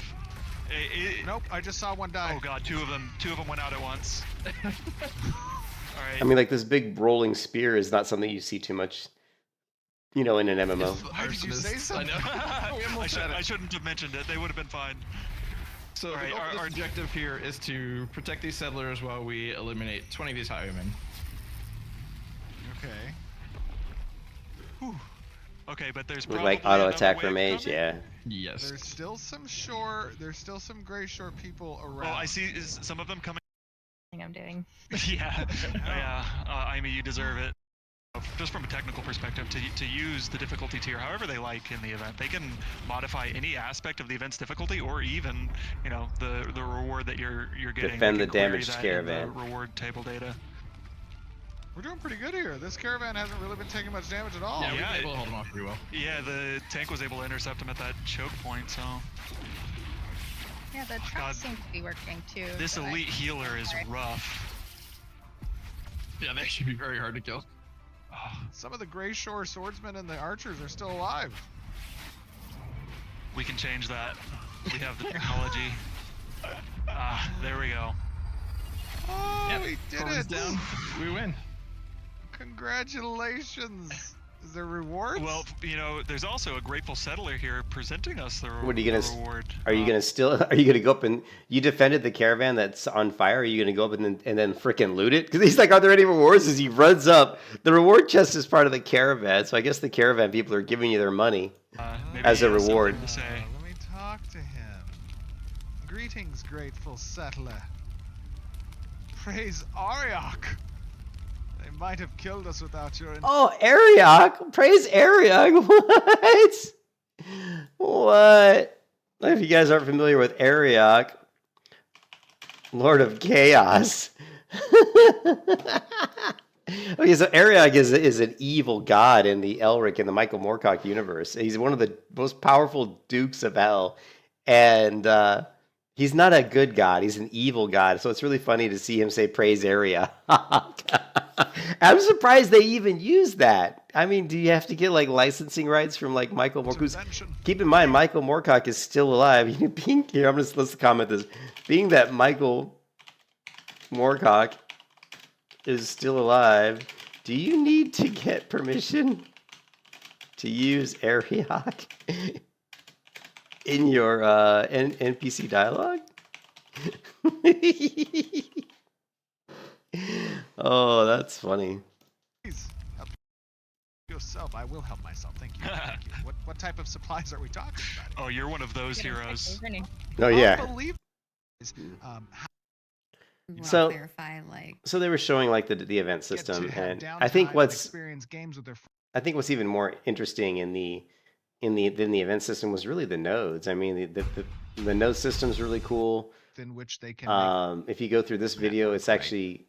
Speaker 7: Nope, I just saw one die.
Speaker 9: Oh god, two of them went out at once. All right.
Speaker 1: I mean, like this big rolling spear is not something you see too much, in an MMO.
Speaker 7: Why did you say
Speaker 8: Arsonist.
Speaker 7: something?
Speaker 8: I know. We almost said
Speaker 9: I
Speaker 8: it.
Speaker 9: shouldn't have mentioned it. They would have been fine.
Speaker 8: So
Speaker 9: Alright,
Speaker 8: our objective here is to protect these settlers while we eliminate 20 of these highwaymen.
Speaker 7: Okay.
Speaker 9: Okay, but there's
Speaker 1: With
Speaker 9: probably
Speaker 1: like auto
Speaker 9: another
Speaker 1: attack from
Speaker 9: wave
Speaker 1: mage,
Speaker 9: coming.
Speaker 1: yeah.
Speaker 8: Yes.
Speaker 7: There's still some gray shore people around.
Speaker 9: Well, I see some of them coming
Speaker 10: thing I'm doing.
Speaker 9: Yeah, yeah. I mean, you deserve it. Just from a technical perspective, to use the difficulty tier however they like in the event. They can modify any aspect of the event's difficulty, or even, you know, the reward that you're getting.
Speaker 1: Defend
Speaker 9: They
Speaker 1: the
Speaker 9: can query
Speaker 1: damaged
Speaker 9: that in
Speaker 1: caravan.
Speaker 9: the reward table data.
Speaker 7: We're doing pretty good here. This caravan hasn't really been taking much damage at all.
Speaker 8: Yeah, we've
Speaker 9: yeah,
Speaker 8: been able to hold them off pretty well.
Speaker 9: Yeah, the tank was able to intercept him at that choke point, so.
Speaker 10: Yeah, the truck
Speaker 9: God.
Speaker 10: seems to be working too.
Speaker 9: This
Speaker 10: so I-
Speaker 9: elite healer is rough.
Speaker 8: Yeah, they should be very hard to kill.
Speaker 7: Some of the Grey Shore swordsmen and the archers are still alive.
Speaker 9: We can change that. We have the technology. There we go.
Speaker 7: Oh,
Speaker 8: Yep,
Speaker 7: we did
Speaker 8: Corbin's
Speaker 7: it!
Speaker 8: down. We win.
Speaker 7: Congratulations! Is there rewards?
Speaker 9: Well, you know, there's also a grateful settler here presenting us the,
Speaker 1: What are you gonna?
Speaker 9: reward.
Speaker 1: Are you gonna still? Are you gonna go up and you defended the caravan that's on fire? Are you gonna go up and then frickin' loot it? Because he's like, are there any rewards? As he runs up, the reward chest is part of the caravan, so I guess the caravan people are giving you their money
Speaker 9: Maybe
Speaker 1: as
Speaker 9: he
Speaker 1: a
Speaker 9: has something
Speaker 1: reward.
Speaker 9: to say.
Speaker 7: Let me talk to him. Greetings, grateful settler. Praise Ariok. They might have killed us without your.
Speaker 1: Oh, Ariok! Praise Ariok! What? What? If you guys aren't familiar with Ariok, Lord of Chaos. Okay, so Ariok is an evil god in the Elric in the Michael Moorcock universe. He's one of the most powerful dukes of hell, and he's not a good god. He's an evil god. So it's really funny to see him say praise Ariok. I'm surprised they even use that. I mean, do you have to get like licensing rights from like Michael Moorcock? Keep in mind, Michael Moorcock is still alive. Being here, let's comment this. Being that Michael Moorcock is still alive, do you need to get permission to use Ariok in your NPC dialogue? Oh, that's funny.
Speaker 7: Please help yourself. I will help myself. Thank you. Thank you. What type of supplies are we talking about?
Speaker 9: Oh, you're one of those heroes.
Speaker 1: Oh yeah.
Speaker 7: Unbelievable.
Speaker 1: So-
Speaker 11: clarify, like,
Speaker 1: So they were showing like the event
Speaker 7: Get
Speaker 1: system,
Speaker 7: to have
Speaker 1: and
Speaker 7: downtime
Speaker 1: I think
Speaker 7: and
Speaker 1: what's
Speaker 7: experience games with their friends.
Speaker 1: I think what's even more interesting in the event system was really the nodes. I mean, the node system's really cool.
Speaker 7: In which they can
Speaker 1: If you go through this video, it's actually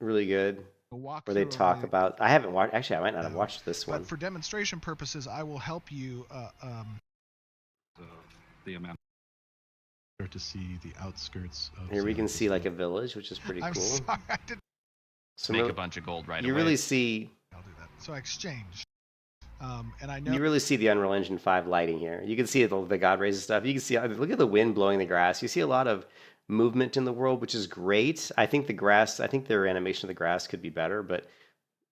Speaker 1: really good.
Speaker 7: make a walk
Speaker 1: Where they talk about. I haven't watched. Actually, I might not have watched this one.
Speaker 7: But for demonstration purposes, I will help you.
Speaker 12: The amount. Start to see the outskirts of.
Speaker 1: Here we can see like a village, which is pretty
Speaker 7: I'm
Speaker 1: cool.
Speaker 7: sorry, I didn't.
Speaker 1: So
Speaker 13: Make a bunch of gold right away.
Speaker 1: you really see.
Speaker 7: I'll do that. So I exchange. And I know
Speaker 1: You really see the Unreal Engine 5 lighting here. You can see the God raises stuff. You can see, look at the wind blowing the grass. You see a lot of movement in the world, which is great. I think their animation of the grass could be better, but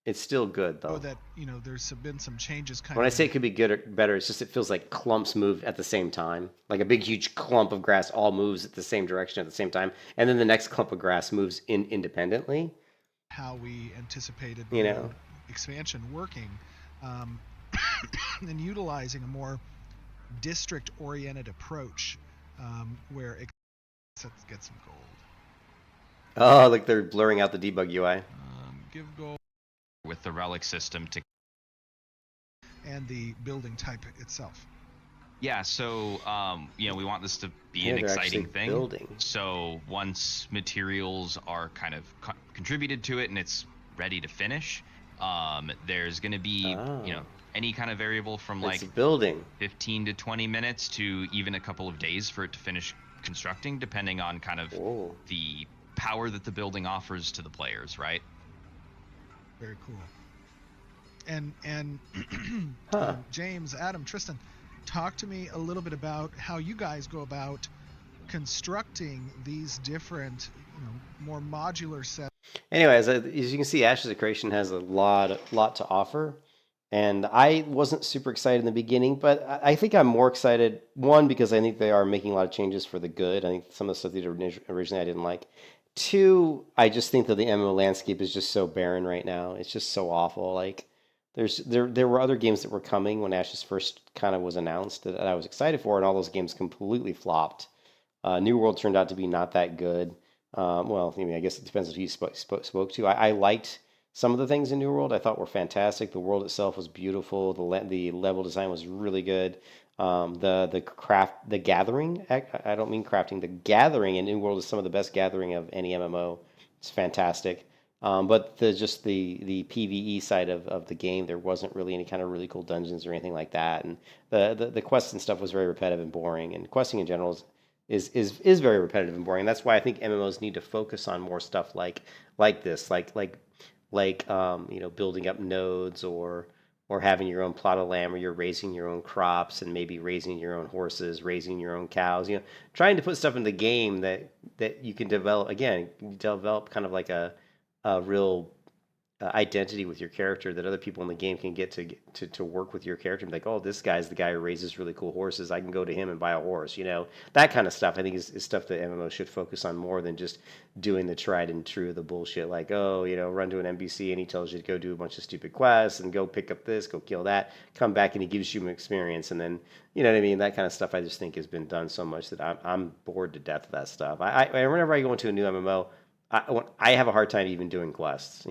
Speaker 1: it's still good though.
Speaker 7: that there's been some changes.
Speaker 1: When I say it could be good or better, it's just it feels like clumps move at the same time. Like a big, huge clump of grass all moves at the same direction at the same time, and then the next clump of grass moves independently.
Speaker 7: How we anticipated, expansion working, and utilizing a more district-oriented approach, where let's get some gold.
Speaker 1: Oh, like they're blurring out the debug UI.
Speaker 7: Give gold
Speaker 13: with the relic system to.
Speaker 7: And the building type itself.
Speaker 13: Yeah, so we want this to be
Speaker 1: Yeah,
Speaker 13: an
Speaker 1: they're
Speaker 13: exciting
Speaker 1: actually
Speaker 13: thing.
Speaker 1: building.
Speaker 13: So once materials are kind of contributed to it and it's ready to finish, there's going to be any kind of variable from
Speaker 1: It's
Speaker 13: like
Speaker 1: building
Speaker 13: 15 to 20 minutes to even a couple of days for it to finish constructing, depending on kind of the power that the building offers to the players, right?
Speaker 7: Very cool. And James, Adam, Tristan, talk to me a little bit about how you guys go about constructing these different, more modular sets.
Speaker 1: Anyway, as you can see, Ashes of Creation has a lot to offer, and I wasn't super excited in the beginning, but I think I'm more excited. One, because I think they are making a lot of changes for the good. I think some of the stuff they did originally I didn't like. Two, I just think that the MMO landscape is just so barren right now. It's just so awful. Like there were other games that were coming when Ashes first kind of was announced that I was excited for, and all those games completely flopped. New World turned out to be not that good. Well, I mean, I guess it depends on who you spoke to. I liked some of the things in New World. I thought were fantastic. The world itself was beautiful. The level design was really good. The gathering. I don't mean crafting. The gathering in New World is some of the best gathering of any MMO. It's fantastic. But the PvE side of the game, there wasn't really any kind of really cool dungeons or anything like that. And the quests and stuff was very repetitive and boring. And questing in general is very repetitive and boring. That's why I think MMOs need to focus on more stuff like this, building up nodes or having your own plot of land where you're raising your own crops and maybe raising your own horses, raising your own cows. Trying to put stuff in the game that you can develop kind of like a real identity with your character that other people in the game can get to work with your character and be like, oh, this guy's the guy who raises really cool horses. I can go to him and buy a horse. That kind of stuff I think is stuff that MMO should focus on more than just doing the tried and true, the bullshit like, oh, run to an NPC and he tells you to go do a bunch of stupid quests and go pick up this, go kill that, come back and he gives you an experience, and then you know what I mean. That kind of stuff I just think has been done so much that I'm bored to death of that stuff. Whenever I go into a new MMO, I have a hard time even doing quests.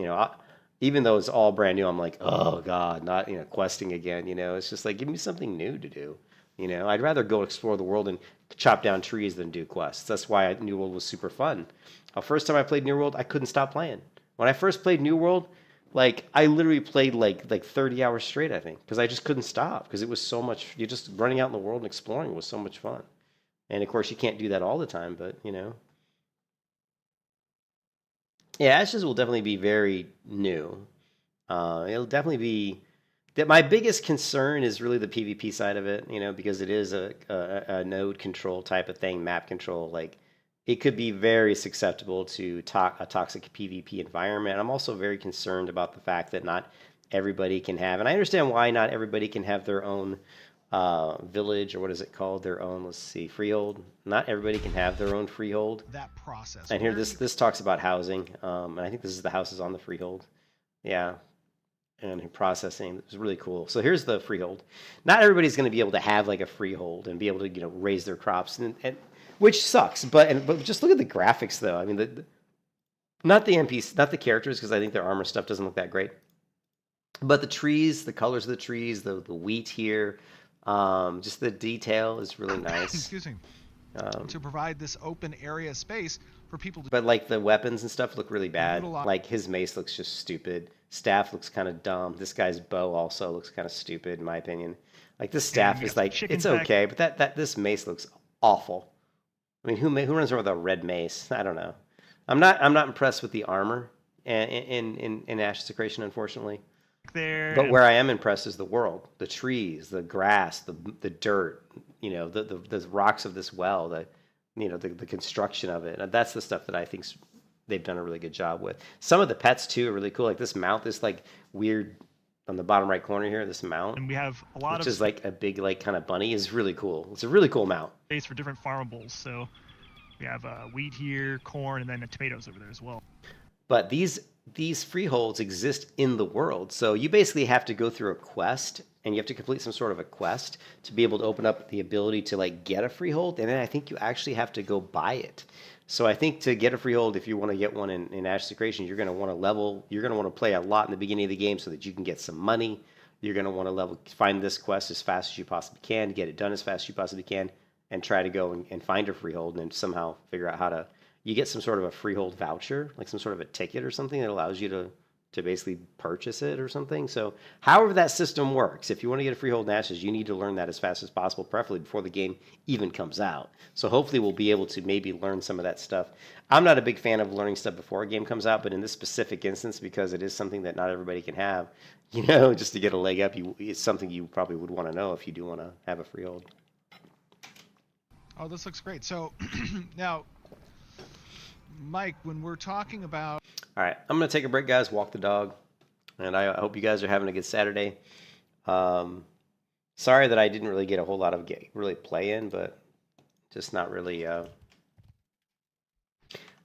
Speaker 1: Even though it's all brand new, I'm like, oh God, not questing again. It's just like, give me something new to do. I'd rather go explore the world and chop down trees than do quests. That's why New World was super fun. The first time I played New World, I couldn't stop playing. When I first played New World, I literally played like 30 hours straight, I think, because I just couldn't stop because it was so much. You just running out in the world and exploring was so much fun. And of course, you can't do that all the time, but Yeah, Ashes will definitely be very new. It'll definitely be that. My biggest concern is really the PvP side of it, because it is a node control type of thing, map control. It could be very susceptible to a toxic PvP environment. I'm also very concerned about the fact that not everybody can have, and I understand why not everybody can have their own village, or what is it called? Their own, let's see, freehold. Not everybody can have their own freehold.
Speaker 7: That process.
Speaker 1: And here, this talks about housing, and I think this is the houses on the freehold. Yeah, and processing. It was really cool. So here's the freehold. Not everybody's going to be able to have a freehold and be able to raise their crops, and which sucks. But just look at the graphics though. I mean, not the NPCs, not the characters, because I think their armor stuff doesn't look that great. But the trees, the colors of the trees, the wheat here. Just the detail is really nice.
Speaker 7: Excuse me. To provide this open area space for people to.
Speaker 1: But the weapons and stuff look really bad. His mace looks just stupid. Staff looks kind of dumb. This guy's bow also looks kind of stupid in my opinion. This staff is it's okay, but this mace looks awful. I mean, who runs around with a red mace? I don't know. I'm not impressed with the armor in Ashes of Creation, unfortunately. But where I am impressed is the world, the trees, the grass, the dirt, the rocks of this well, the construction of it. And that's the stuff that I think they've done a really good job with. Some of the pets too are really cool. This mount, this weird on the bottom right corner here, this mount.
Speaker 11: And we have a lot
Speaker 1: which is a big kind of bunny, is really cool. It's a really cool mount.
Speaker 11: Space for different farmables. So we have wheat here, corn, and then the tomatoes over there as well.
Speaker 1: But these freeholds exist in the world. So you basically have to go through a quest, and you have to complete some sort of a quest to be able to open up the ability to get a freehold. And then I think you actually have to go buy it. So I think to get a freehold, if you want to get one in Ashes of Creation, you're going to want to level. You're going to want to play a lot in the beginning of the game so that you can get some money. You're going to want to find this quest as fast as you possibly can, get it done as fast as you possibly can, and try to go and find a freehold, and then somehow figure out how to. You get some sort of a freehold voucher, some sort of a ticket or something that allows you to basically purchase it or something. So however that system works, if you want to get a freehold in Ashes, you need to learn that as fast as possible, preferably before the game even comes out. So hopefully we'll be able to maybe learn some of that stuff. I'm not a big fan of learning stuff before a game comes out, but in this specific instance, because it is something that not everybody can have, just to get a leg up, it's something you probably would want to know if you do want to have a freehold.
Speaker 7: Oh, this looks great. So now, Mike, when we're talking about...
Speaker 1: All right, I'm going to take a break, guys, walk the dog, and I hope you guys are having a good Saturday. Sorry that I didn't really get a whole lot of really play in, but just not really...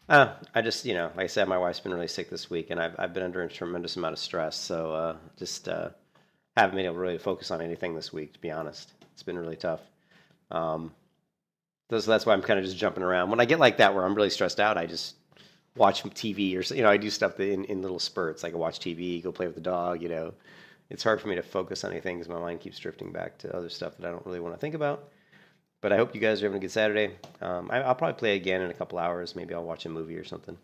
Speaker 1: I just, like I said, my wife's been really sick this week, and I've been under a tremendous amount of stress, so just haven't been able to really focus on anything this week, to be honest. It's been really tough. So that's why I'm kind of just jumping around. When I get like that where I'm really stressed out, I just watch TV or I do stuff in little spurts. Like I watch TV, go play with the dog. It's hard for me to focus on anything because my mind keeps drifting back to other stuff that I don't really want to think about. But I hope you guys are having a good Saturday. I'll probably play again in a couple hours. Maybe I'll watch a movie or something.